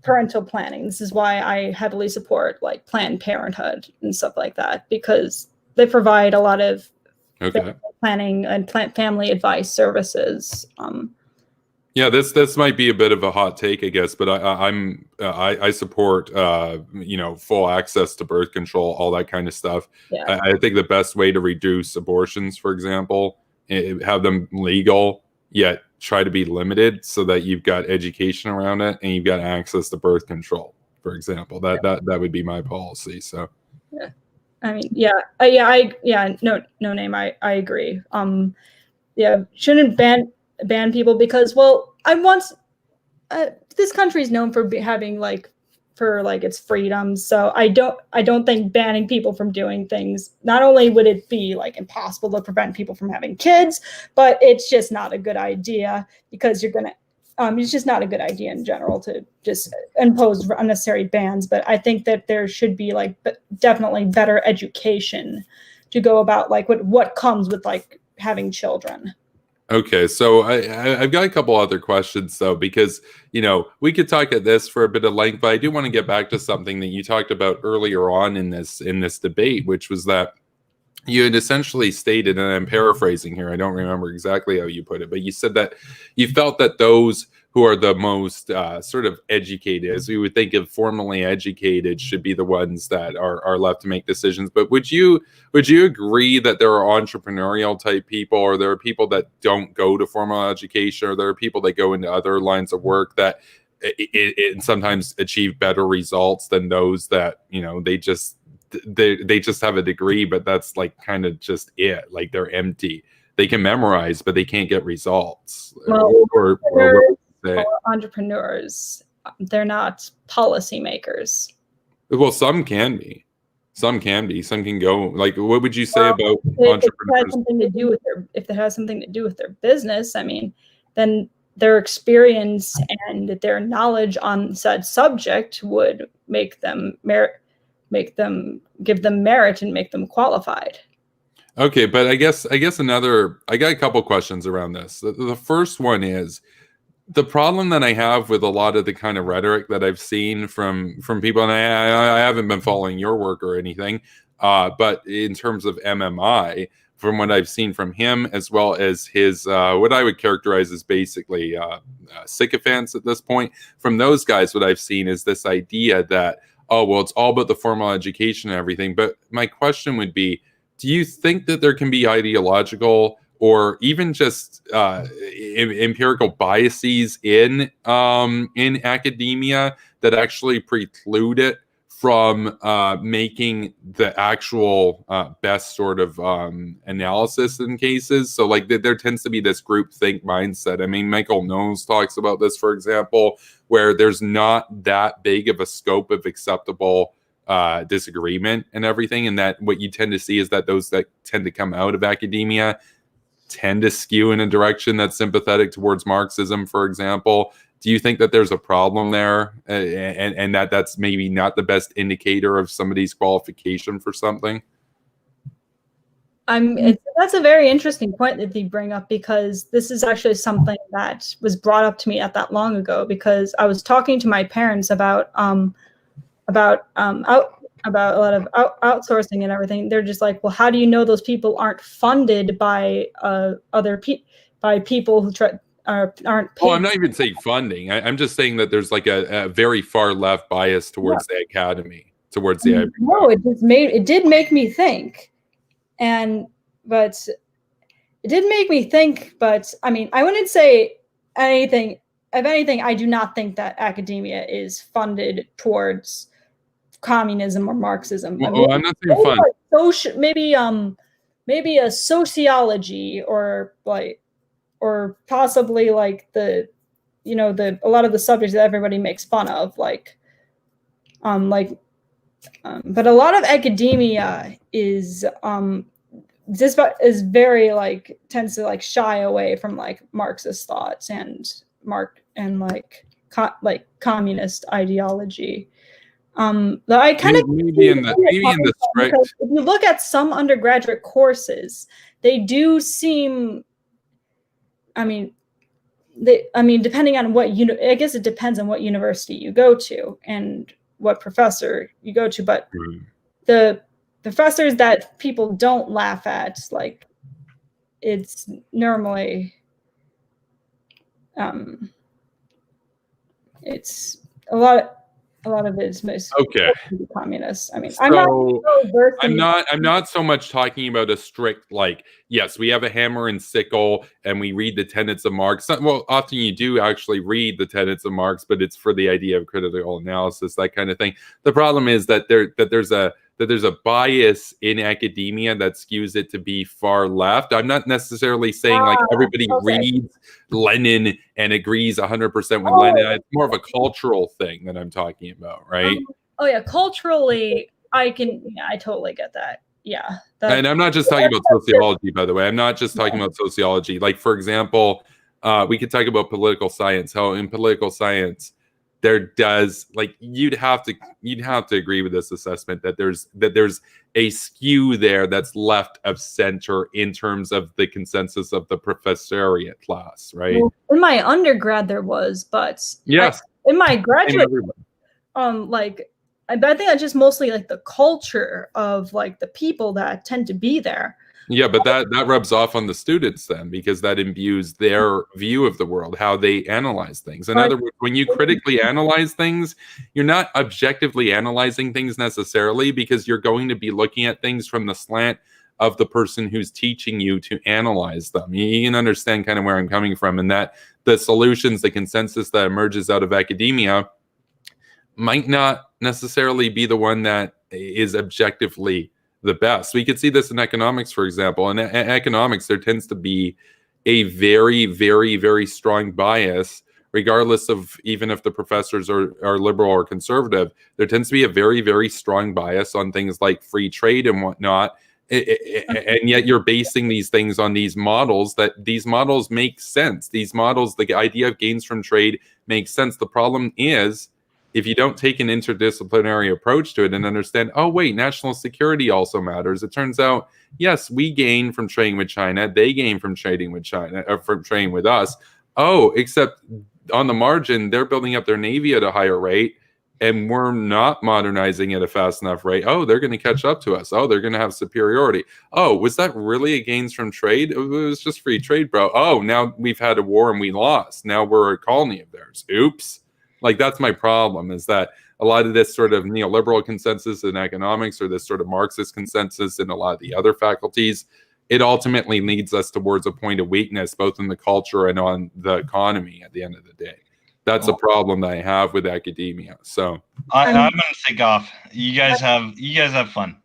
parental planning. This is why I heavily support like Planned Parenthood and stuff like that, because they provide a lot of planning and family advice services. Yeah, this might be a bit of a hot take, I guess, but I support full access to birth control, all that kind of stuff. Yeah. I think the best way to reduce abortions, for example, have them legal, yet try to be limited, so that you've got education around it and you've got access to birth control, for example. That would be my policy. So yeah. I mean, no name. I agree. Shouldn't ban people because, well, this country is known for having its freedoms. So I don't think banning people from doing things, not only would it be like impossible to prevent people from having kids, but it's just not a good idea, because it's just not a good idea in general to just impose unnecessary bans. But I think that there should be definitely better education to go about what comes with having children. Okay, so I've got a couple other questions, though, because, we could talk at this for a bit of length, but I do want to get back to something that you talked about earlier on in this debate, which was that you had essentially stated, and I'm paraphrasing here, I don't remember exactly how you put it, but you said that you felt that those who are the most sort of educated, as we would think of formally educated, should be the ones that are left to make decisions. But would you agree that there are entrepreneurial type people, or there are people that don't go to formal education, or there are people that go into other lines of work that it sometimes achieve better results than those that, they just have a degree, but that's kind of just it. Like, they're empty. They can memorize, but they can't get results. Well, entrepreneurs, they're not policymakers. Well, some can be. Some can go. What would you say about entrepreneurs? If it has something to do with their business, I mean, then their experience and their knowledge on said subject would give them merit and make them qualified. Okay, but I guess I got a couple questions around this. The first one is, the problem that I have with a lot of the kind of rhetoric that I've seen from people, and I haven't been following your work or anything, but in terms of MMI, from what I've seen from him, as well as his what I would characterize as basically sycophants at this point, from those guys, what I've seen is this idea that, oh, well, it's all about the formal education and everything. But my question would be, do you think that there can be ideological or even just empirical biases in academia that actually preclude it from making the actual best sort of analysis in cases. So like there tends to be this groupthink mindset. I mean, Michael Knowles talks about this, for example, where there's not that big of a scope of acceptable disagreement and everything. And that what you tend to see is that those that tend to come out of academia tend to skew in a direction that's sympathetic towards Marxism, for example. Do you think that there's a problem there, and that that's maybe not the best indicator of somebody's qualification for something? That's a very interesting point that you bring up, because this is actually something that was brought up to me not that long ago, because I was talking to my parents about a lot of outsourcing and everything. They're just like, well, how do you know those people aren't funded by by people who aren't paid? Oh, I'm not even saying funding. I'm just saying that there's like a very far left bias towards the academy, towards the. No, it did make me think, but I mean, I wouldn't say anything. If anything, I do not think that academia is funded towards communism or Marxism. Well, I'm not saying fund. Maybe a sociology or possibly like a lot of the subjects that everybody makes fun of, but a lot of academia is very tends to shy away from Marxist thoughts and communist ideology. I kind of maybe in the strict. If you look at some undergraduate courses, they do seem. I mean, depending on I guess it depends on what university you go to and what professor you go to. But the professors that people don't laugh at, it's normally, it's a lot of it is most communist. I mean, so I'm not so much talking about a strict yes, we have a hammer and sickle and we read the tenets of Marx. Well, often you do actually read the tenets of Marx, but it's for the idea of critical analysis, that kind of thing. The problem is that there's a bias in academia that skews it to be far left. I'm not necessarily saying everybody reads Lenin and agrees 100% with Lenin. It's more of a cultural thing that I'm talking about, right? Culturally, I totally get that. Yeah. And I'm not just talking about sociology, by the way. I'm not just talking about sociology. For example, we could talk about political science. How in political science, there does you'd have to agree with this assessment that there's a skew there that's left of center in terms of the consensus of the professoriate class, right? Well, in my undergrad there was, but yes, in my graduate, I think that's just mostly the culture of the people that tend to be there. Yeah, but that rubs off on the students then, because that imbues their view of the world, how they analyze things. In other words, when you critically analyze things, you're not objectively analyzing things necessarily, because you're going to be looking at things from the slant of the person who's teaching you to analyze them. You can understand kind of where I'm coming from, and that the solutions, the consensus that emerges out of academia might not necessarily be the one that is objectively the best. We could see this in economics, for example. In economics, there tends to be a very, very, very strong bias, regardless of even if the professors are liberal or conservative. There tends to be a very, very strong bias on things like free trade and whatnot. And yet you're basing these things on these models, that these models make sense. These models, the idea of gains from trade makes sense. The problem is, if you don't take an interdisciplinary approach to it and understand, oh, wait, national security also matters. It turns out, yes, we gain from trading with China. They gain from trading with China, or from trading with us. Oh, except on the margin, they're building up their Navy at a higher rate, and we're not modernizing at a fast enough rate. Oh, they're going to catch up to us. Oh, they're going to have superiority. Oh, was that really a gains from trade? It was just free trade, bro. Oh, now we've had a war and we lost. Now we're a colony of theirs. Oops. That's my problem, is that a lot of this sort of neoliberal consensus in economics, or this sort of Marxist consensus in a lot of the other faculties, it ultimately leads us towards a point of weakness, both in the culture and on the economy at the end of the day. That's a problem that I have with academia. So I'm gonna take off. You guys have fun.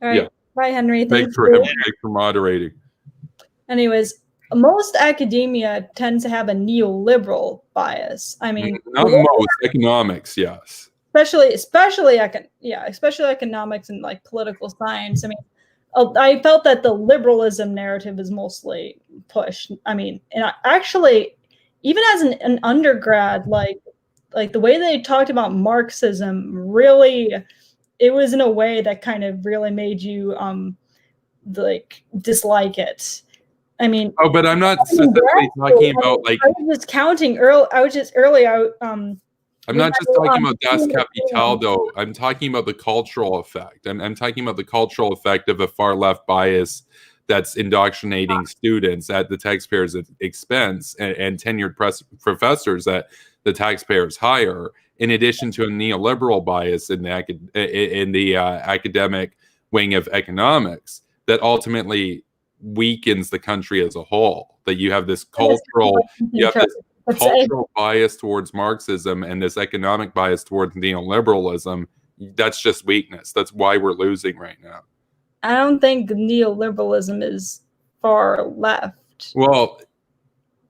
All right. Yeah. Bye, Henry. thanks Thank you. for moderating. Anyways, most academia tends to have a neoliberal bias. I mean, Not most economics, yes. especially economics and like political science. I mean, I felt that the liberalism narrative is mostly pushed. I mean, and actually, even as an undergrad, like the way they talked about Marxism, really, it was in a way that kind of really made you like dislike it. I mean, but I'm not specifically talking about like. I was just counting early. I'm not just talking about Das Kapital, though. I'm talking about the cultural effect. I'm talking about the cultural effect of a far left bias that's indoctrinating students at the taxpayers' expense and tenured professors that the taxpayers hire, in addition to a neoliberal bias in the academic wing of economics that ultimately weakens the country as a whole. That you have this cultural bias towards Marxism and this economic bias towards neoliberalism. That's just weakness. That's why we're losing right now. I don't think neoliberalism is far left. Well,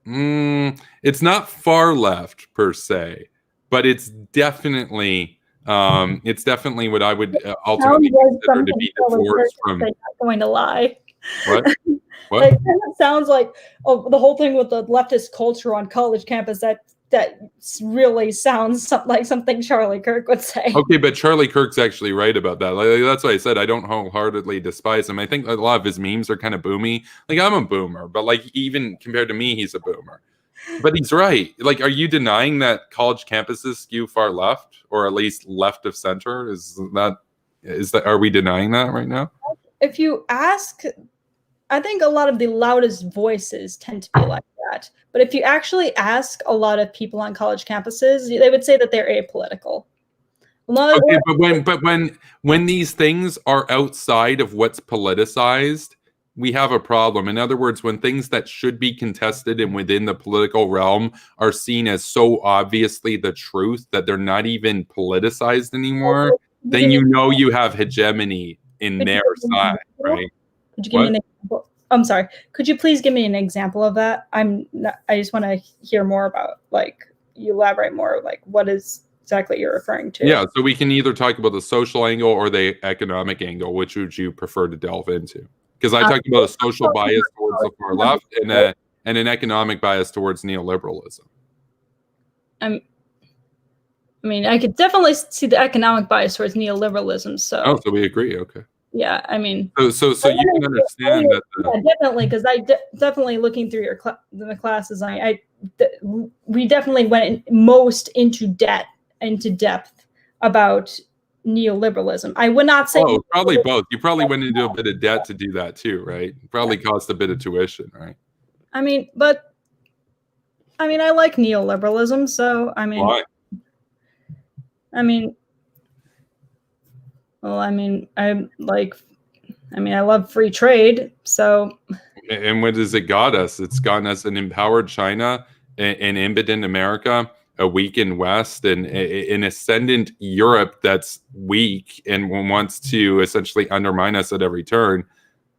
it's not far left per se, but it's definitely what I would ultimately consider to be divorced from. I'm not going to lie. What? What? It sounds like the whole thing with the leftist culture on college campus. That really sounds like something Charlie Kirk would say. Okay, but Charlie Kirk's actually right about that. Like, that's why I said I don't wholeheartedly despise him. I think a lot of his memes are kind of boomy. Like, I'm a boomer, but like even compared to me, he's a boomer. But he's right. Like, are you denying that college campuses skew far left, or at least left of center? Are we denying that right now? If you ask, I think a lot of the loudest voices tend to be like that. But if you actually ask a lot of people on college campuses, they would say that they're apolitical. Okay, but when these things are outside of what's politicized, we have a problem. In other words, when things that should be contested and within the political realm are seen as so obviously the truth that they're not even politicized anymore, then you have hegemony in their side, right? Could you give me an example? I'm sorry. Could you please give me an example of that? I just want to hear more about, like, you elaborate more, like, what is exactly you're referring to. Yeah, so we can either talk about the social angle or the economic angle. Which would you prefer to delve into? Because I talked about a social bias towards the far left and an economic bias towards neoliberalism. I mean, I could definitely see the economic bias towards neoliberalism. So we agree. Okay. Yeah, I mean. So you can understand that. Yeah, definitely, because definitely looking through the classes, we definitely went most into depth about neoliberalism. I would not say. Oh, probably both. You probably went into a bit of debt to do that too, right? Probably cost a bit of tuition, right? I mean, I like neoliberalism, so I mean. Why? I love free trade, so. And what has it got us? It's gotten us an empowered China, an impotent America, a weakened West, and an ascendant Europe that's weak and wants to essentially undermine us at every turn.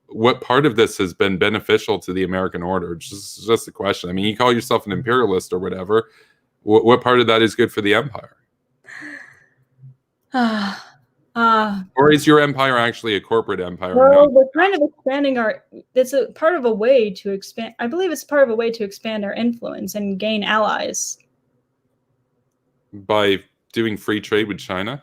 What part of this has been beneficial to the American order? Just a question. I mean, you call yourself an imperialist or whatever. What part of that is good for the empire? Or is your empire actually a corporate empire? Well, we're kind of expanding it's a part of a way to expand. I believe it's part of a way to expand our influence and gain allies. By doing free trade with China?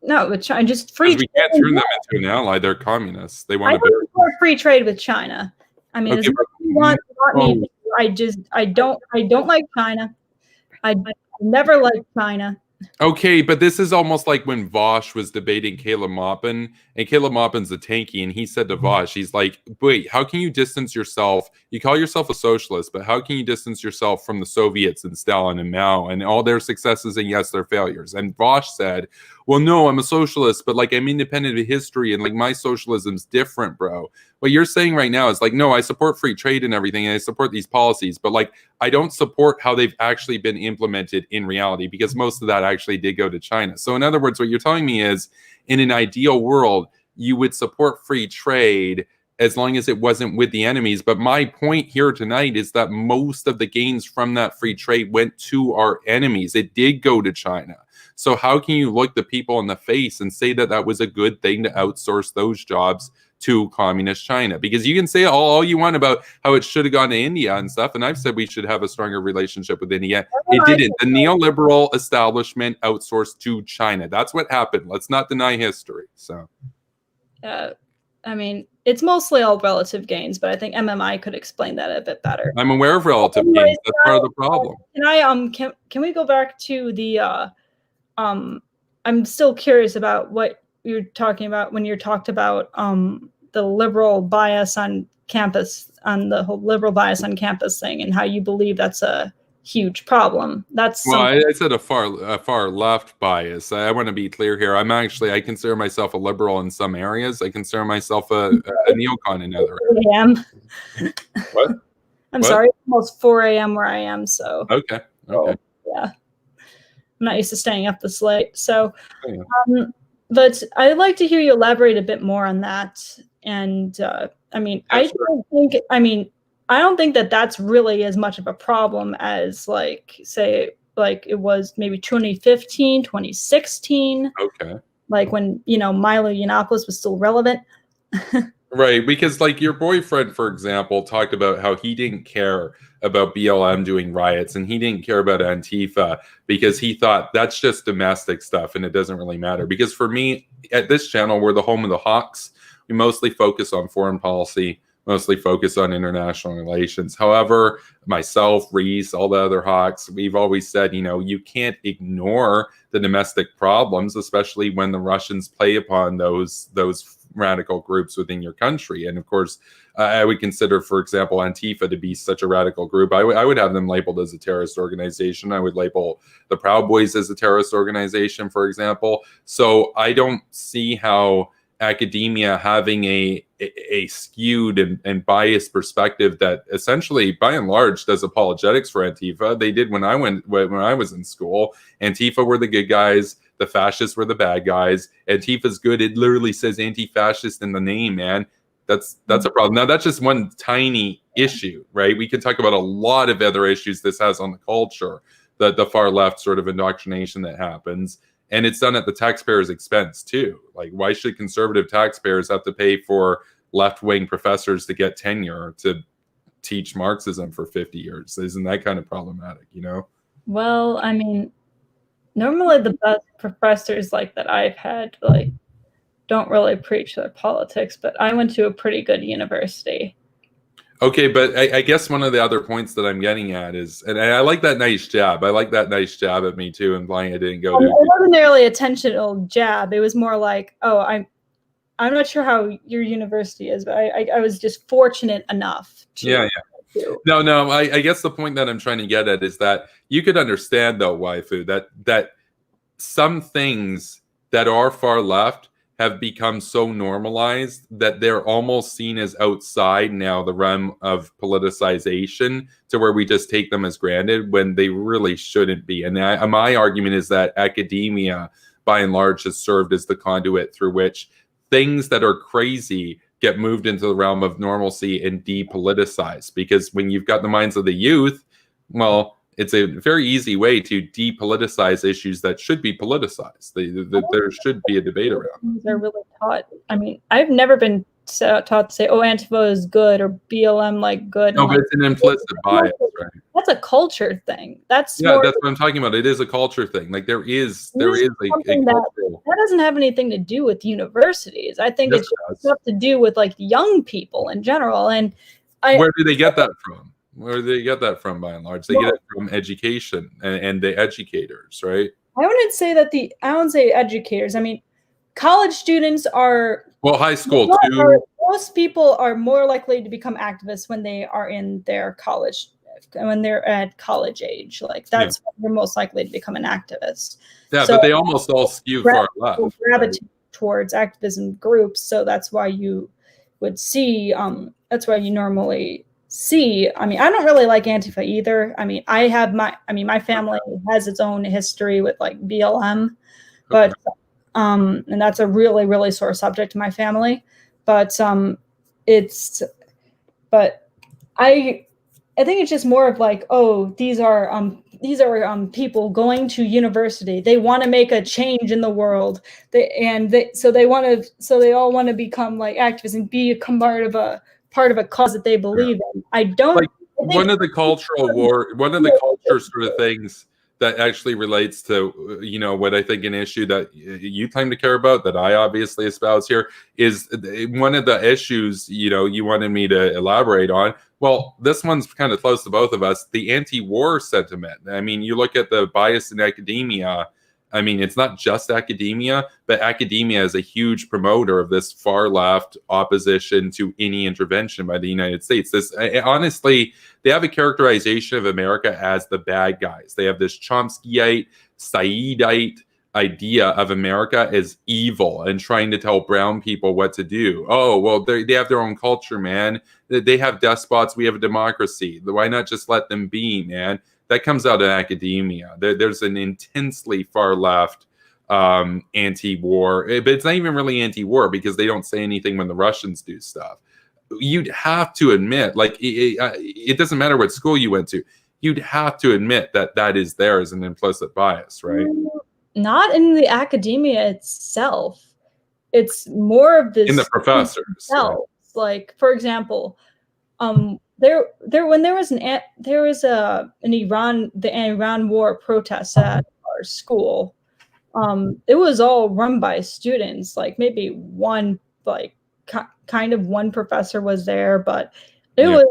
No, with China, just free trade. We can't turn them into an ally. They're communists. They want to support free trade with China. I mean, I don't like China. I never liked China. Okay, but this is almost like when Vosh was debating Caleb Maupin, and Caleb Maupin's a tanky, and he said to Vosh, he's like, wait, how can you distance yourself? You call yourself a socialist, but how can you distance yourself from the Soviets and Stalin and Mao and all their successes and yes, their failures? And Vosh said, well, no, I'm a socialist, but like I'm independent of history and like my socialism's different, bro. What you're saying right now is like, no, I support free trade and everything, and I support these policies, but like I don't support how they've actually been implemented in reality, because most of that actually did go to China. So in other words, what you're telling me is, in an ideal world, you would support free trade as long as it wasn't with the enemies. But my point here tonight is that most of the gains from that free trade went to our enemies. It did go to China. So how can you look the people in the face and say that that was a good thing to outsource those jobs to communist China? Because you can say all you want about how it should have gone to India and stuff, and I've said we should have a stronger relationship with India. It didn't. The neoliberal establishment outsourced to China. That's what happened. Let's not deny history. So, I mean, it's mostly all relative gains, but I think MMI could explain that a bit better. I'm aware of relative gains. That's part of the problem. Can we go back to the I'm still curious about what you're talking about when you talked about the liberal bias on campus, on the whole liberal bias on campus thing, and how you believe that's a huge problem. That's well, I said a far left bias. I want to be clear here. I consider myself a liberal in some areas. I consider myself a neocon in other areas. What? I'm sorry, it's almost 4 a.m. where I am. So okay. Yeah. I'm not used to staying up this late. So, but I'd like to hear you elaborate a bit more on that. And I mean, I don't think that that's really as much of a problem as like it was maybe 2015, 2016. Okay. Like when, Milo Yiannopoulos was still relevant. Right, because like your boyfriend, for example, talked about how he didn't care about BLM doing riots, and he didn't care about Antifa because he thought that's just domestic stuff and it doesn't really matter. Because for me, at this channel, we're the home of the Hawks. We mostly focus on foreign policy, mostly focus on international relations. However, myself, Reese, all the other Hawks, we've always said, you can't ignore the domestic problems, especially when the Russians play upon those radical groups within your country. And of course, I would consider, for example, Antifa to be such a radical group. I would have them labeled as a terrorist organization. I would label the Proud Boys as a terrorist organization, for example. So I don't see how academia having a skewed and biased perspective that essentially, by and large, does apologetics for Antifa. They did when I was in school. Antifa were the good guys. The fascists were the bad guys. Antifa's good. It literally says anti-fascist in the name, man. That's a problem. Now, that's just one tiny issue, right? We can talk about a lot of other issues this has on the culture, the far left sort of indoctrination that happens. And it's done at the taxpayer's expense, too. Like, why should conservative taxpayers have to pay for left-wing professors to get tenure to teach Marxism for 50 years? Isn't that kind of problematic, Well, I mean, normally the best professors like that I've had don't really preach their politics, but I went to a pretty good university. Okay, but I guess one of the other points that I'm getting at is, and I like that nice jab. I like that nice jab at me too, implying I didn't go to. It wasn't nearly a intentional jab. It was more like, I'm not sure how your university is, but I was just fortunate enough to. Yeah. No. I guess the point that I'm trying to get at is that you could understand, though, Waifu, that some things that are far left have become so normalized that they're almost seen as outside now the realm of politicization, to where we just take them as granted when they really shouldn't be. And my argument is that academia, by and large, has served as the conduit through which things that are crazy get moved into the realm of normalcy and depoliticized. Because when you've got the minds of the youth, well, it's a very easy way to depoliticize issues that should be politicized. There should be a debate around. They're really taught. I mean, I've never been taught to say, Antifa is good, or BLM good. No, but it's an implicit bias, right? That's a culture thing. That's what I'm talking about. It is a culture thing. Like there is a cultural. That doesn't have anything to do with universities. I think it's stuff to do with young people in general. And where do they get that from? Where do they get that from, by and large? They get it from education and the educators, right? I wouldn't say educators. I mean, college students are... Well, high school, too. Most people are more likely to become activists when they are in their college at college age. Like that's when you're most likely to become an activist. Yeah, so but they almost all skew far left. Gravitate towards activism groups. So that's why you would see. That's why you normally see. I mean, I don't really like Antifa either. I mean, my family has its own history with like BLM, but and that's a really, really sore subject to my family. But I think it's just more of like, oh, these are people going to university. They want to make a change in the world. So they all want to become like activists and become part of a cause that they believe in. I don't like one of the culture sort of things that actually relates to, you know, what I think an issue that you claim to care about, that I obviously espouse here, is one of the issues, you know, you wanted me to elaborate on. Well, this one's kind of close to both of us, the anti-war sentiment. I mean, you look at the bias in academia. I mean, it's not just academia, but academia is a huge promoter of this far left opposition to any intervention by the United States. Honestly, they have a characterization of America as the bad guys. They have this Chomskyite, Saidite idea of America as evil and trying to tell brown people what to do. Oh, well, they have their own culture, man. They have despots. We have a democracy. Why not just let them be, man? That comes out of academia. There's an intensely far left anti-war, but it's not even really anti-war because they don't say anything when the Russians do stuff. You'd have to admit, like, it doesn't matter what school you went to. You'd have to admit that is there as an implicit bias, right? Not in the academia itself. It's more of this in the professors. Right? Like, for example, when there was an Iran war protest at our school, it was all run by students. Like maybe one kind of one professor was there, but it was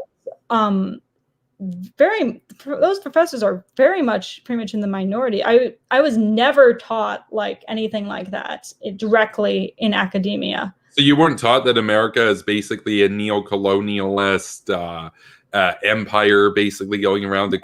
those professors are pretty much in the minority. I was never taught like anything like that directly in academia. So you weren't taught that America is basically a neo-colonialist empire, basically going around to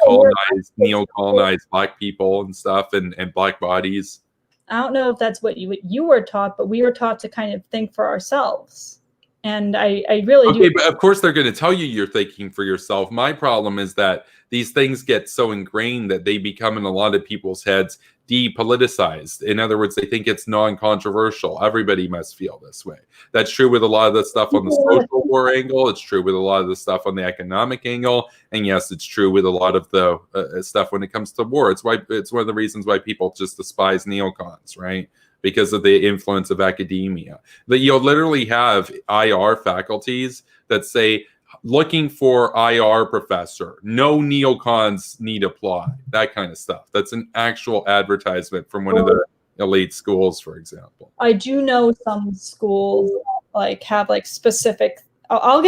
neo-colonize Black people and stuff, and Black bodies? I don't know if that's what you were taught, but we were taught to kind of think for ourselves. And I really do. Okay, but of course they're going to tell you you're thinking for yourself. My problem is that these things get so ingrained that they become in a lot of people's heads depoliticized. In other words, they think it's non-controversial. Everybody must feel this way. That's true with a lot of the stuff on the social war angle. It's true with a lot of the stuff on the economic angle. And yes, it's true with a lot of the stuff when it comes to war. It's one of the reasons why people just despise neocons, right? Because of the influence of academia. That you'll literally have IR faculties that say, looking for IR professor, no neocons need apply, that kind of stuff. That's an actual advertisement from one of the elite schools, for example. I do know some schools like have like specific. I'll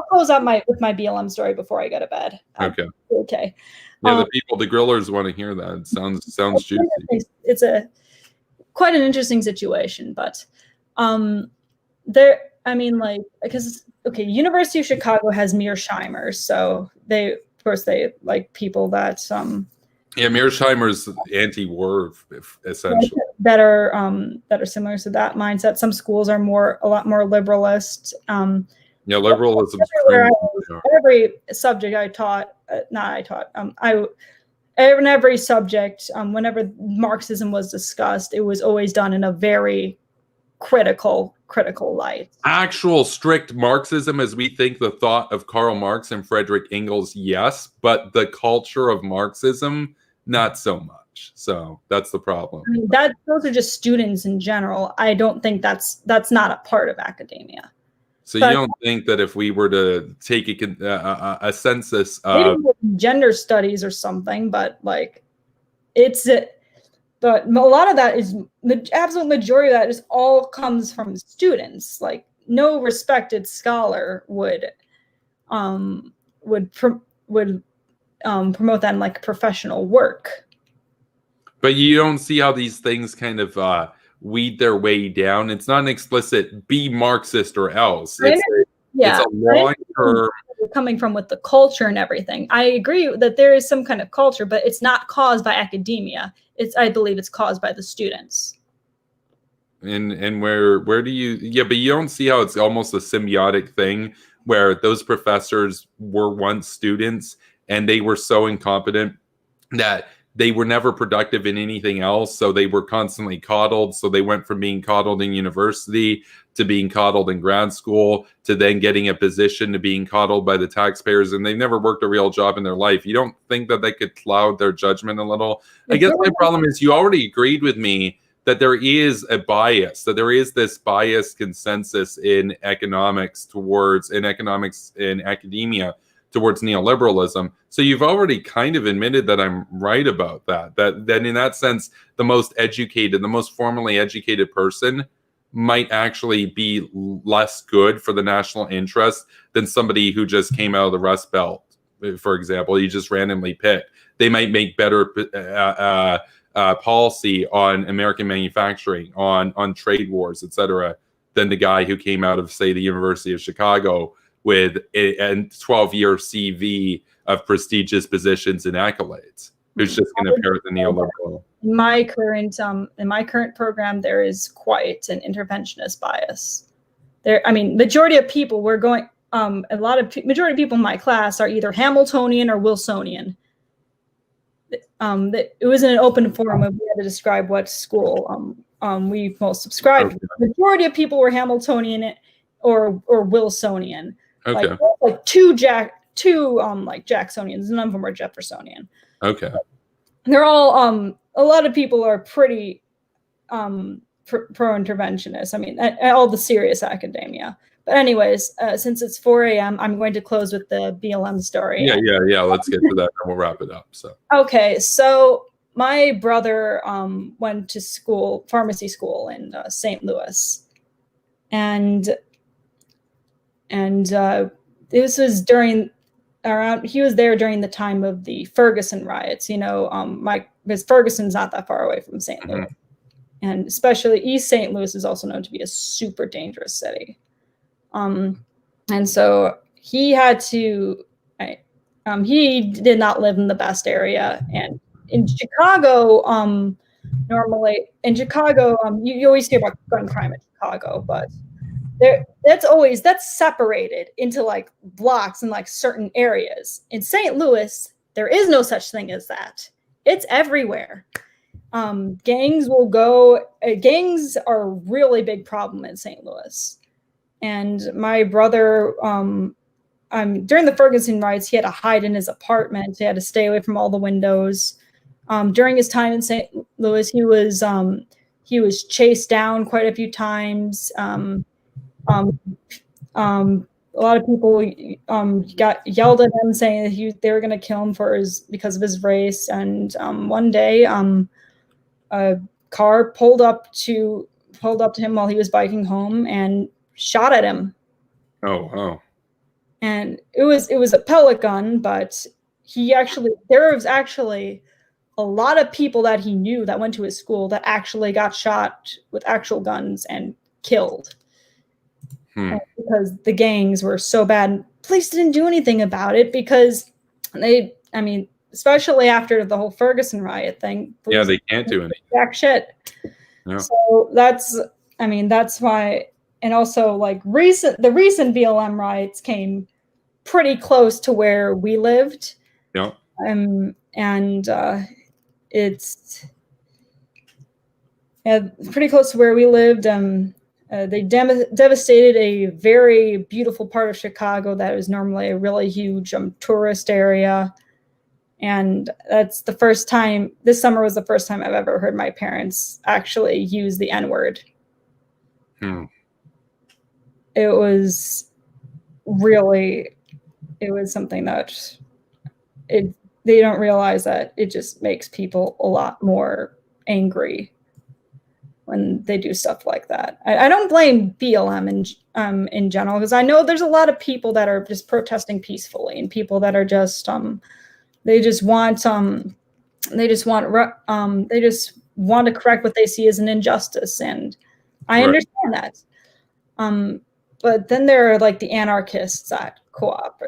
close out with my BLM story before I go to bed. Okay. Okay. Yeah, the grillers want to hear that. It sounds juicy. It's quite an interesting situation, but University of Chicago has Mearsheimer, so they like people that Mearsheimer's anti-war essentially that are similar to that mindset. Some schools are a lot more liberalist. Liberalism. Every subject I taught, in every subject, whenever Marxism was discussed, it was always done in a very critical light. Actual strict Marxism as we think the thought of Karl Marx and Friedrich Engels, yes, but the culture of Marxism, not so much. So that's the problem. I mean, those are just students in general. I don't think that's not a part of academia. So you don't think that if we were to take a census of gender studies or something, but like but a lot of that is the absolute majority of that is all comes from students. Like no respected scholar would promote that in like professional work. But you don't see how these things kind of weed their way down. It's not an explicit be Marxist or else. It's a long-term you're coming from with the culture and everything. I agree that there is some kind of culture, but it's not caused by academia. I believe it's caused by the students. And where do you, but you don't see how it's almost a symbiotic thing where those professors were once students and they were so incompetent that they were never productive in anything else. So they were constantly coddled. So they went from being coddled in university to being coddled in grad school to then getting a position to being coddled by the taxpayers. And they never worked a real job in their life. You don't think that could cloud their judgment a little? I guess my problem is you already agreed with me that there is a bias, that there is this biased consensus in economics in academia towards neoliberalism. So you've already kind of admitted that I'm right about that. That in that sense, the most educated, the most formally educated person might actually be less good for the national interest than somebody who just came out of the Rust Belt, for example. You just randomly pick. They might make better policy on American manufacturing, on trade wars, etc., than the guy who came out of, say, the University of Chicago with a 12-year CV of prestigious positions and accolades, who's just going to parrot the neoliberal. In my current program, there is quite an interventionist bias. Majority of people majority of people in my class are either Hamiltonian or Wilsonian. It was in an open forum and we had to describe what school we most subscribed to. The majority of people were Hamiltonian or Wilsonian. Okay. Like two Jacksonians, none of them were Jeffersonian. Okay. They're all a lot of people are pretty pro-interventionist. All the serious academia. But anyways, since it's 4 a.m., I'm going to close with the BLM story. Yeah. Let's get to that and we'll wrap it up. So okay, so my brother went to pharmacy school in St. Louis, and this was he was there during the time of the Ferguson riots. Because Ferguson's not that far away from St. Louis, and especially East St. Louis is also known to be a super dangerous city. And so he had to. He did not live in the best area, and in Chicago, you always hear about gun crime in Chicago, but that's separated into like blocks and like certain areas. In St. Louis, there is no such thing as that. It's everywhere. Gangs are a really big problem in St. Louis. And my brother, during the Ferguson riots, he had to hide in his apartment. He had to stay away from all the windows. During his time in St. Louis, he was chased down quite a few times. A lot of people got yelled at him, saying that they were going to kill him because of his race. And one day, a car pulled up to him while he was biking home and shot at him. Oh, wow. And it was a pellet gun, but there was actually a lot of people that he knew that went to his school that actually got shot with actual guns and killed. Because the gangs were so bad. Police didn't do anything about it because especially after the whole Ferguson riot thing. Yeah, they can't do anything. Jack shit. Yeah. So that's why. And also, like the recent BLM riots came pretty close to where we lived. Yeah. It's pretty close to where we lived. They devastated a very beautiful part of Chicago that was normally a really huge tourist area. And that's the first time. This summer was the first time I've ever heard my parents actually use the N-word. It was something that they don't realize that it just makes people a lot more angry when they do stuff like that. I don't blame BLM in general, because I know there's a lot of people that are just protesting peacefully, and people that are just they just want to correct what they see as an injustice, and I understand that. but then there are like the anarchists at co-op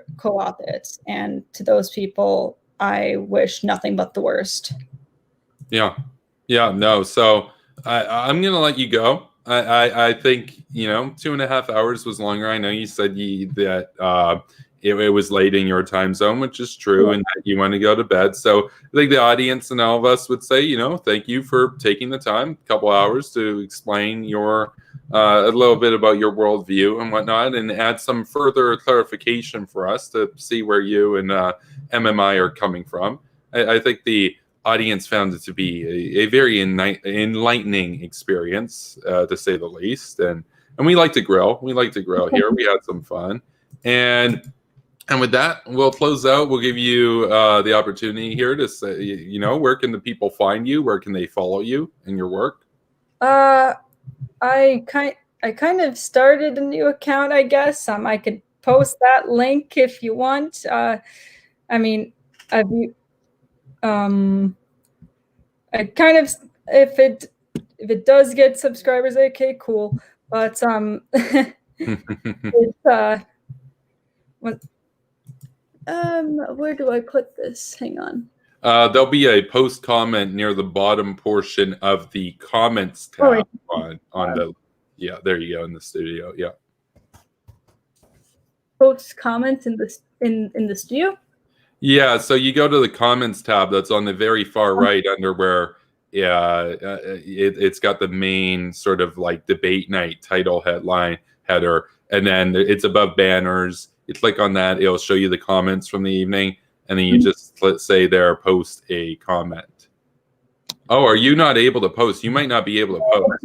it, and to those people, I wish nothing but the worst. Yeah, no. So I'm gonna let you go. I think 2.5 hours was longer. I know you said that it was late in your time zone, which is true, and that you want to go to bed. So I think the audience and all of us would say, thank you for taking the time, a couple hours, to explain your a little bit about your worldview and whatnot, and add some further clarification for us to see where you and MMI are coming from. I think the audience found it to be a very enlightening experience, to say the least. And we like to grill. We like to grill here. We had some fun. And with that, we'll close out. We'll give you the opportunity here to say, where can the people find you? Where can they follow you and your work? I kind of started a new account, I guess. I could post that link if you want. I kind of, if it does get subscribers, okay, cool. But it's where do I put this? Hang on. There'll be a post comment near the bottom portion of the comments tab on the there you go, in the studio. Yeah. Post comments in the studio? Yeah, so you go to the comments tab that's on the very far right under where it's got the main sort of like debate night title header, and then it's above banners. You click on that, it'll show you the comments from the evening, and then you just say there, post a comment. Oh, are you not able to post? You might not be able to post.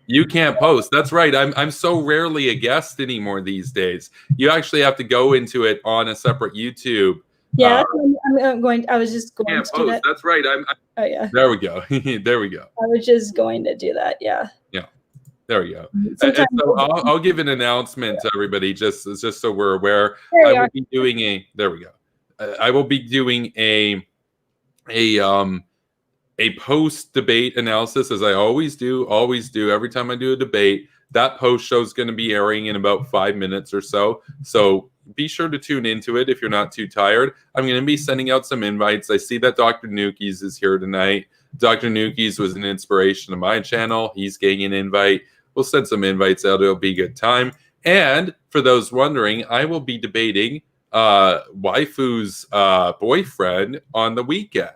You can't post. That's right. I'm so rarely a guest anymore these days. You actually have to go into it on a separate YouTube. Yeah, I was just going to do that. That's right. Oh yeah. There we go. There we go. I was just going to do that. Yeah. Yeah. There we go. And so I'll give an announcement to everybody, just so we're aware. I will be doing there we go. I will be doing a post debate analysis, as I always do every time I do a debate. That post show is going to be airing in about 5 minutes or so. So be sure to tune into it if you're not too tired. I'm going to be sending out some invites. I see that Dr. Nukies is here tonight. Dr. Nukies was an inspiration to my channel. He's getting an invite. We'll send some invites out. It'll be a good time. And for those wondering, I will be debating Waifu's boyfriend on the weekend.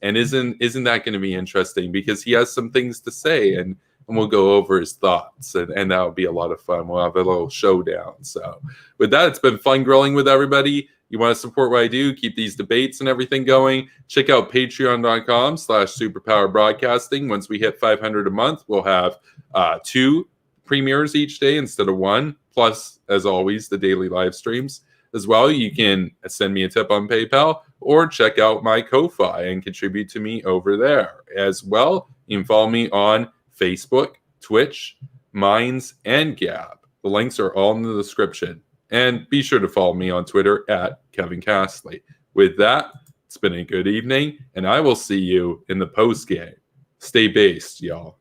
And isn't that going to be interesting? Because he has some things to say, and we'll go over his thoughts, and that'll be a lot of fun. We'll have a little showdown. So with that, it's been fun grilling with everybody. You want to support what I do, keep these debates and everything going, check out patreon.com/superpowerbroadcasting. Once we hit 500 a month, we'll have 2 premieres each day instead of 1, plus, as always, the daily live streams. As well, you can send me a tip on PayPal or check out my Ko-Fi and contribute to me over there. As well, you can follow me on Facebook, Twitch, Minds, and Gab. The links are all in the description. And be sure to follow me on Twitter at Kevin Castley. With that, it's been a good evening, and I will see you in the post game. Stay based, y'all.